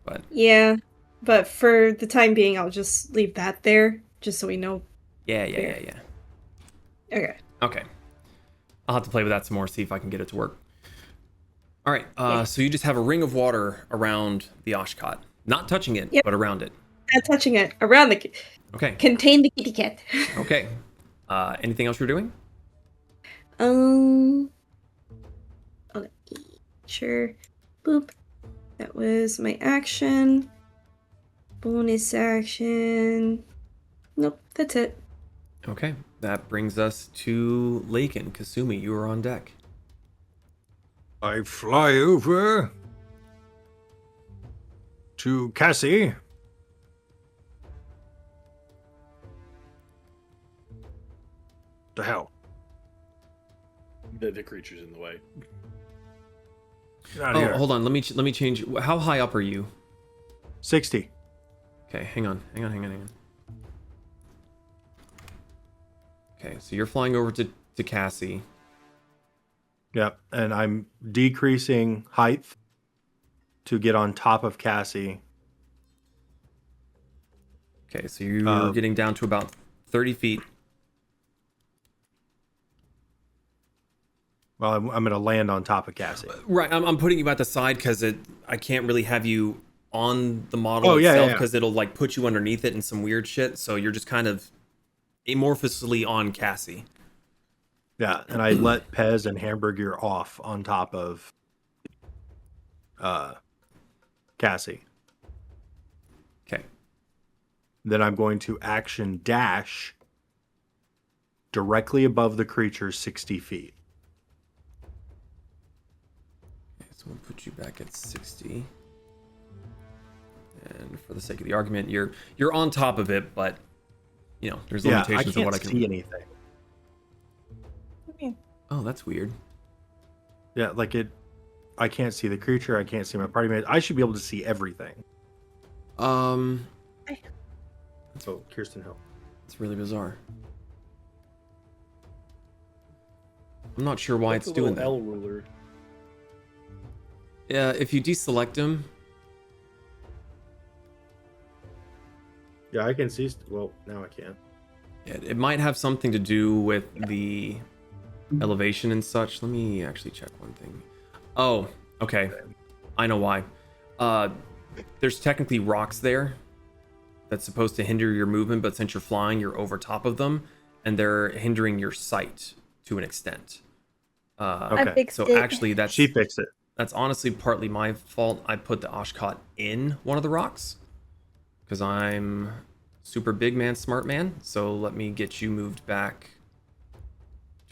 But Yeah, but for the time being, I'll just leave that there, just so we know. yeah. Okay. Okay. I'll have to play with that some more, see if I can get it to work. All right, so you just have a ring of water around the Aashkaht. Not touching it, Yep. but around it. Not touching it. Around the... Okay. Contain the kitty cat. Okay. Anything else you're doing? Okay. Sure. Boop. That was my action. Bonus action. Nope, that's it. Okay. That brings us to Lakin. Kasumi, you are on deck. I fly over to Cassie. The hell? The creature's in the way. Get out Oh, of here. hold on. Let me change. How high up are you? 60. Okay, hang on. Okay, so you're flying over to Cassie. Yep, and I'm decreasing height to get on top of Cassie. Okay, so you're getting down to about 30 feet. Well, I'm going to land on top of Cassie. Right, I'm putting you at the side because I can't really have you on the model Oh, yeah, itself yeah. because it'll like put you underneath it and some weird shit. So you're just kind of amorphously on Cassie. Yeah, and I let Pez and Hambjerger off on top of Cassie. Okay. Then I'm going to action dash directly above the creature 60 feet. Okay, so we'll put you back at 60. And for the sake of the argument, you're on top of it, but you know, there's limitations I of what I can't can see anything. Oh, that's weird. Yeah, like I can't see the creature. I can't see my party mates. I should be able to see everything. Oh, Kirsten Hill. It's really bizarre. I'm not sure why What's it's a little doing that. L ruler. Yeah, if you deselect him, Yeah, I can see. Well, now I can. it might have something to do with the elevation and such. Let me actually check one thing. Oh, okay. I know why. There's technically rocks there that's supposed to hinder your movement, but since you're flying, you're over top of them, and they're hindering your sight to an extent. I Okay. fixed So it. actually, She fixed it. that's honestly partly my fault. I put the Aashkaht in one of the rocks because I'm super big man, smart man. So let me get you moved back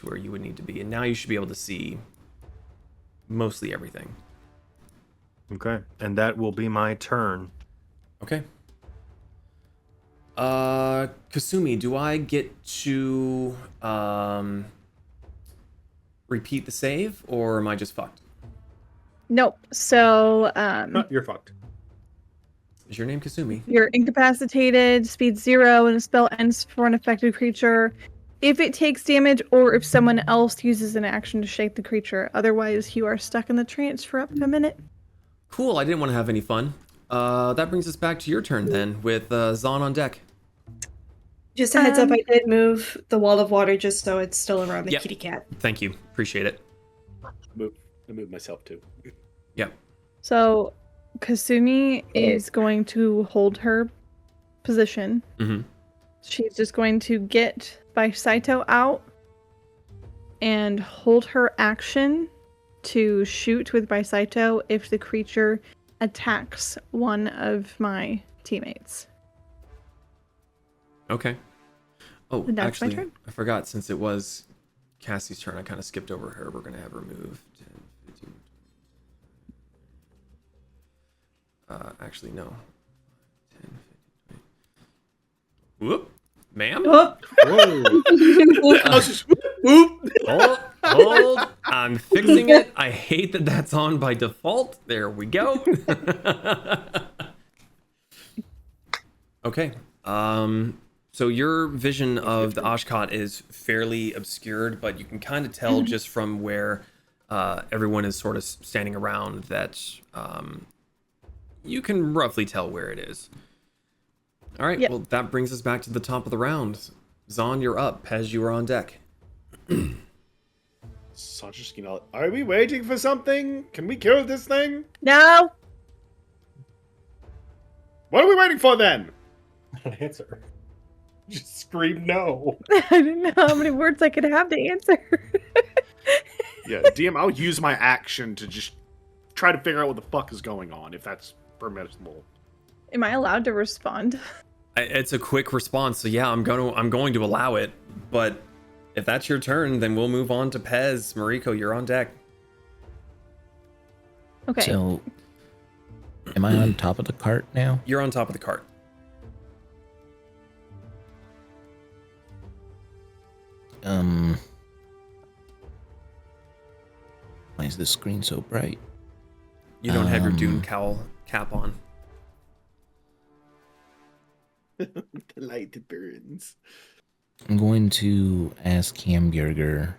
to where you would need to be. And now you should be able to see mostly everything. Okay, and that will be my turn. Okay. Kasumi, do I get to repeat the save or am I just fucked? Nope. So You're fucked. Is your name Kasumi? you're incapacitated, speed 0, and the spell ends for an affected creature if it takes damage or if someone else uses an action to shake the creature. Otherwise, you are stuck in the trance for up to a minute. Cool, I didn't want to have any fun. That brings us back to your turn then, with Zahn on deck. Just a heads up, I did move the wall of water just so it's still around the Yep. kitty cat. Thank you, appreciate it. I moved myself too. Yep. So Kasumi is going to hold her position. Mm-hmm. She's just going to get Saito out and hold her action to shoot with Saito if the creature attacks one of my teammates. Okay. Oh, And that's my actually, turn. I forgot, since it was Cassie's turn, I kind of skipped over her. We're going to have her move 10, 15. Actually, no. 10, 15, 20. Whoop. Ma'am? Oh, Hold. I'm fixing it. I hate that that's on by default. There we go. Okay. So your vision of the Aashkaht is fairly obscured, but you can kind of tell just from where everyone is sort of standing around that you can roughly tell where it is. All right. Yep. Well, that brings us back to the top of the round. Zahn, you're up. Pez, you are on deck. Sandra's just, are we waiting for something? Can we kill this thing? No! What are we waiting for then? Answer. Just scream no. I didn't know how many words I could have to answer. Yeah, DM, I'll use my action to just try to figure out what the fuck is going on, if that's permissible. Am I allowed to respond? It's a quick response, so yeah, I'm going to allow it. But if that's your turn, then we'll move on to Pez. Mariko, you're on deck. Okay. So, am I on top of the cart now? You're on top of the cart. Why is this screen so bright? You don't have your Dune cowl cap on. The light burns. I'm going to ask Hambjerger,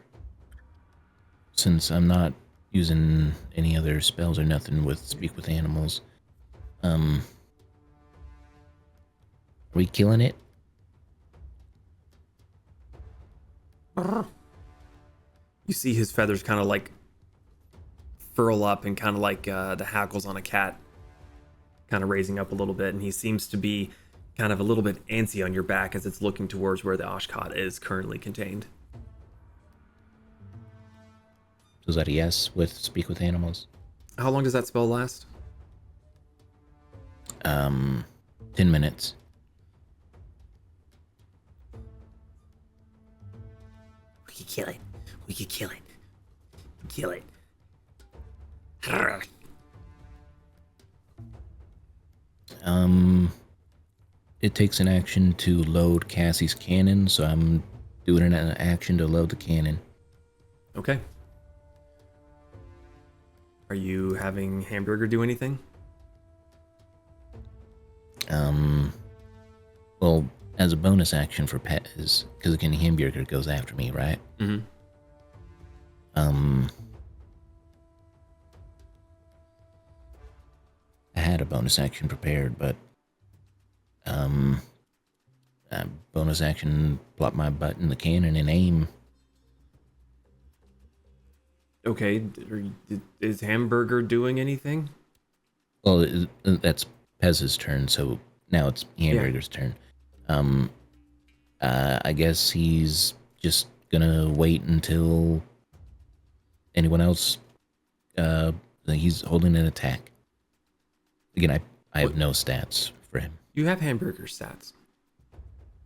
since I'm not using any other spells or nothing with Speak with Animals. Are we killing it? You see his feathers kind of like furl up and kind of like the hackles on a cat kind of raising up a little bit, and he seems to be kind of a little bit antsy on your back as it's looking towards where the Aashkaht is currently contained. Was that a yes with Speak with Animals? How long does that spell last? 10 minutes. We could kill it. We could kill it. Kill it. It takes an action to load Cassie's cannon, so I'm doing an action to load the cannon. Okay. Are you having Hambjerger do anything? Well, as a bonus action for Pez, because again, Hambjerger goes after me, right? Mm-hmm. I had a bonus action prepared, but bonus action, plop my butt in the cannon and aim. Okay, is Hambjerger doing anything? Well, that's Pez's turn, so now it's Hambjerger's turn. I guess he's just gonna wait until anyone else. He's holding an attack. Again, I have no stats for him. You have Hambjerger stats.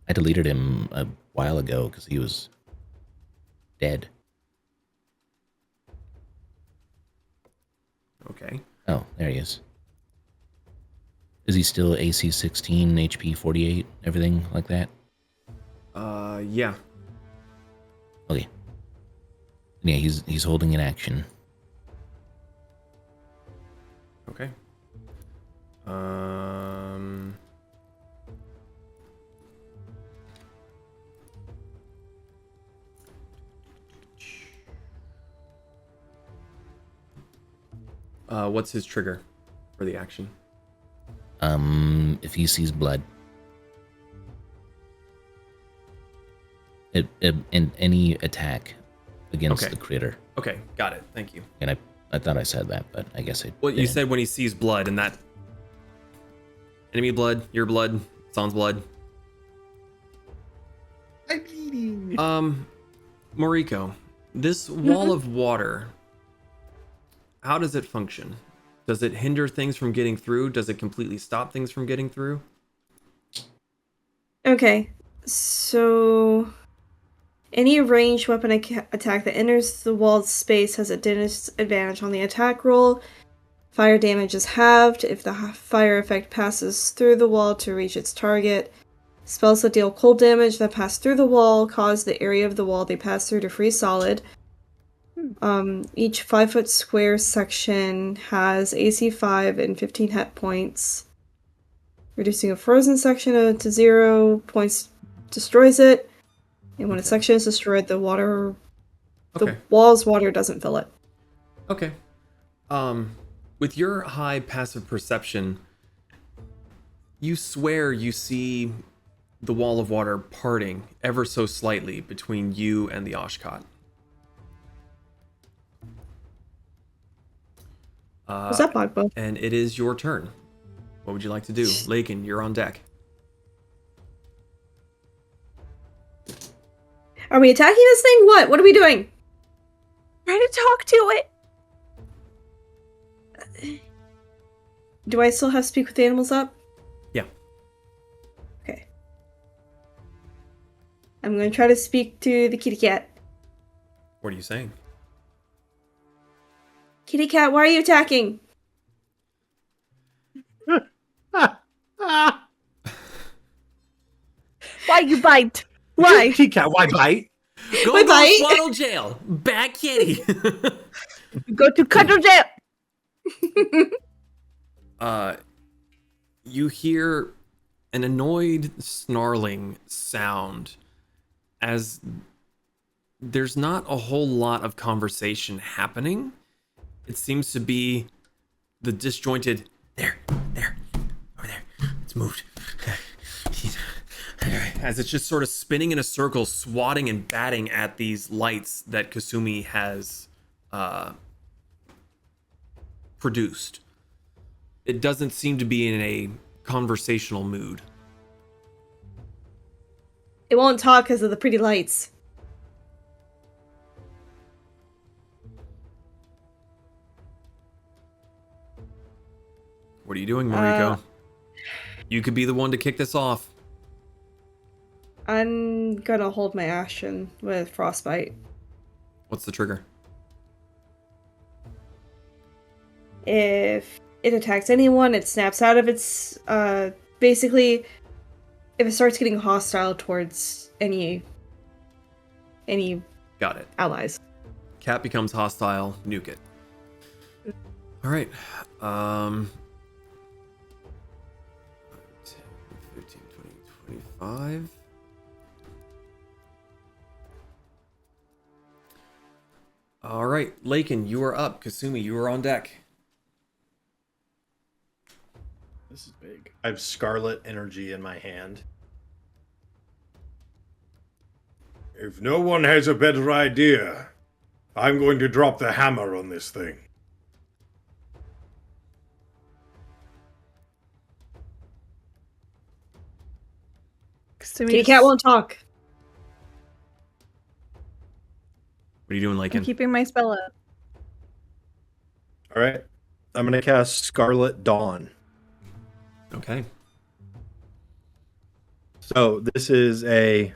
I deleted him a while ago because he was dead. Okay. Oh, there he is. Is he still AC 16, HP 48, everything like that? Yeah. Okay. Yeah, he's holding an action. Okay. What's his trigger for the action? If he sees blood. In any attack against the critter. Okay, got it. Thank you. And I thought I said that, but I guess I Well, you didn't. said when he sees blood, and that enemy blood, your blood, San's blood. I'm bleeding. Moriko, this wall of water, how does it function? Does it hinder things from getting through? Does it completely stop things from getting through? Okay, so any ranged weapon attack that enters the walled space has a disadvantage on the attack roll. Fire damage is halved if the fire effect passes through the wall to reach its target. Spells that deal cold damage that pass through the wall cause the area of the wall they pass through to freeze solid. Each 5-foot square section has AC 5 and 15 hit points. Reducing a frozen section to 0 points destroys it. And when a section is destroyed, the wall's water doesn't fill it. Okay. With your high passive perception, you swear you see the wall of water parting ever so slightly between you and the Aashkaht. What's that, Bogbo? And it is your turn. What would you like to do? Lakin, you're on deck. Are we attacking this thing? What are we doing? Try to talk to it. Do I still have speak with animals up? Yeah. Okay. I'm going to try to speak to the kitty cat. What are you saying? Kitty cat, why are you attacking? Why you bite? Why? Kitty cat, why bite? Go Bye to bye. Swaddle Jail. Bad kitty. Go to cuddle jail. You hear an annoyed snarling sound as there's not a whole lot of conversation happening. It seems to be the disjointed there, over there. It's moved. As it's just sort of spinning in a circle, swatting and batting at these lights that Kasumi has produced. It doesn't seem to be in a conversational mood. It won't talk because of the pretty lights. What are you doing, Moriko? You could be the one to kick this off. I'm gonna hold my action with frostbite. What's the trigger? If it attacks anyone, it snaps out of its, basically, if it starts getting hostile towards any Got it. allies. Cat becomes hostile, nuke it. All right. 10, 15, 20, 25. All right, Lakin, you are up. Kasumi, you are on deck. This is big. I have scarlet energy in my hand. If no one has a better idea, I'm going to drop the hammer on this thing. Kitty cat won't talk. What are you doing, Lakin? I'm keeping my spell up. All right. I'm going to cast Scarlet Dawn. Okay. So this is a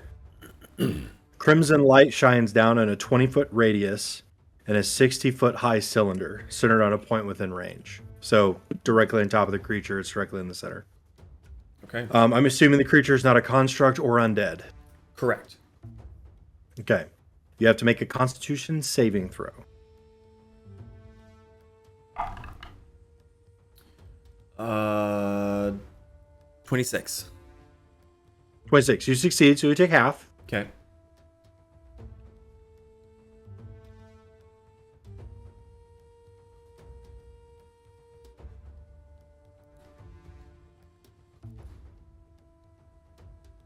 crimson light shines down in a 20-foot radius and a 60-foot high cylinder centered on a point within range. So directly on top of the creature, it's directly in the center. Okay. I'm assuming the creature is not a construct or undead. Correct. Okay. You have to make a Constitution saving throw. 26. 26. You succeed, so you take half. Okay.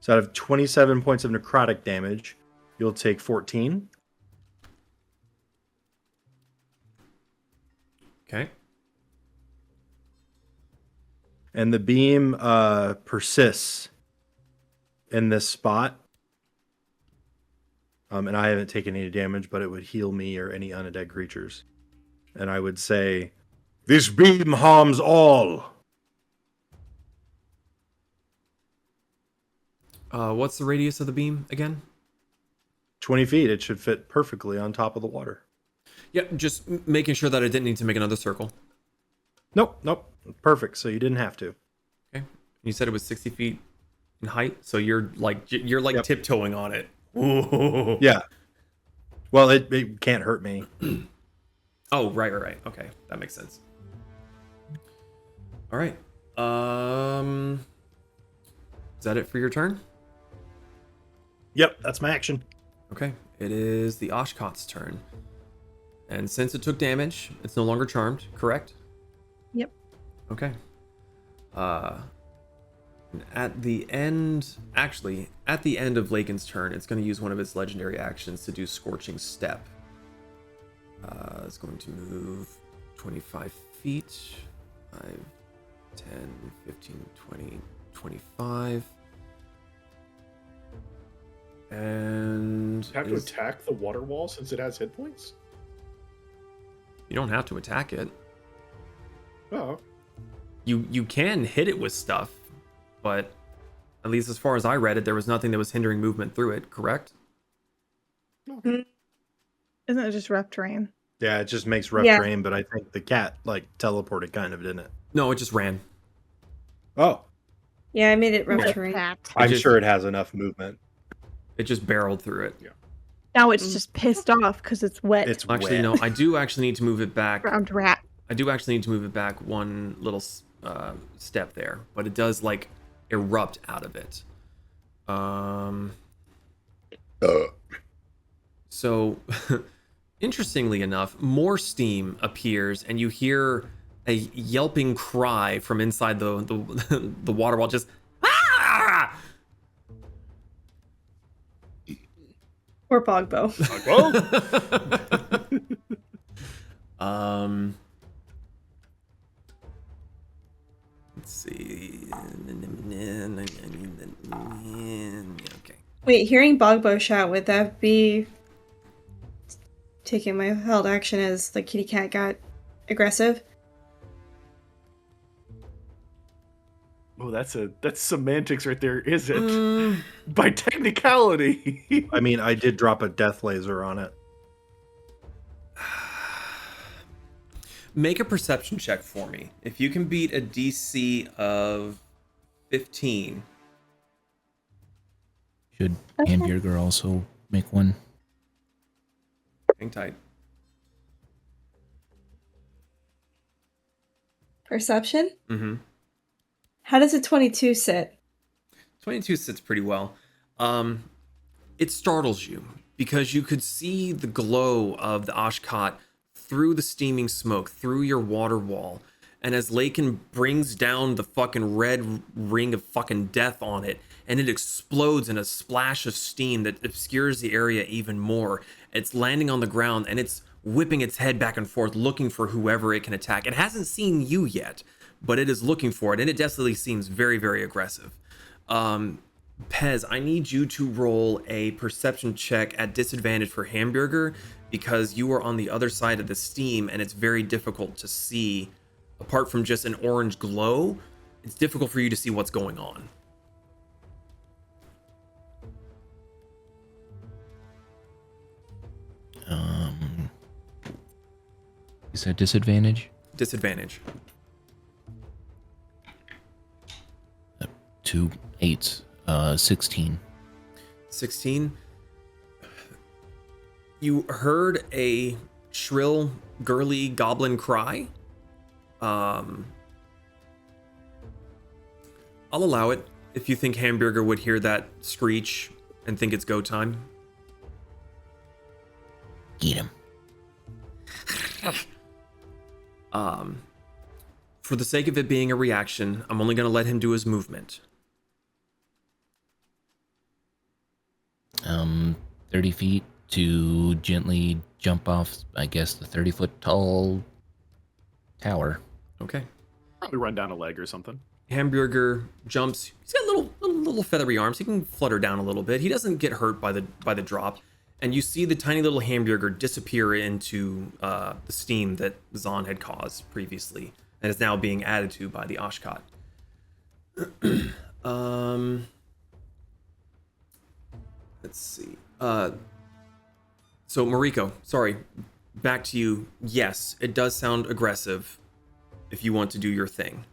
So out of 27 points of necrotic damage, you'll take 14. Okay. And the beam persists in this spot. And I haven't taken any damage, but it would heal me or any undead creatures. And I would say, This beam harms all. What's the radius of the beam again? 20 feet. It should fit perfectly on top of the water. Yeah, just making sure that I didn't need to make another circle. Nope. Perfect. So you didn't have to. Okay. You said it was 60 feet in height, so you're like Yep. tiptoeing on it. Ooh. Yeah. Well, it can't hurt me. Oh, right. Okay, that makes sense. All right. Is that it for your turn? Yep, that's my action. Okay. It is the Aashkaht's turn. And since it took damage, it's no longer charmed, correct? Yep. Okay. At the end of Lakin's turn, it's going to use one of its legendary actions to do Scorching Step. It's going to move 25 feet. 5, 10, 15, 20, 25. And You have to attack the water wall since it has hit points? you don't have to attack it. Oh. You can hit it with stuff, but at least as far as I read it, there was nothing that was hindering movement through it, correct? Isn't it just rough terrain? Yeah, it just makes rough Yeah. terrain, but I think the cat, teleported kind of, didn't it? No, it just ran. Oh. Yeah, I made it rough Like terrain. that. I'm just- sure it has enough movement. It just barreled through it. Now it's just pissed off because it's wet. It's Actually, wet. no, I do actually need to move it back. Round rat. I do actually need to move it back one little step there, but it does erupt out of it. So, interestingly enough, more steam appears, and you hear a yelping cry from inside the water wall. Just ah! Or Bogbo. Let's see. Okay. Wait, hearing Bogbo shout, would that be taking my held action as the kitty cat got aggressive? Oh, that's semantics right there, is it? By technicality. I mean, I did drop a death laser on it. Make a perception check for me. If you can beat a DC of 15. Should Hambjerger also make one? Hang tight. Perception? Mm-hmm. How does a 22 sit? 22 sits pretty well. It startles you. because you could see the glow of the Aashkaht through the steaming smoke, through your water wall. And as Lakin brings down the fucking red ring of fucking death on it, and it explodes in a splash of steam that obscures the area even more. It's landing on the ground and it's whipping its head back and forth, looking for whoever it can attack. It hasn't seen you yet, but it is looking for it, and it definitely seems very, very aggressive. Pez, I need you to roll a perception check at disadvantage for Hambjerger, because you are on the other side of the steam and it's very difficult to see. Apart from just an orange glow, it's difficult for you to see what's going on. Is that disadvantage? Disadvantage. 2 8s, 16. 16. You heard a shrill, girly goblin cry. I'll allow it if you think Hambjerger would hear that screech and think it's go time. Eat him. For the sake of it being a reaction, I'm only going to let him do his movement. 30 feet to gently jump off, I guess, the 30-foot tall tower. Okay. Probably run down a leg or something. Hambjerger jumps. He's got little feathery arms. He can flutter down a little bit. He doesn't get hurt by the drop. And you see the tiny little Hambjerger disappear into the steam that Zahn had caused previously, and is now being added to by the Aashkaht. Let's see. So Mariko, sorry, back to you. Yes, it does sound aggressive. If you want to do your thing,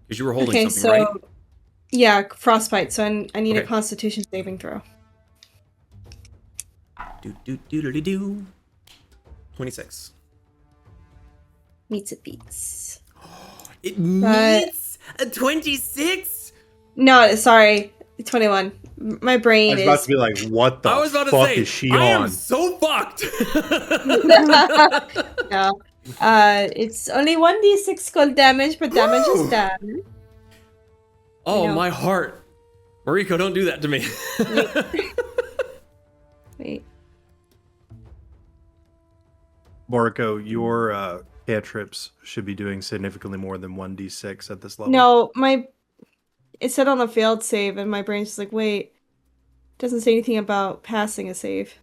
because you were holding something, right? Yeah, frostbite. So I need a Okay. Constitution saving throw. Do. 26. Meets it beats. It meets a 26. No, sorry, 21. My I brain was about is. to be like, what the I was about to fuck say, is she I am on? so fucked. No. It's only 1d6 cold damage, but damage is done. Oh, know. my heart. Mariko, don't do that to me. Wait. Boriko, your cantrips should be doing significantly more than 1d6 at this level. No, it said on the failed save, and my brain's just like, wait. Doesn't say anything about passing a save.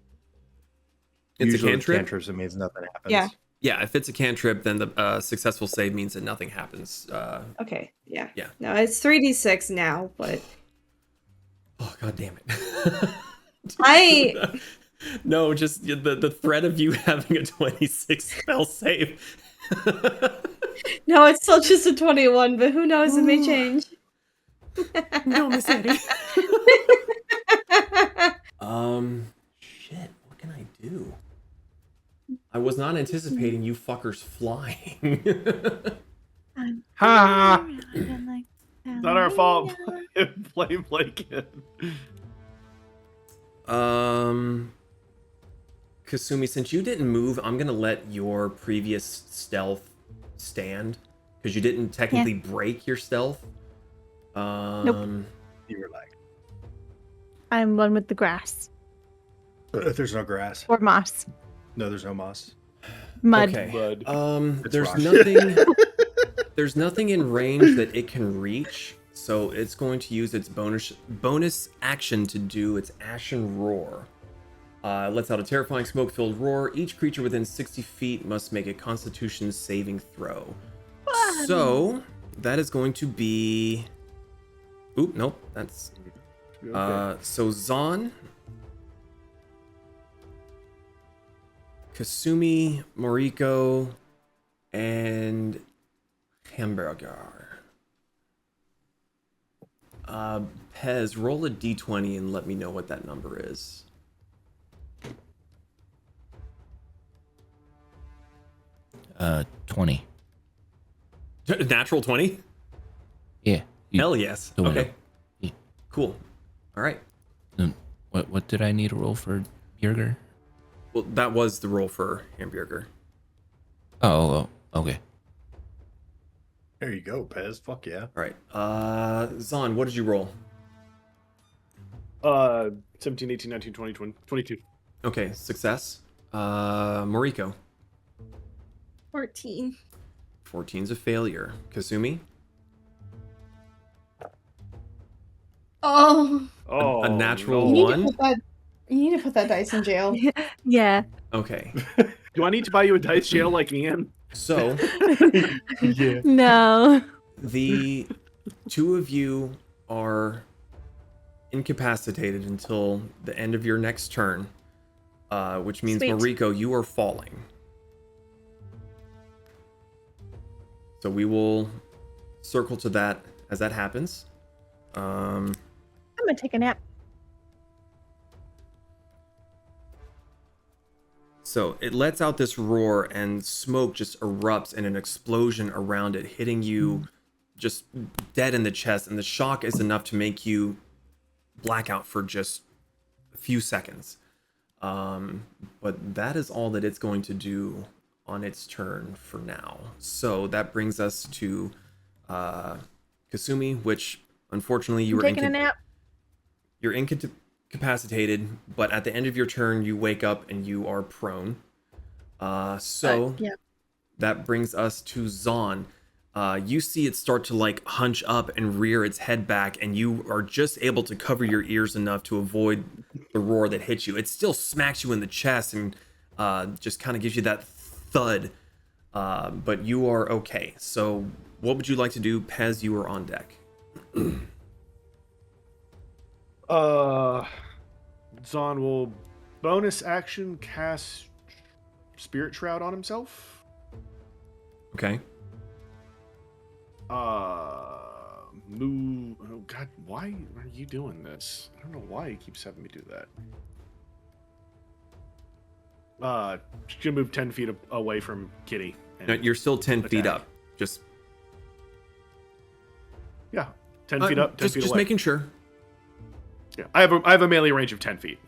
It's Usually a with cantrip? cantrips, it means nothing happens. Yeah. Yeah, if it's a cantrip, then the successful save means that nothing happens. Okay, yeah. Yeah. No, it's 3d6 now, but Oh, god damn it. I No, just the threat of you having a 26 spell save. no, it's still just a 21, but who knows? It may change. No, Miss Eddie. Shit, what can I do? I was not anticipating you fuckers flying. Ha! It's not our fault. Blame Lakin. Kasumi, since you didn't move, I'm gonna let your previous stealth stand, because you didn't technically break your stealth. Nope. You were like, I'm one with the grass there's no grass. or moss, No, there's no moss. mud. Okay. Mud. There's rock. nothing. There's nothing in range that it can reach, so it's going to use its bonus action to do its Ashen Roar. It lets out a terrifying smoke-filled roar. Each creature within 60 feet must make a Constitution saving throw. So that is going to be. Oop, nope. That's. So Zahn, Kasumi, Mariko, and Hambjerger. Pez, roll a d20 and let me know what that number is. Uh, 20. Natural 20? Yeah. Hell yes. the window. Okay. Yeah. Cool. All right. Then what did I need to roll for Hambjerger? Well, that was the roll for Hambjerger. Oh, okay. There you go, Pez. Fuck yeah. All right. Zahn, what did you roll? 17, 18, 19, 20, 22. Okay, success. Moriko. 14. 14's a failure. Kasumi. Oh, Oh, A natural no. you one? need to put that dice in jail. Yeah. Okay. Do I need to buy you a dice jail like Ian? So Yeah. No. the two of you are incapacitated until the end of your next turn, which means Sweet. Moriko, you are falling. So we will circle to that as that happens. I'm gonna take a nap. So it lets out this roar and smoke just erupts in an explosion around it, hitting you just dead in the chest. And the shock is enough to make you black out for just a few seconds. But that is all that it's going to do on its turn for now. So that brings us to Kasumi, which unfortunately you I'm were taking a nap. You're incapacitated, but at the end of your turn, you wake up and you are prone. Yeah. That brings us to Zahn. You see it start to like hunch up and rear its head back, and you are just able to cover your ears enough to avoid the roar that hits you. It still smacks you in the chest and just kind of gives you that thud, but you are okay. So what would you like to do? Pez, you are on deck. Zahn will bonus action cast Spirit Shroud on himself. Okay. Move. Oh God, why are you doing this? I don't know why he keeps having me do that. Just gonna move 10 feet away from Kitty. No, you're still 10 feet attack. up. Just 10 feet up, 10 feet just away. making sure. Yeah, I have a melee range of 10 feet.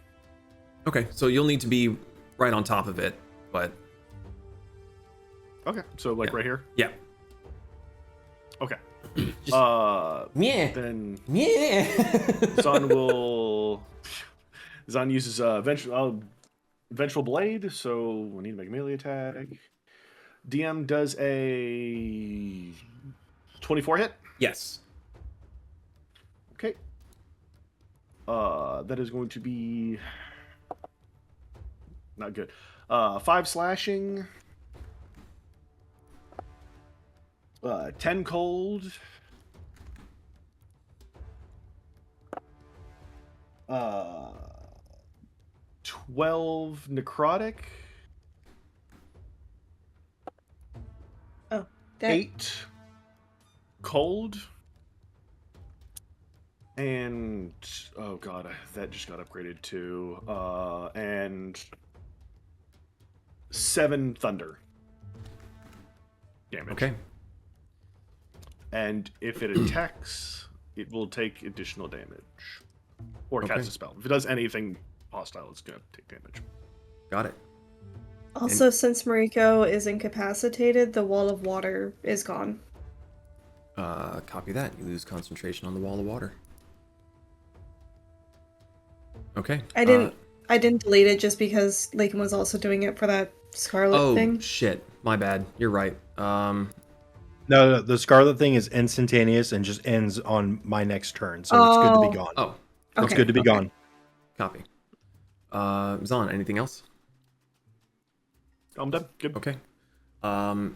Okay, so you'll need to be right on top of it, but Okay, so like Yeah. right here. yeah. Okay. Yeah. Then Yeah. Zahn uses Vengeful Blade, so we need to make a melee attack. DM does a 24 hit. Yes. Okay. That is going to be not good. 5 slashing. 10 cold. 12 necrotic. Oh, that 8 cold. And oh god, that just got upgraded to and 7 thunder damage. Okay. And if it attacks, it will take additional damage. Or cast Okay. a spell. If it does anything hostile, it's gonna take damage. Got it. also, since Mariko is incapacitated, the wall of water is gone. Copy that. You lose concentration on the wall of water. Okay. I didn't delete it just because Lakin was also doing it for that Scarlet Oh thing. shit. My bad. You're right. No, the Scarlet thing is instantaneous and just ends on my next turn, so it's good to be gone. Oh. It's Okay. good to be gone. Copy. Zahn, anything else? I'm done. Good. Okay.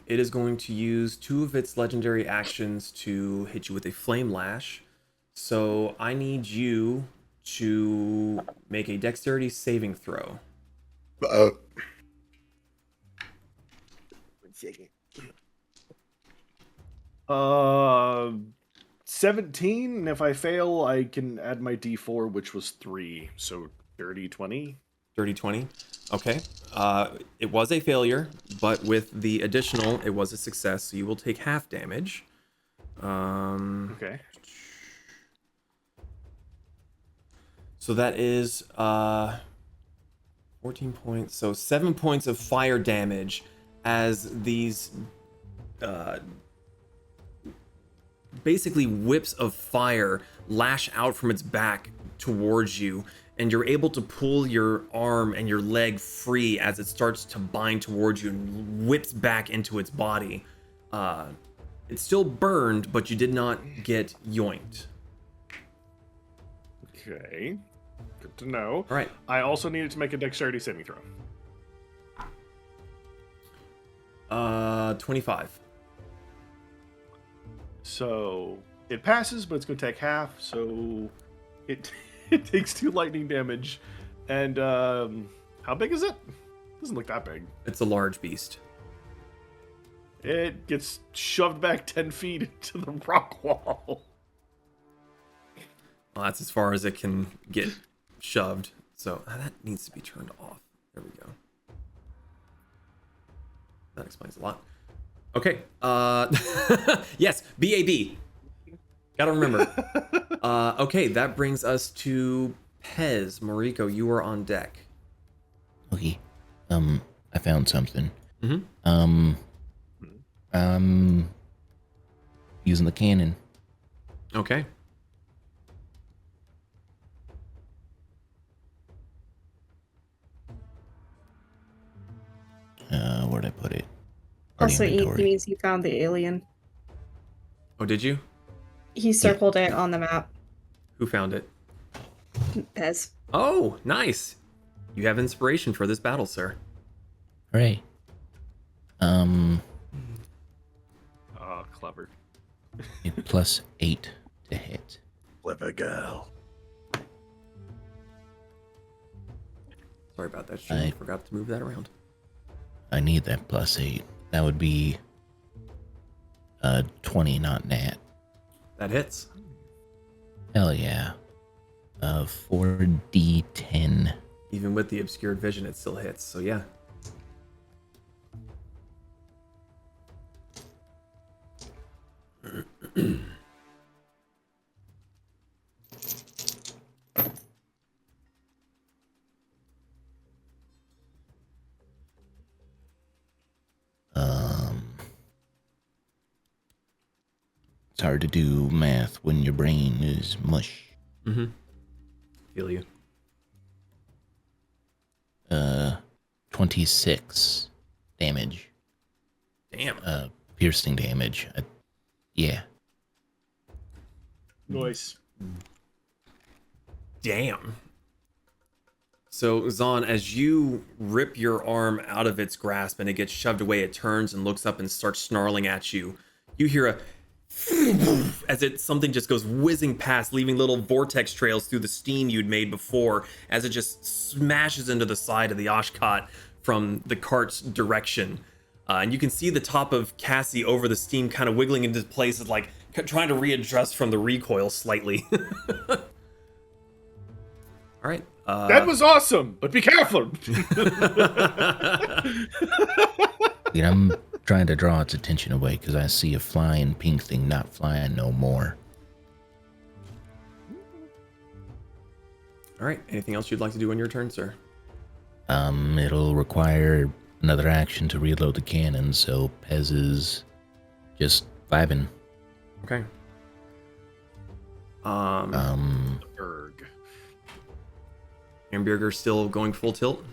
It is going to use 2 of its legendary actions to hit you with a flame lash. So I need you to make a dexterity saving throw. 17, and if I fail, I can add my D4, which was 3, so dirty 20. Dirty 20. Okay. It was a failure, but with the additional, it was a success. So you will take half damage. Okay. So that is 14 points. So 7 points of fire damage as these basically whips of fire lash out from its back towards you, and you're able to pull your arm and your leg free as it starts to bind towards you and whips back into its body. It's still burned, but you did not get yoinked. Okay. Good to know. All right. I also needed to make a dexterity saving throw. 25. So it passes, but it's going to take half. So it it takes 2 lightning damage. And how big is it? Doesn't look that big. It's a large beast. It gets shoved back 10 feet into the rock wall. Well, that's as far as it can get shoved. So that needs to be turned off. There we go. That explains a lot. Okay. Yes, BAB. Gotta remember. Okay, that brings us to Pez. Mariko, you are on deck. Okay. I found something. Mm-hmm. Using the cannon. Okay. Where'd I put it? Also, Inventory. means he found the alien. Oh, did you? He circled it on the map. Who found it? Pez. Oh, nice. You have inspiration for this battle, sir. Hooray. Oh, clever. Plus 8 to hit. Clever girl. Sorry about that, Shane. I forgot to move that around. I need that plus 8. That would be 20, not nat. That hits. Hell yeah. 4d10. Even with the obscured vision, it still hits. So yeah. It's hard to do math when your brain is mush. Mm-hmm. Feel you. 26 damage. Damn. Piercing damage. Yeah. Nice. Damn. So, Zahn, as you rip your arm out of its grasp and it gets shoved away, it turns and looks up and starts snarling at you. You hear a as something just goes whizzing past, leaving little vortex trails through the steam you'd made before, as it just smashes into the side of the Aashkaht from the cart's direction. And you can see the top of Cassie over the steam kind of wiggling into place, like trying to readjust from the recoil slightly. All right. That was awesome, but be careful. I'm trying to draw its attention away because I see a flying pink thing not flying no more. All right. Anything else you'd like to do on your turn, sir? It'll require another action to reload the cannon, so Pez is just vibing. Okay. Erg. Hambjerger still going full tilt?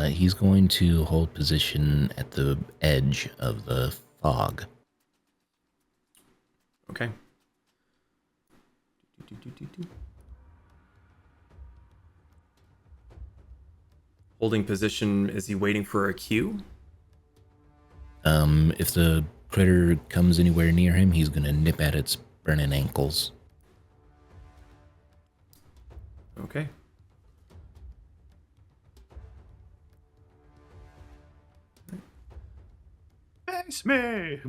He's going to hold position at the edge of the fog. Okay. Holding position, is he waiting for a cue? If the critter comes anywhere near him, he's gonna nip at its burning ankles. Okay. Face me.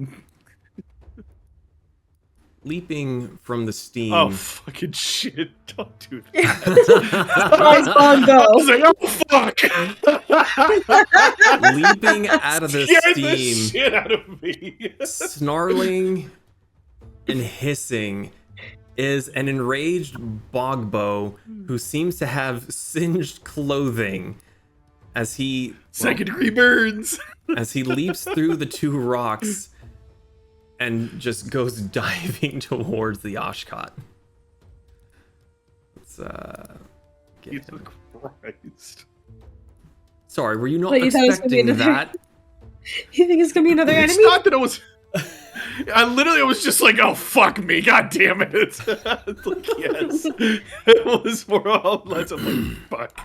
Leaping from the steam. Oh, fucking shit. Don't do that. Nice Bogbo. I was like, oh, fuck. Leaping out of the Scared the steam. shit out of me. Snarling and hissing is an enraged Bogbo who seems to have singed clothing as he Second degree burns. as he leaps through the two rocks and just goes diving towards the Aashkaht. Let's get Jesus him. Christ. Sorry, were you not Wait, you thought it was gonna be expecting another- that? You think it's gonna be another It's enemy? not that it was. I literally was just like, oh, fuck me. God damn it. It's like, yes. It was more all less. I'm like, fuck.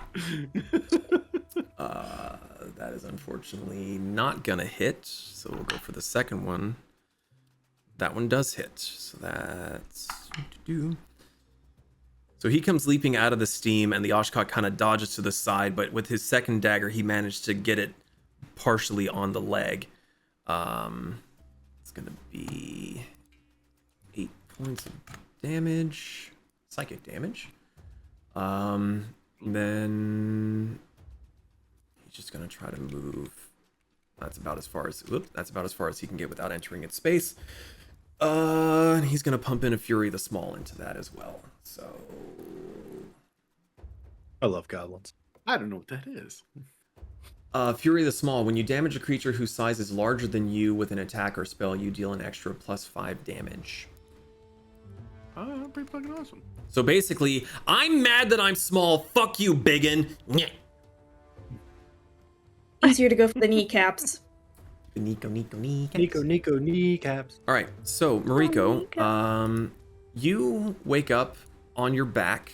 That is unfortunately not gonna hit, so we'll go for the second one. That one does hit, so that's... So he comes leaping out of the steam, and the Aashkaht kind of dodges to the side, but with his second dagger, he managed to get it partially on the leg. It's gonna be 8 points of damage, psychic damage. Then he's just gonna try to move. That's about as far as he can get without entering its space. And he's gonna pump in a Fury the Small into that as well. So I love goblins. I don't know what that is. Fury the Small. When you damage a creature whose size is larger than you with an attack or spell, you deal an extra +5 damage. Oh, pretty fucking awesome. So basically, I'm mad that I'm small. Fuck you, biggin. Nyeh. Easier to go for the kneecaps. Nico. Nico, kneecaps. All right, so Mariko, you wake up on your back,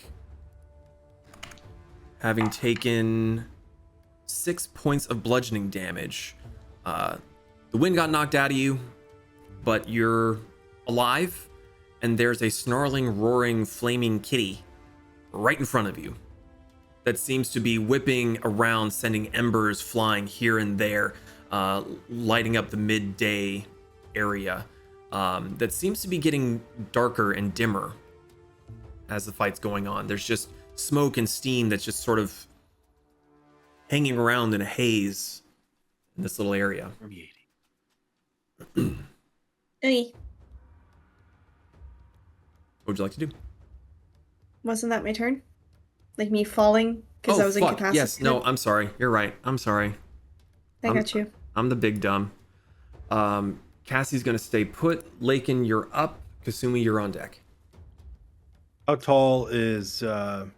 having taken 6 points of bludgeoning damage. The wind got knocked out of you, but you're alive, and there's a snarling, roaring, flaming kitty right in front of you that seems to be whipping around, sending embers flying here and there, lighting up the midday area. That seems to be getting darker and dimmer as the fight's going on. There's just smoke and steam that's just sort of hanging around in a haze in this little area. Hey, What would you like to do? wasn't that my turn? Like me falling because I was incapacitated? Yes, no, I'm sorry. You're right. I'm sorry. I got you. I'm the big dumb. Cassie's gonna stay put. Lakin, you're up. Kasumi, you're on deck. How tall is the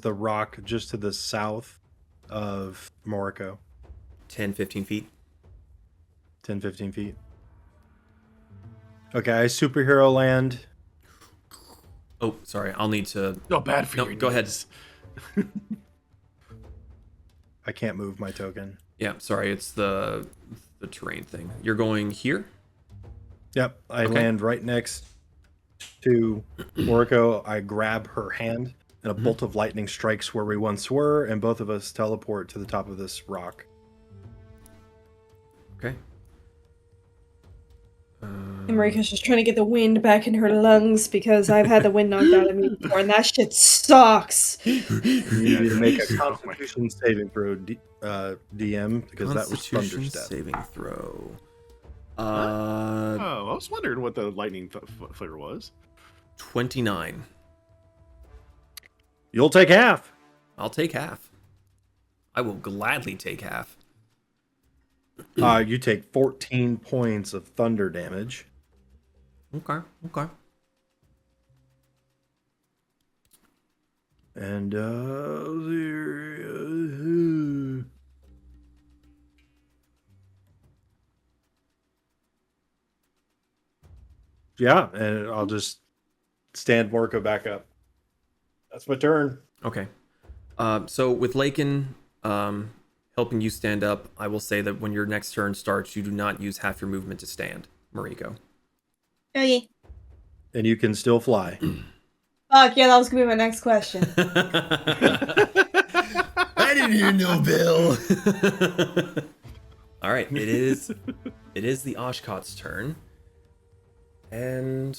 rock just to the south of Morocco? 10, 15 feet. 10, 15 feet. Okay, superhero land. Oh, sorry. I'll need to... No, bad for No, your go ahead. knees. I can't move my token. Yeah, sorry. It's the terrain thing. You're going here? Yep, I Okay. land right next to Morocco. I grab her hand, and a bolt of lightning strikes where we once were, and both of us teleport to the top of this rock. Okay. And Marika's just trying to get the wind back in her lungs because I've had the wind knocked out of me before, and that shit sucks. You need to make a Constitution saving throw, DM, because that was Constitution Thunder Step. saving throw. Oh, I was wondering what the lightning flavor was. 29. You'll take half. I'll take half. I will gladly take half. You take 14 points of thunder damage. Okay. And yeah, and I'll just stand Morco back up. That's my turn. Okay. So with Lakin helping you stand up, I will say that when your next turn starts, you do not use half your movement to stand, Mariko. Okay. And you can still fly. Fuck yeah, that was gonna be my next question. I didn't hear no bill. All right, it is the Aashkaht's turn. And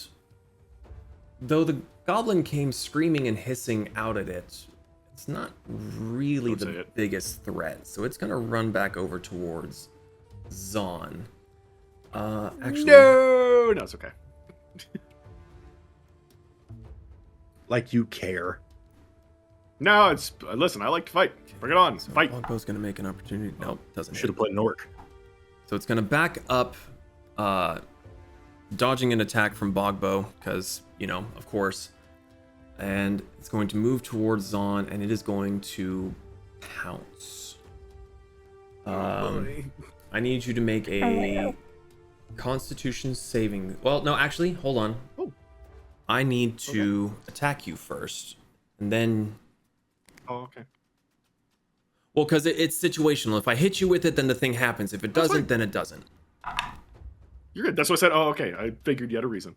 though the goblin came screaming and hissing out at it, it's not really the biggest threat. So it's going to run back over towards Zon. Actually, No, it's okay. like you care. No, it's listen. I like to fight. Bring it on. So Fight. Bogbo's gonna make an opportunity. Nope, doesn't Should hit. have played an orc. So it's gonna back up, dodging an attack from Bogbo, because, you know, of course. And it's going to move towards Zon, and it is going to pounce. I need you to make a Constitution saving. Well, no, actually, hold on. Oh. I need to attack you first, and then. Oh, okay. Well, because it's situational. If I hit you with it, then the thing happens. If it That's doesn't, fine. then it doesn't. You're good. That's what I said. Oh, okay. I figured you had a reason.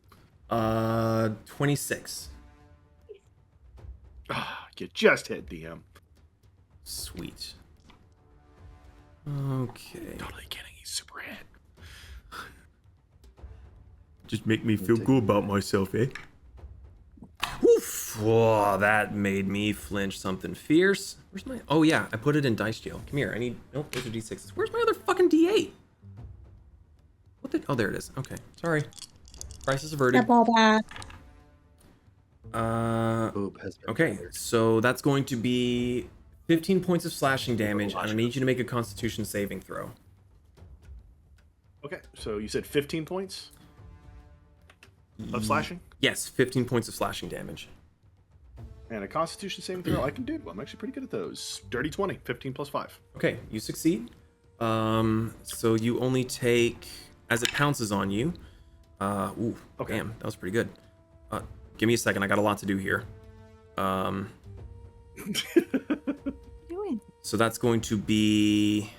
26. Ah, you just hit DM. Sweet. Okay. Totally kidding. He's super hit. Just make me feel good about myself, eh? Oof. Whoa, that made me flinch something fierce. Where's my... Oh, yeah. I put it in dice jail. Come here. I need... Nope, those are D6s. Where's my other fucking D8? What the... Oh, there it is. Okay. Sorry. Crisis averted. Step all that. Okay, so that's going to be 15 points of slashing damage, and I need you to make a Constitution saving throw. Okay, so you said 15 points of slashing Yes, 15 points of slashing damage. and a Constitution saving throw. I can do. I'm actually pretty good at those. Dirty 20, 15 plus 5. Okay, you succeed. So you only take, as it pounces on you. Ooh, Okay. damn, that was pretty good. Give me a second. I got a lot to do here. So that's going to be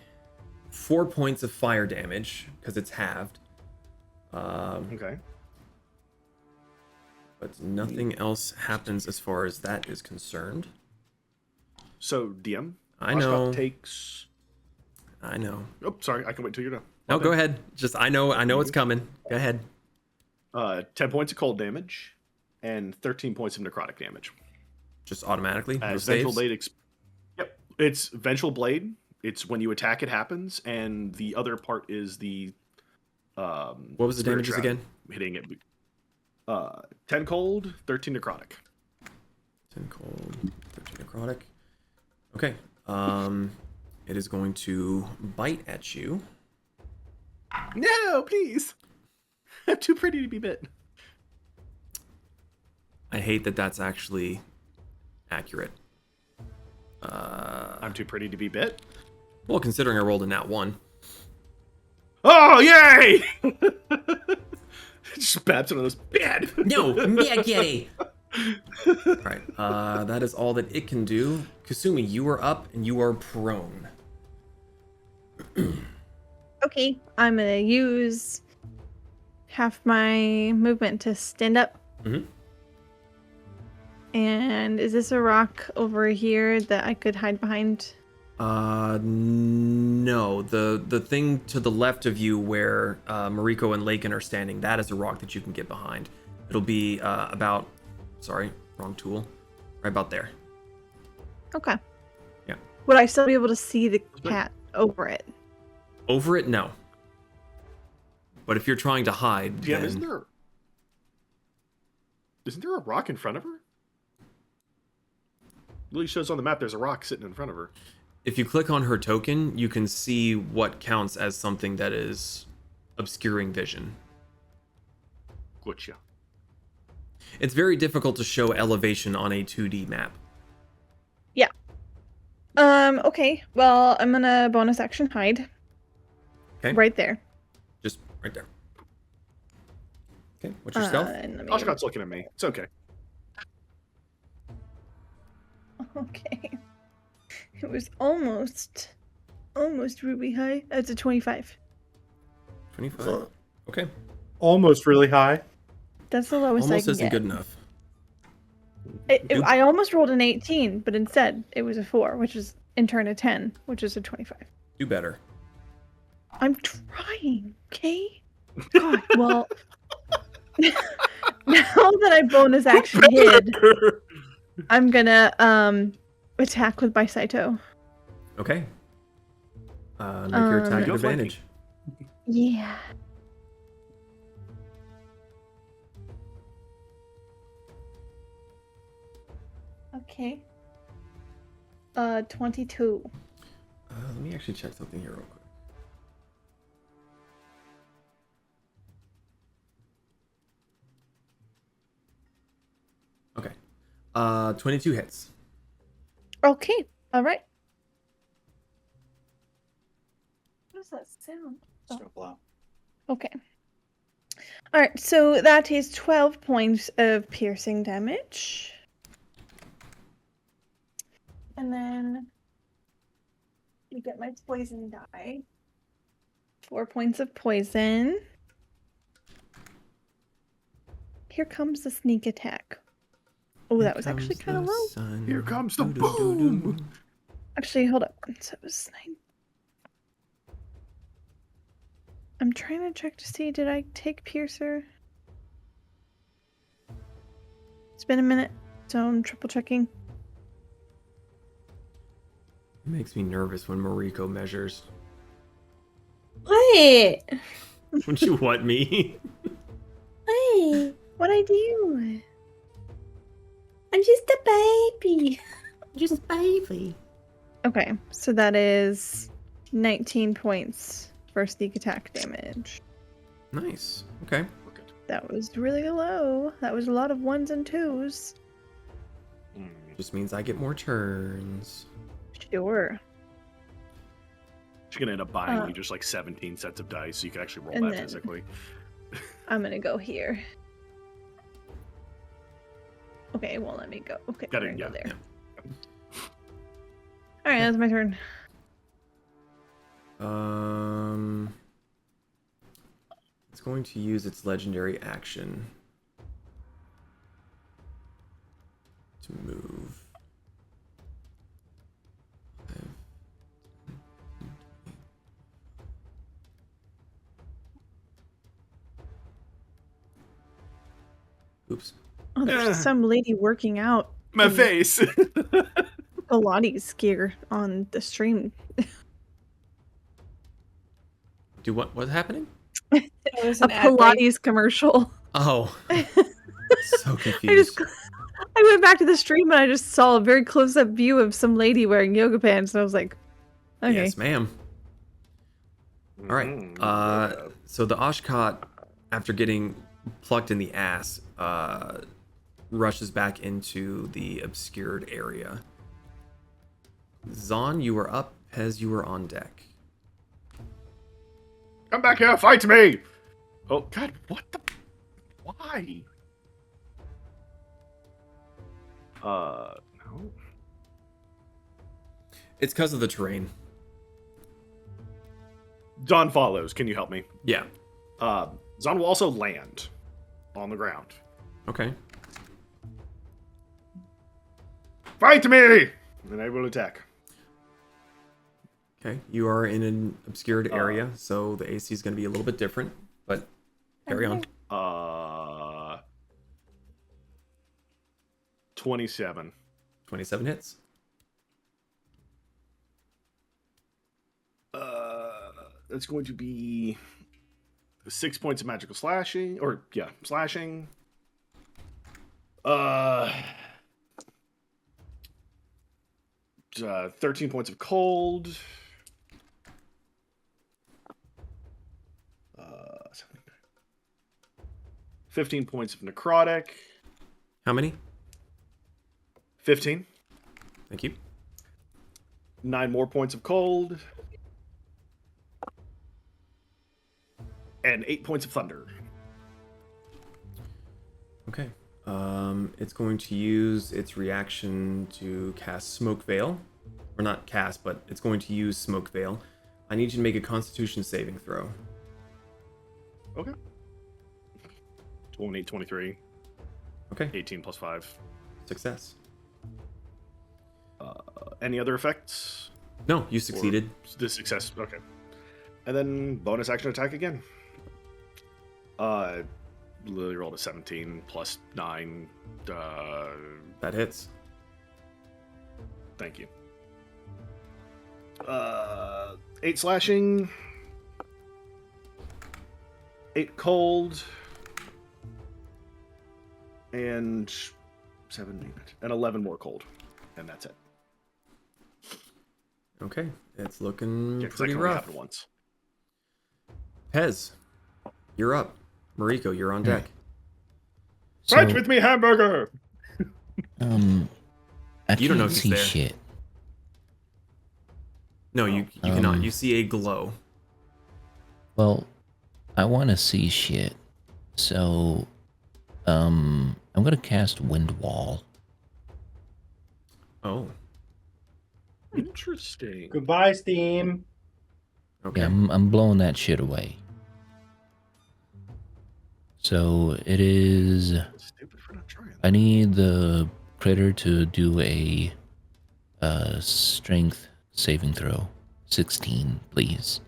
4 points of fire damage because it's halved. Okay. But nothing else happens as far as that is concerned. So DM. I know. Aashkaht takes. I know. Oh, sorry. I can wait till you're done. No, Okay. go ahead. Just I know it's coming. Go ahead. 10 points of cold damage and 13 points of necrotic damage. Just automatically. No As Vengeful saves? Blade. Yep. It's Vengeful Blade. It's when you attack, it happens, and the other part is the. What was the Spirit damages Shroud, again? Hitting it. 10 cold, 13 necrotic. 10 cold, 13 necrotic. Okay. It is going to bite at you. No, please. I'm too pretty to be bit. I hate that that's actually accurate. I'm too pretty to be bit. Well, considering I rolled a nat 1. Oh, yay! Just babs on those bad. No, Miyagiri. Right. That is all that it can do. Kasumi, you are up and you are prone. Okay, I'm gonna use half my movement to stand up. Mhm. And is this a rock over here that I could hide behind? No. The thing to the left of you where Mariko and Lakin are standing, that is a rock that you can get behind. It'll be about... Sorry, wrong tool. Right about there. Okay. Yeah. Would I still be able to see the cat over it? Over it, no. But if you're trying to hide, DM, then... isn't there a rock in front of her? Lily shows on the map there's a rock sitting in front of her. If you click on her token, you can see what counts as something that is obscuring vision. Gotcha. It's very difficult to show elevation on a 2D map. Yeah. Okay. Well, I'm gonna bonus action hide. Okay. Right there. Just right there. Okay, what's your stealth? and let me- Aashkaht's looking at me. It's okay. Okay. It was almost ruby high. It's a 25. 25. Okay. Almost really high. That's the lowest Almost I can isn't get. good enough. I almost rolled an 18, but instead it was a 4, which is in turn a 10, which is a 25. Do better. I'm trying, okay? God, well, now that I bonus action hid, I'm gonna attack with Bisaito. Okay. Make your attack at Go flanking. advantage. Yeah. Okay. 22. Let me actually check something here real quick. Okay. 22 hits. Okay. All right. What does that sound? Just gonna blow. Okay. All right. So that is 12 points of piercing damage. And then you get my poison die. 4 points of poison. Here comes the sneak attack. Oh, that was actually kind of low. Here comes the boom. Actually, hold up. So it was 9. I'm trying to check to see, did I take Piercer? It's been a minute, so I'm triple checking. It makes me nervous when Mariko measures. What? Would you what me? What? What'd I do? I'm just a baby. Just baby. Okay, so that is 19 points for sneak attack damage. Nice. Okay. That was really low. That was a lot of 1s and 2s. Just means I get more turns. Sure. She's gonna end up buying you just like 17 sets of dice, so you can actually roll And that then- physically. I'm gonna go here. Okay, it won't let me go. Okay, Got I'm it, gonna go yeah. there. Alright, that's my turn. It's going to use its legendary action to move. Oops. Oh, there's some lady working out My in face. Pilates gear on the stream. Do what? What's happening? It was A an ad break. Pilates commercial. Oh, so I confused. went back to the stream and I just saw a very close-up view of some lady wearing yoga pants, and I was like, okay. Yes, ma'am. All right. So the Aashkaht, after getting plucked in the ass, rushes back into the obscured area. Zon, you were up. Pez, you were on deck. Come back here, fight me! Oh God, what the? Why? No. It's because of the terrain. Zon follows. Can you help me? Yeah. Zon will also land on the ground. Okay. Fight me! And I will attack. Okay. You are in an obscured area, so the AC is going to be a little bit different, but carry on. 27. 27 hits. That's going to be 6 points of magical slashing, or yeah, slashing. 13 points of cold. 15 points of necrotic. How many? 15. Thank you. 9 more points of cold. And 8 points of thunder. Okay. It's going to use its reaction to cast Smoke Veil. Or not cast, but it's going to use Smoke Veil. I need you to make a Constitution saving throw. Okay. 20, 23. Okay. 18 plus 5. Success. Any other effects? No, you succeeded. Or the success. Okay. And then bonus action attack again. Literally rolled a 17 plus 9. That hits. Thank you. 8 slashing. 8 cold. And 7, 8, and 11 more cold, and that's it. Okay, it's looking Yeah, 'cause that pretty can only rough. happen once. Pez, you're up. Mariko, you're on deck. Fight with me, Hambjerger! I You don't know can't who's see there. shit. No, you cannot. Um, You see a glow. Well, I want to see shit. So, I'm gonna cast Wind Wall. Oh, Interesting. Goodbye, Steam. okay. Yeah, I'm blowing that shit away. So it is. Stupid for not trying. I need the critter to do a strength saving throw. 16, please.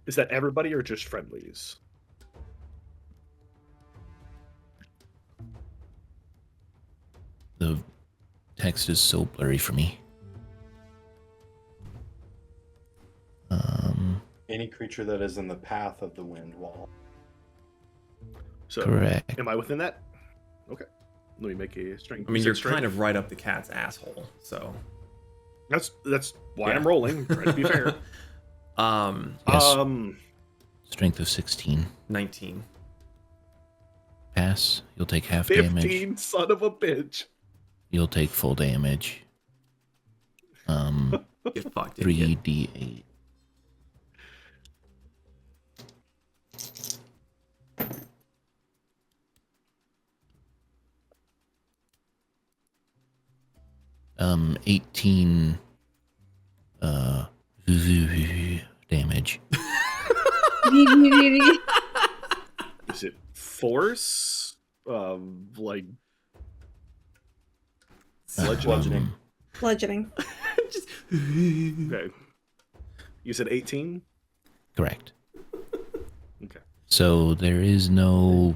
Is that everybody or just friendlies? The text is so blurry for me. Any creature that is in the path of the wind wall. So, Correct. am I within that? Okay. Let me make a strength. I mean, you're strength. kind of right up the cat's asshole, so. That's why Yeah. I'm rolling. Trying to be fair. Yes. Um, Strength of 16. 19. Pass. You'll take half 15, damage. son of a bitch. You'll take full damage. Get fucked, idiot. 3d8. Um, 18 damage. Is it force? Like bludgeoning? Bludgeoning. Okay. You said 18? Correct. Okay. So there is no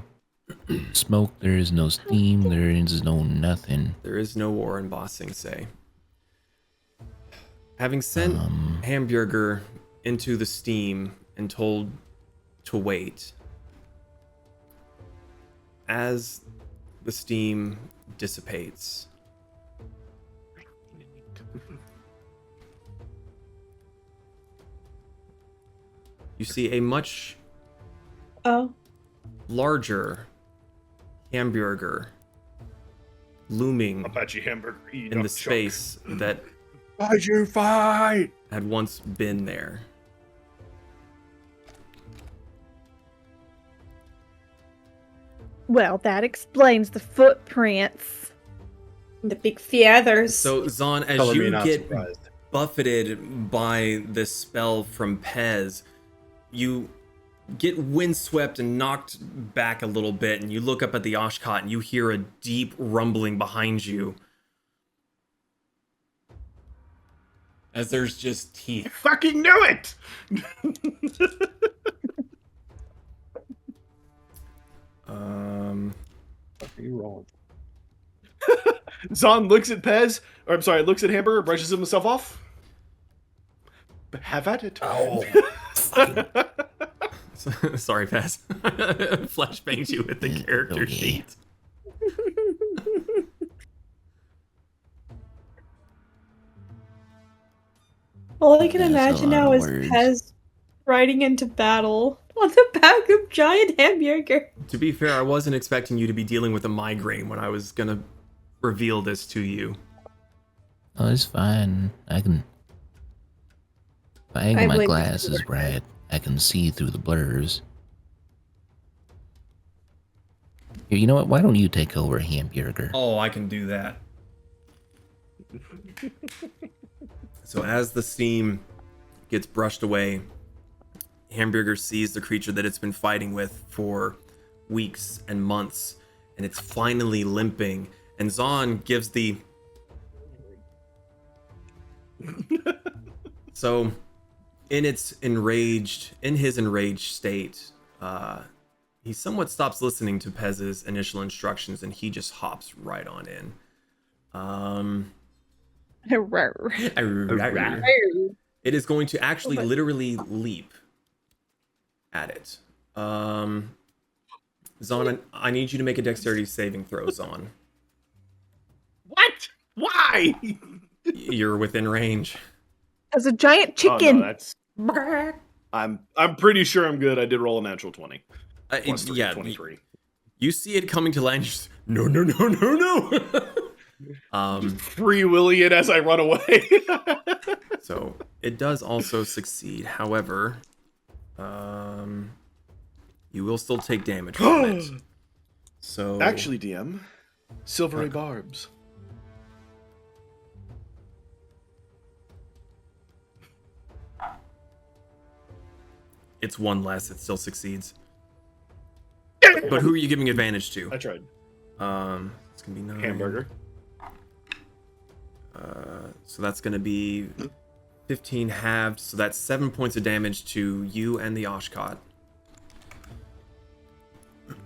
smoke, there is no steam, there is no nothing. There is no war in Ba Sing Se. Having sent Hambjerger into the steam and told to wait, as the steam dissipates, you see a much Oh. larger Hambjerger looming Apache hamburger. in the space that Why'd you fight? had once been there. Well, that explains the footprints. The big feathers. So Zahn, as Color me you not get surprised. buffeted by this spell from Pez, you get windswept and knocked back a little bit, and you look up at the Aashkaht and you hear a deep rumbling behind you. As there's just teeth. Fucking knew it! You rolling? Zahn looks at Pez, or I'm sorry, looks at Hamburger, brushes himself off. But have at it. Oh. Sorry, Pez. Flashbangs you with the character Okay. sheet. All I can That's a imagine lot now of is words. Pez riding into battle on the back of giant Hambjerger. To be fair, I wasn't expecting you to be dealing with a migraine when I was gonna reveal this to you. Oh, it's fine. I can. If I angle I my blame glasses you. right, I can see through the blurs. Here, you know what? Why don't you take over, Hambjerger? Oh, I can do that. So as the steam gets brushed away, Hambjerger sees the creature that it's been fighting with for weeks and months, and it's finally limping. And Zahn gives the... So, in his enraged state, he somewhat stops listening to Pez's initial instructions, and he just hops right on in. It is going to actually literally leap at it. Zon, I need you to make a dexterity saving throw, Zon. What? Why? You're within range. As a giant Oh, chicken. no, that's. I'm pretty sure I'm good. I did roll a natural 20. Plus 3, Yeah, 23. you see it coming to land. Just, no. Free willy it as I run away. So it does also succeed. However, you will still take damage from it. So Actually, DM, silvery barbs. it's one less. It still succeeds. But who are you giving advantage to? I tried. It's gonna be 9. Hambjerger. So that's gonna be 15 halved. So that's 7 points of damage to you and the Aashkaht.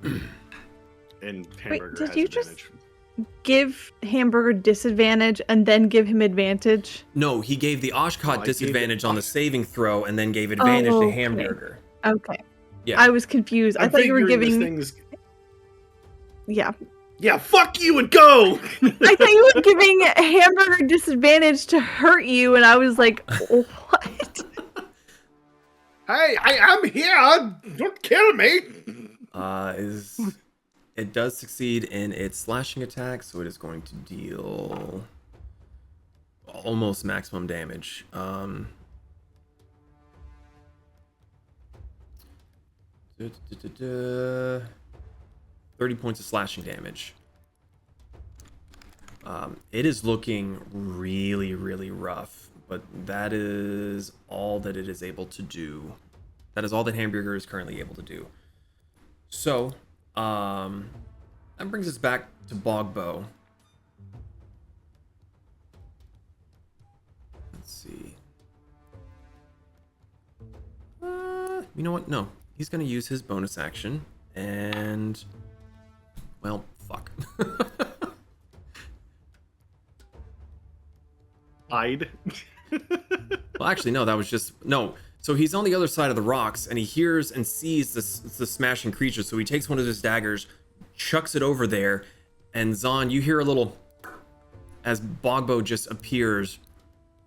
And Wait, Hambjerger did has you advantage. Give Hamburger disadvantage and then give him advantage? No, he gave the Aashkaht I gave disadvantage it- on the saving throw, and then gave advantage Oh, to okay. Hambjerger. Okay. Yeah. I was confused. I thought you were figuring this giving. thing's- Yeah. Yeah, fuck you and go! I thought you were giving Hamburger disadvantage to hurt you, and I was like, what? Hey, I'm here! Don't kill me! It does succeed in its slashing attack, so it is going to deal almost maximum damage. 30 points of slashing damage. It is looking really, really rough, but that is all that it is able to do. That is all that Hambjerger is currently able to do. So, that brings us back to Bogbo. Let's see. You know what? No. He's going to use his bonus action, and... well, fuck. Hide. Well, actually, no, that was just... no. So he's on the other side of the rocks, and he hears and sees the smashing creature, so he takes one of his daggers, chucks it over there, and Zon, you hear a little... as Bogbo just appears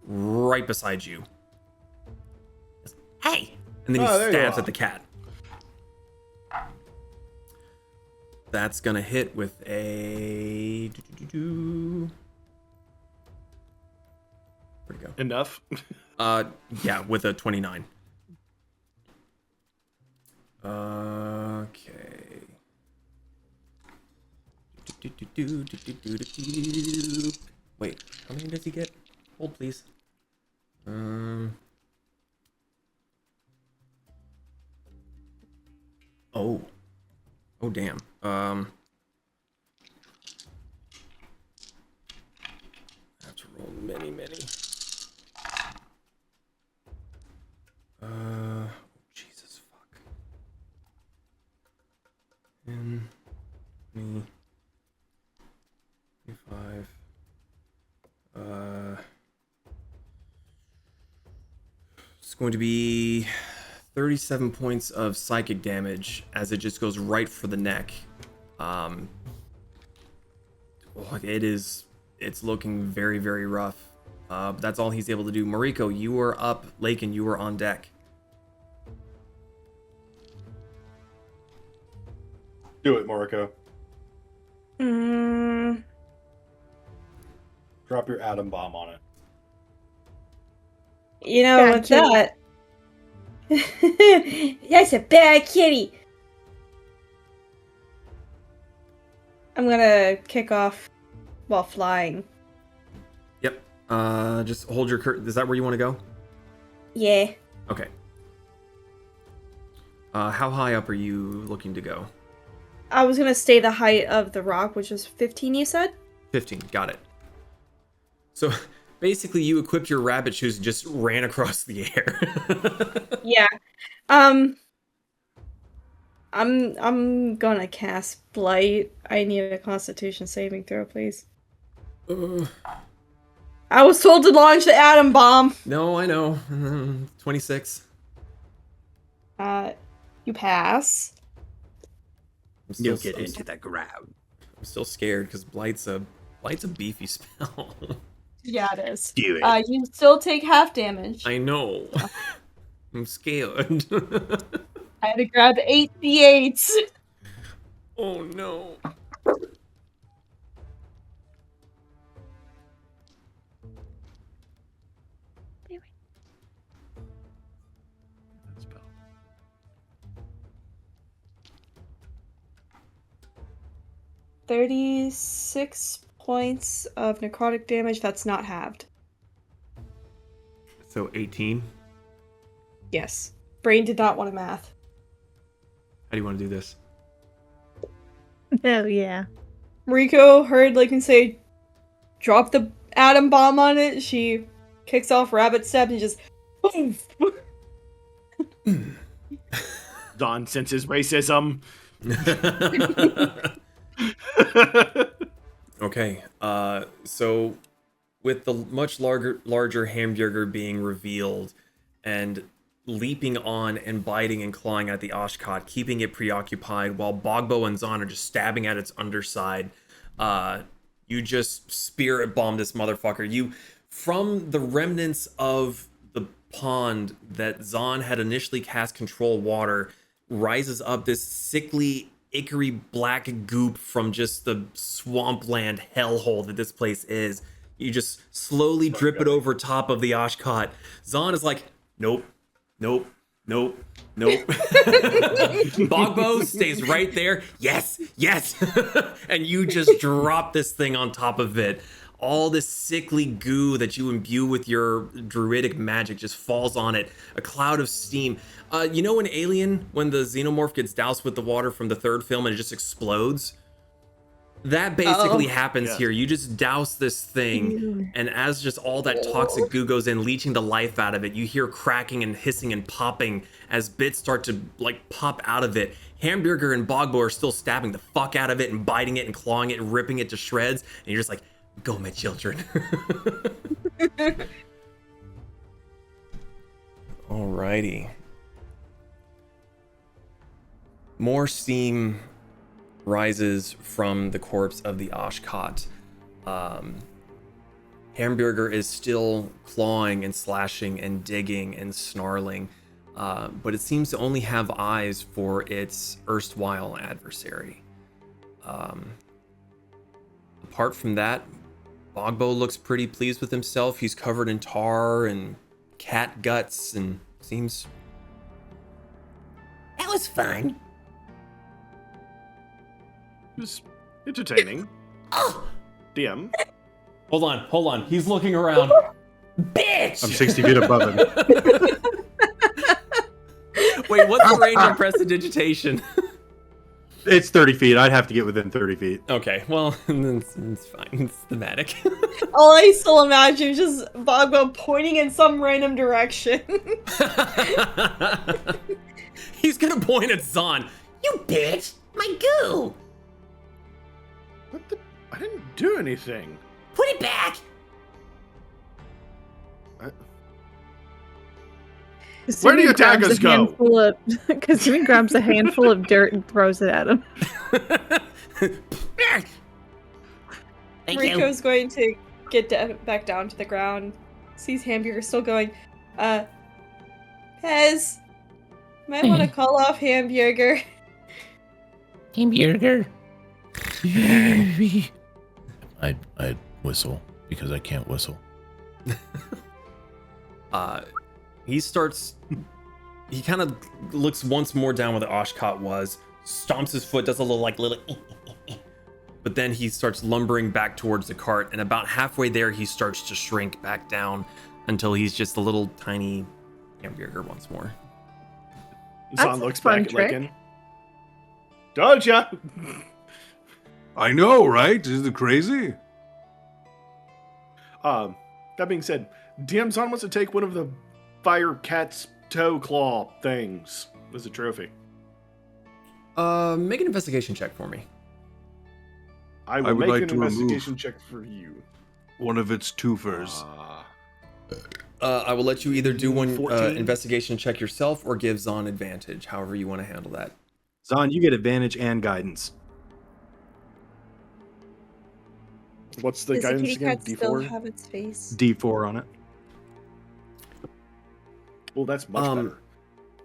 right beside you. Hey! And then he there you stabs are. at the cat. That's gonna hit with a... Where'd it go? Enough. Yeah, with a 29. Okay. Wait, how many does he get? Hold, please. Oh. Oh, damn. I have to roll many. Jesus, fuck. 10, 20, 25. It's going to be 37 points of psychic damage as it just goes right for the neck. It's looking very, very rough. But that's all he's able to do. Mariko, you are up. Lakin, you are on deck. Do it, Mariko. Drop your atom bomb on it. You know, Bad with that... That's a bad kitty! I'm gonna kick off while flying. Yep. Just hold your curtain. Is that where you want to go? Yeah. Okay. How high up are you looking to go? I was gonna stay the height of the rock, which is 15, you said? 15. Got it. So basically, you equipped your rabbit shoes and just ran across the air. Yeah. I'm gonna cast Blight. I need a Constitution saving throw, please. I was told to launch the atom bomb. No, I know. 26. You pass. You'll get into the ground. I'm still scared because Blight's a beefy spell. Yeah, it is. Do it. You still take half damage. I know. I'm scared. I had to grab 8 d8s. Oh no. Spell. 36 points of necrotic damage. That's not halved. So 18. Yes. Brain did not want to math. How do you want to do this? Oh, yeah. Mariko heard Lakin say, drop the atom bomb on it. She kicks off rabbit step and just poof. Don senses racism. Okay. So with the much larger Hambjerger being revealed and leaping on and biting and clawing at the Aashkaht, keeping it preoccupied while Bogbo and Zahn are just stabbing at its underside, you just spirit bomb this motherfucker. You, from the remnants of the pond that Zahn had initially cast control water, rises up this sickly, ichory black goop from just the swampland hellhole that this place is. You just slowly drip it over top of the Aashkaht. Zahn is like, nope. Bogbo stays right there. Yes. And you just drop this thing on top of it. All this sickly goo that you imbue with your druidic magic just falls on it. A cloud of steam. You know in Alien, when the xenomorph gets doused with the water from the third film and it just explodes? That basically happens here. You just douse this thing, and as just all that toxic goo goes in, leeching the life out of it, you hear cracking and hissing and popping as bits start to like pop out of it. Hambjerger and Bogbo are still stabbing the fuck out of it and biting it and clawing it and ripping it to shreds, and you're just like, go my children. Alrighty. More steam rises from the corpse of the Aashkaht. Hambjerger is still clawing and slashing and digging and snarling, but it seems to only have eyes for its erstwhile adversary. Apart from that, Bogbo looks pretty pleased with himself. He's covered in tar and cat guts and seems... That was fun. It was entertaining. Oh, DM. Hold on. He's looking around. bitch! I'm 60 feet above him. Wait, what's the range of prestidigitation? It's 30 feet. I'd have to get within 30 feet. Okay, well, it's fine. It's thematic. All I still imagine is just Bogbo pointing in some random direction. He's gonna point at Zahn. You bitch! My goo! What the? I didn't do anything. Put it back! Where do your daggers go? Kasumi grabs a handful of dirt and throws it at him. Thank Rico's going to get back down to the ground. Sees Hambjerger still going. Pez, might want to call off Hambjerger. Hambjerger. I'd whistle because I can't whistle. He kind of looks once more down where the Aashkaht was, stomps his foot, does a little but then he starts lumbering back towards the cart, and about halfway there he starts to shrink back down until he's just a little tiny Hambjerger once more. Zahn looks back at Lakin. Told ya! I know, right? Is it crazy? That being said, DM Zahn wants to take one of the fire cat's toe claw things as a trophy. Make an investigation check for me. I will would make like an to investigation check for you. One of its twofers. I will let you either do one 14. investigation check yourself or give Zahn advantage, however you want to handle that. Zahn, you get advantage and guidance. What's the Does the guidance kitty again? cat still D4? have its face? D4 on it. Well, that's much better.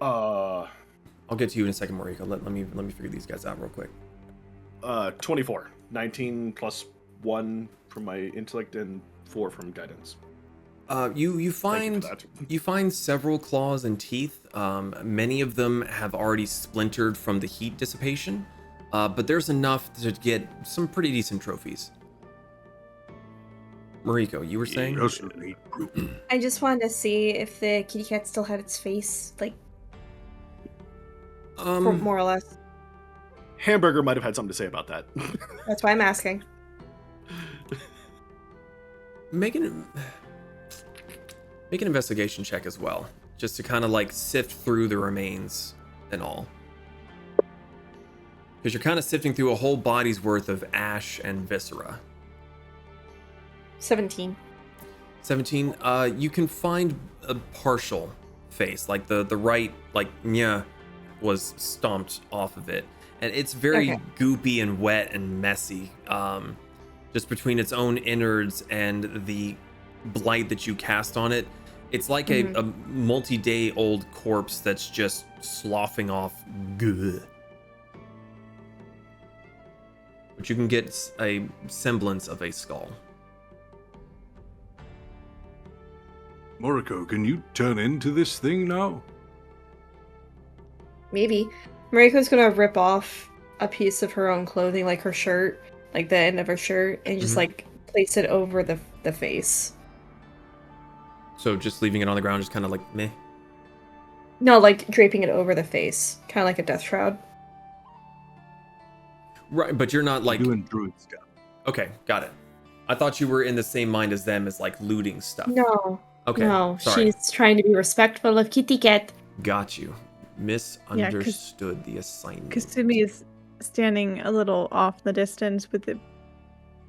I'll get to you in a second, Mariko. Let me figure these guys out real quick. 24. 19 plus 1 from my intellect and 4 from guidance. You Thank you find for that. you find several claws and teeth. Many of them have already splintered from the heat dissipation, but there's enough to get some pretty decent trophies. Mariko, you were saying? Yes, indeed. I just wanted to see if the kitty cat still had its face, like, more or less. Hambjerger might have had something to say about that. That's why I'm asking. Make an investigation check as well, just to kind of like sift through the remains and all. Because you're kind of sifting through a whole body's worth of ash and viscera. 17. 17. You can find a partial face, like the right, like was stomped off of it, and it's very goopy and wet and messy. Just between its own innards and the blight that you cast on it, it's like a multi-day old corpse that's just sloughing off good. But you can get a semblance of a skull. Moriko, can you turn into this thing now? Maybe. Mariko's gonna rip off a piece of her own clothing, like her shirt, like the end of her shirt, and just like place it over the face. So just leaving it on the ground, just kind of like meh. No, like draping it over the face, kind of like a death shroud. Right, but you're not like doing druid stuff. Okay, got it. I thought you were in the same mind as them, as like looting stuff. No. Okay. No, sorry. she's trying to be respectful of kitty cat. Got you. Misunderstood the assignment. Kasumi is standing a little off the distance with a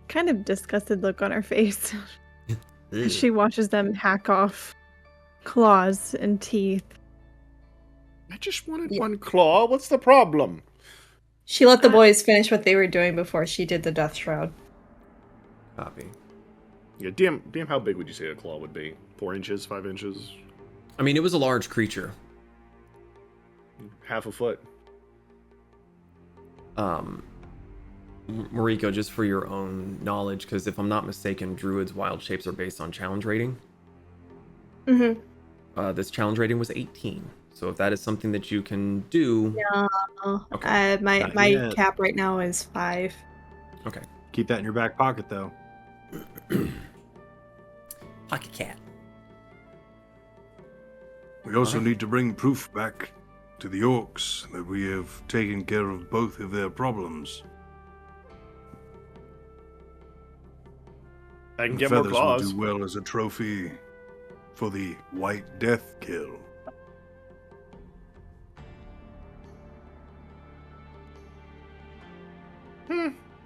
kind of disgusted look on her face. As she watches them hack off claws and teeth. I just wanted one claw. What's the problem? She let the boys finish what they were doing before she did the death shroud. Copy. Yeah, damn, how big would you say a claw would be? 4 inches, 5 inches? I mean, it was a large creature. Half a foot. Mariko, just for your own knowledge, because if I'm not mistaken, druids' wild shapes are based on challenge rating. This challenge rating was 18. So if that is something that you can do... No. Okay. My cap right now is 5. Okay. Keep that in your back pocket, though. Pocket cat. We also need to bring proof back to the orcs that we have taken care of both of their problems. I can The get more feathers claws. will do well as a trophy for the White Death kill.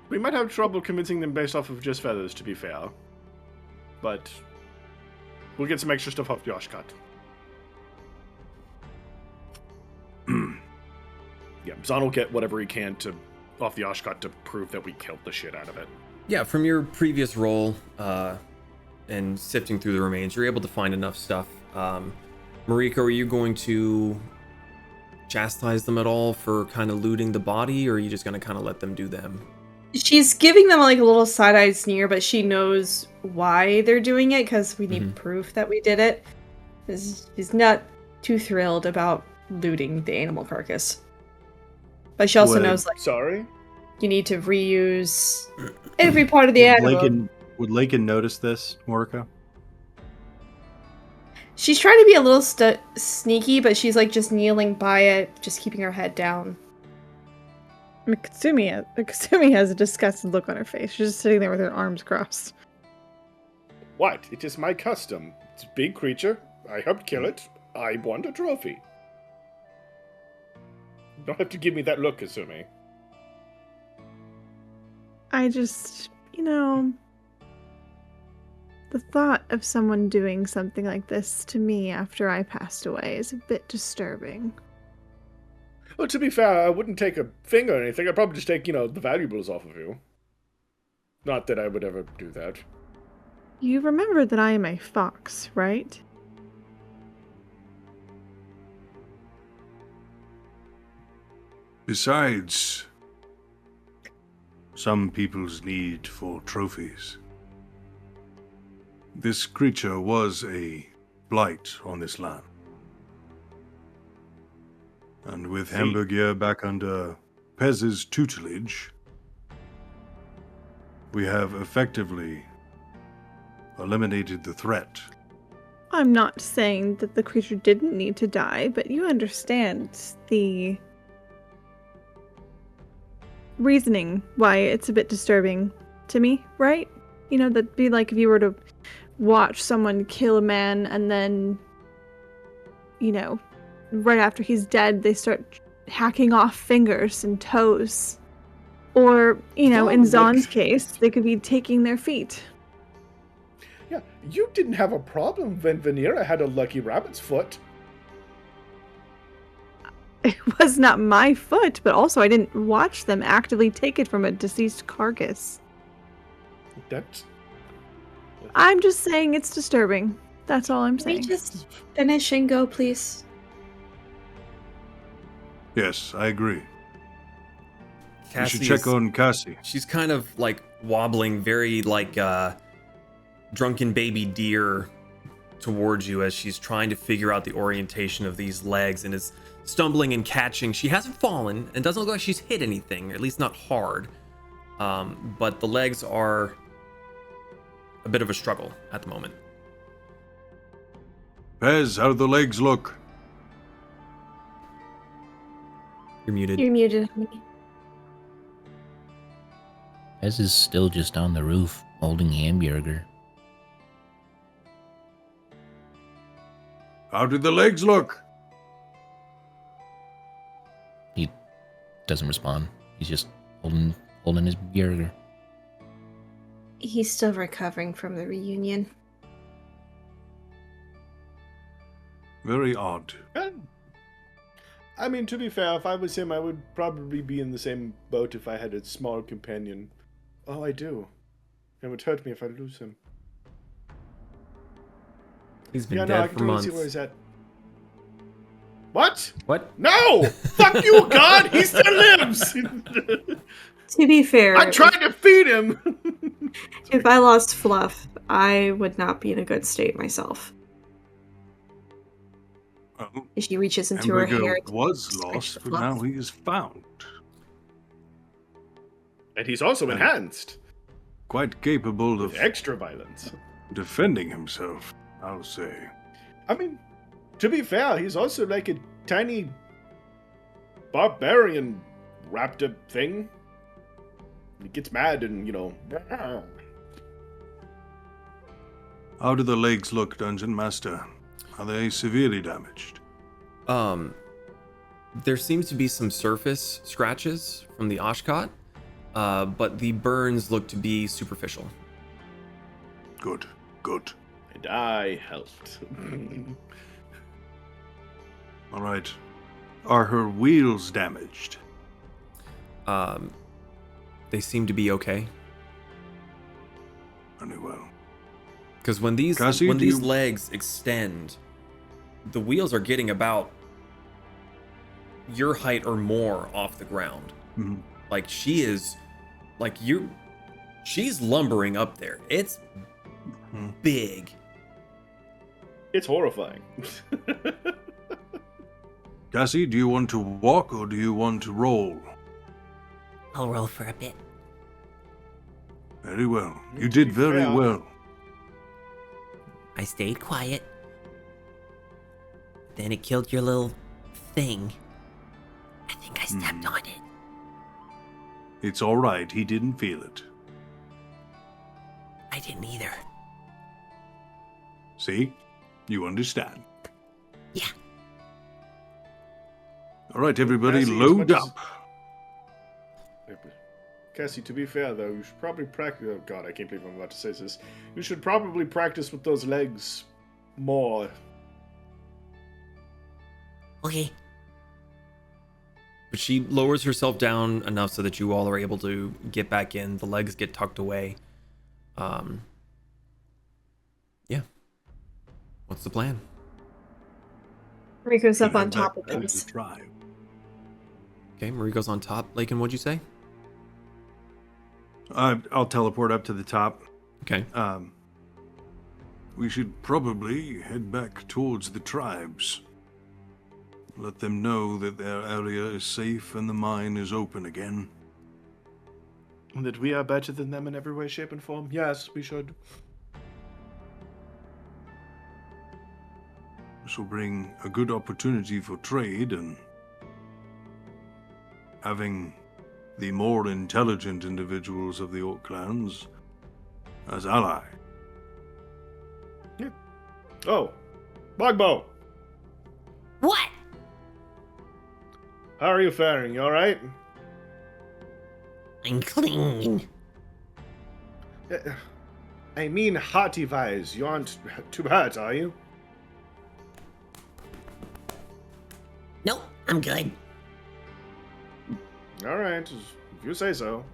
We might have trouble convincing them based off of just feathers, to be fair. But we'll get some extra stuff off the Aashkaht. Yeah, Zahn will get whatever he can off the Aashkaht to prove that we killed the shit out of it. Yeah, from your previous role and sifting through the remains, you're able to find enough stuff. Mariko, are you going to chastise them at all for kind of looting the body, or are you just going to kind of let them do them? She's giving them like a little side-eye sneer, but she knows why they're doing it because we need proof that we did it. She's not too thrilled about looting the animal carcass. But she also knows, like, Sorry? you need to reuse every part of the animal. Would Lakin notice this, Moriko? She's trying to be a little sneaky, but she's like just kneeling by it, just keeping her head down. Kasumi has a disgusted look on her face. She's just sitting there with her arms crossed. What? It is my custom. It's a big creature. I helped kill it. I want a trophy. You don't have to give me that look, Kasumi. I just, the thought of someone doing something like this to me after I passed away is a bit disturbing. Well, to be fair, I wouldn't take a finger or anything. I'd probably just take, the valuables off of you. Not that I would ever do that. You remember that I am a fox, right? Besides, some people's need for trophies. This creature was a blight on this land. And with Hambjerger back under Pez's tutelage, we have effectively eliminated the threat. I'm not saying that the creature didn't need to die, but you understand the reasoning why it's a bit disturbing to me, right? That'd be like if you were to watch someone kill a man and then, right after he's dead, they start hacking off fingers and toes. Or, in Zahn's case, they could be taking their feet. Yeah, you didn't have a problem when Vanera had a lucky rabbit's foot. It was not my foot, but also I didn't watch them actively take it from a deceased carcass. That's... I'm just saying it's disturbing. That's all I'm Can we saying. just finish and go, please? Yes, I agree. Cassie You should check is- on Cassie. She's kind of like wobbling, very like drunken baby deer towards you as she's trying to figure out the orientation of these legs and is stumbling and catching. She hasn't fallen and doesn't look like she's hit anything, at least not hard. But the legs are a bit of a struggle at the moment. Pez, how do the legs look? You're muted. You're muted, honey. Ez is still just on the roof, holding Hambjerger. How do the legs look? He doesn't respond. He's just holding his Bjerger. He's still recovering from the reunion. Very odd. I mean, to be fair, if I was him, I would probably be in the same boat if I had a small companion. Oh, I do. It would hurt me if I lose him. He's been Yeah, dead no, I for can totally months. see where he's at. What? What? No! Fuck you, God! He still lives! To be fair, I'm trying to feed him! if I lost Fluff, I would not be in a good state myself. Oh, She reaches into her Hambjerger hair. was scratch lost, the but fluff. now he is found. And he's also enhanced. Quite capable of With extra violence. defending himself, I'll say. I mean, to be fair, he's also like a tiny barbarian raptor thing. He gets mad and, How do the legs look, Dungeon Master? Are they severely damaged? There seems to be some surface scratches from the Aashkaht, but the burns look to be superficial. Good, good. And I helped. All right. Are her wheels damaged? They seem to be okay. Very well. Because when these Cassie, do these you- legs extend, the wheels are getting about your height or more off the ground. Mhm. Like she's lumbering up there. It's big. It's horrifying. Cassie, do you want to walk or do you want to roll? I'll roll for a bit. Very well. You did very Yeah. well. I stayed quiet. Then it killed your little thing. I think I stepped on it. It's all right. He didn't feel it. I didn't either. See? You understand. Yeah. All right, everybody, Cassie, as load much as- up. Cassie, to be fair, though, you should probably practice... Oh, God, I can't believe I'm about to say this. You should probably practice with those legs more. Okay. But she lowers herself down enough so that you all are able to get back in. The legs get tucked away. Yeah. What's the plan? Rico's up on Head top back of to things. the tribe. Okay, Mariko's on top. Lakin, what'd you say? I'll teleport up to the top. Okay. We should probably head back towards the tribes. Let them know that their area is safe and the mine is open again. And that we are better than them in every way, shape, and form? Yes, we should. This will bring a good opportunity for trade and having the more intelligent individuals of the Orc Lands as ally. Oh, Bogbo, What? how are you faring? You alright? I'm clean. I mean, hearty-wise, you aren't too hurt, are you? Nope, I'm good. Alright, if you say so.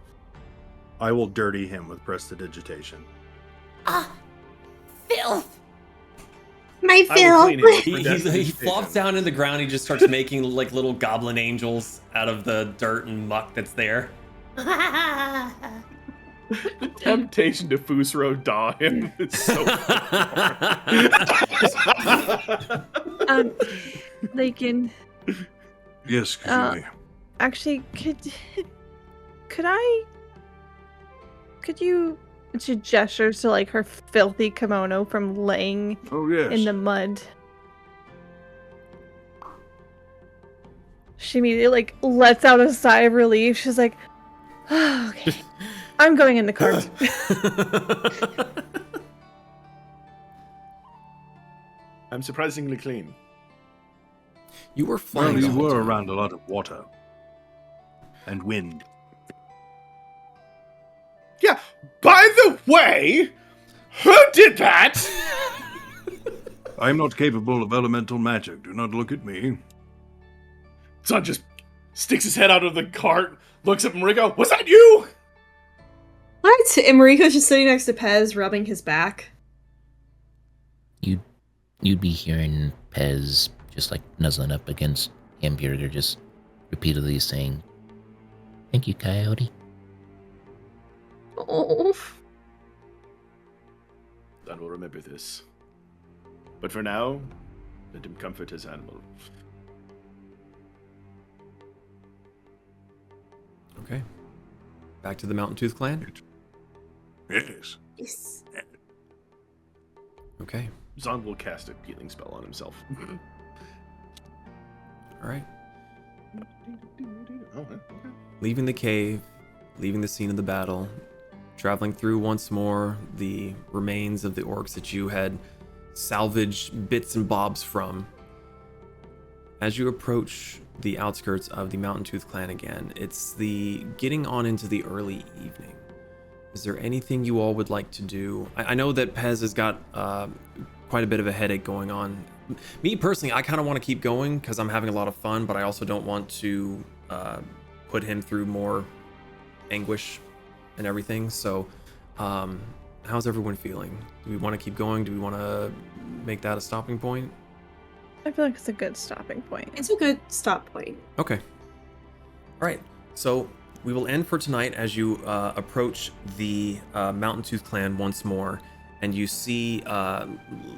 I will dirty him with prestidigitation. Ah, filth. My I will clean Phil! it. He flops down in the ground. He just starts making like little goblin angels out of the dirt and muck that's there. Temptation to Fusro daw him is so Lakin, Yes, Kazumi. actually, could you? She gestures to like her filthy kimono from laying Oh, yes. in the mud. She immediately like lets out a sigh of relief. She's like, oh, "Okay, I'm going in the cart." I'm surprisingly clean. You were Well, flying. the you whole were time. around a lot of water. And wind. Yeah, by the way, who did that? I am not capable of elemental magic. Do not look at me. Son just sticks his head out of the cart, looks at Mariko. Was that you? What? And Mariko's just sitting next to Pez, rubbing his back. You'd be hearing Pez just like nuzzling up against Hambjerger, just repeatedly saying, "Thank you, Coyote." Oh. I will remember this. But for now, let him comfort his animal. Okay. Back to the Mountaintooth Clan. Yes. Yes. Okay. Zon will cast a healing spell on himself. All right. Oh, okay. Leaving the cave, leaving the scene of the battle, traveling through once more the remains of the orcs that you had salvaged bits and bobs from. As you approach the outskirts of the Mountaintooth Clan again, it's the getting on into the early evening. Is there anything you all would like to do? I know that Pez has got quite a bit of a headache going on. Me personally, I kind of want to keep going because I'm having a lot of fun, but I also don't want to put him through more anguish and everything. So, how's everyone feeling? Do we want to keep going? Do we want to make that a stopping point? I feel like it's a good stopping point. It's a good stop point. Okay. All right. So we will end for tonight as you approach the Mountaintooth Clan once more, and you see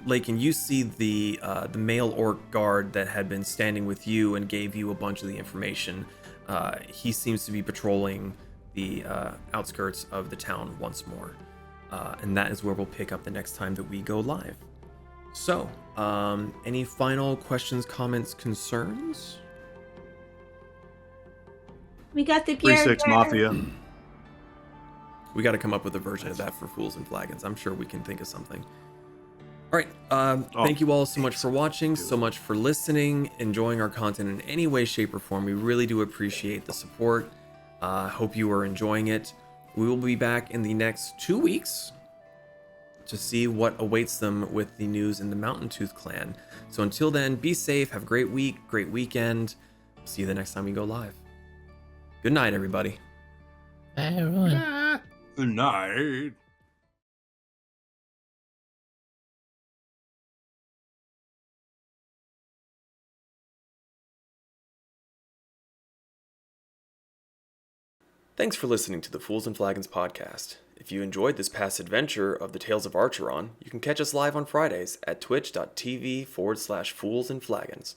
Lakin. You see the male orc guard that had been standing with you and gave you a bunch of the information. He seems to be patrolling the outskirts of the town once more, and that is where we'll pick up the next time that we go live. So, any final questions, comments, concerns? We got the 3-6 Mafia. We got to come up with a version of that for Fools and Flagons. I'm sure we can think of something. All right. Thank you all so much for watching, so much for listening, enjoying our content in any way, shape, or form. We really do appreciate the support. Hope you are enjoying it. We will be back in the next 2 weeks to see what awaits them with the news in the Mountaintooth Clan. So until then, be safe, have a great week, great weekend. See you the next time we go live. Good night, everybody. Bye, everyone. Good night. Thanks for listening to the Fools and Flagons podcast. If you enjoyed this past adventure of the Tales of Archeron, you can catch us live on Fridays at twitch.tv/Fools and Flagons.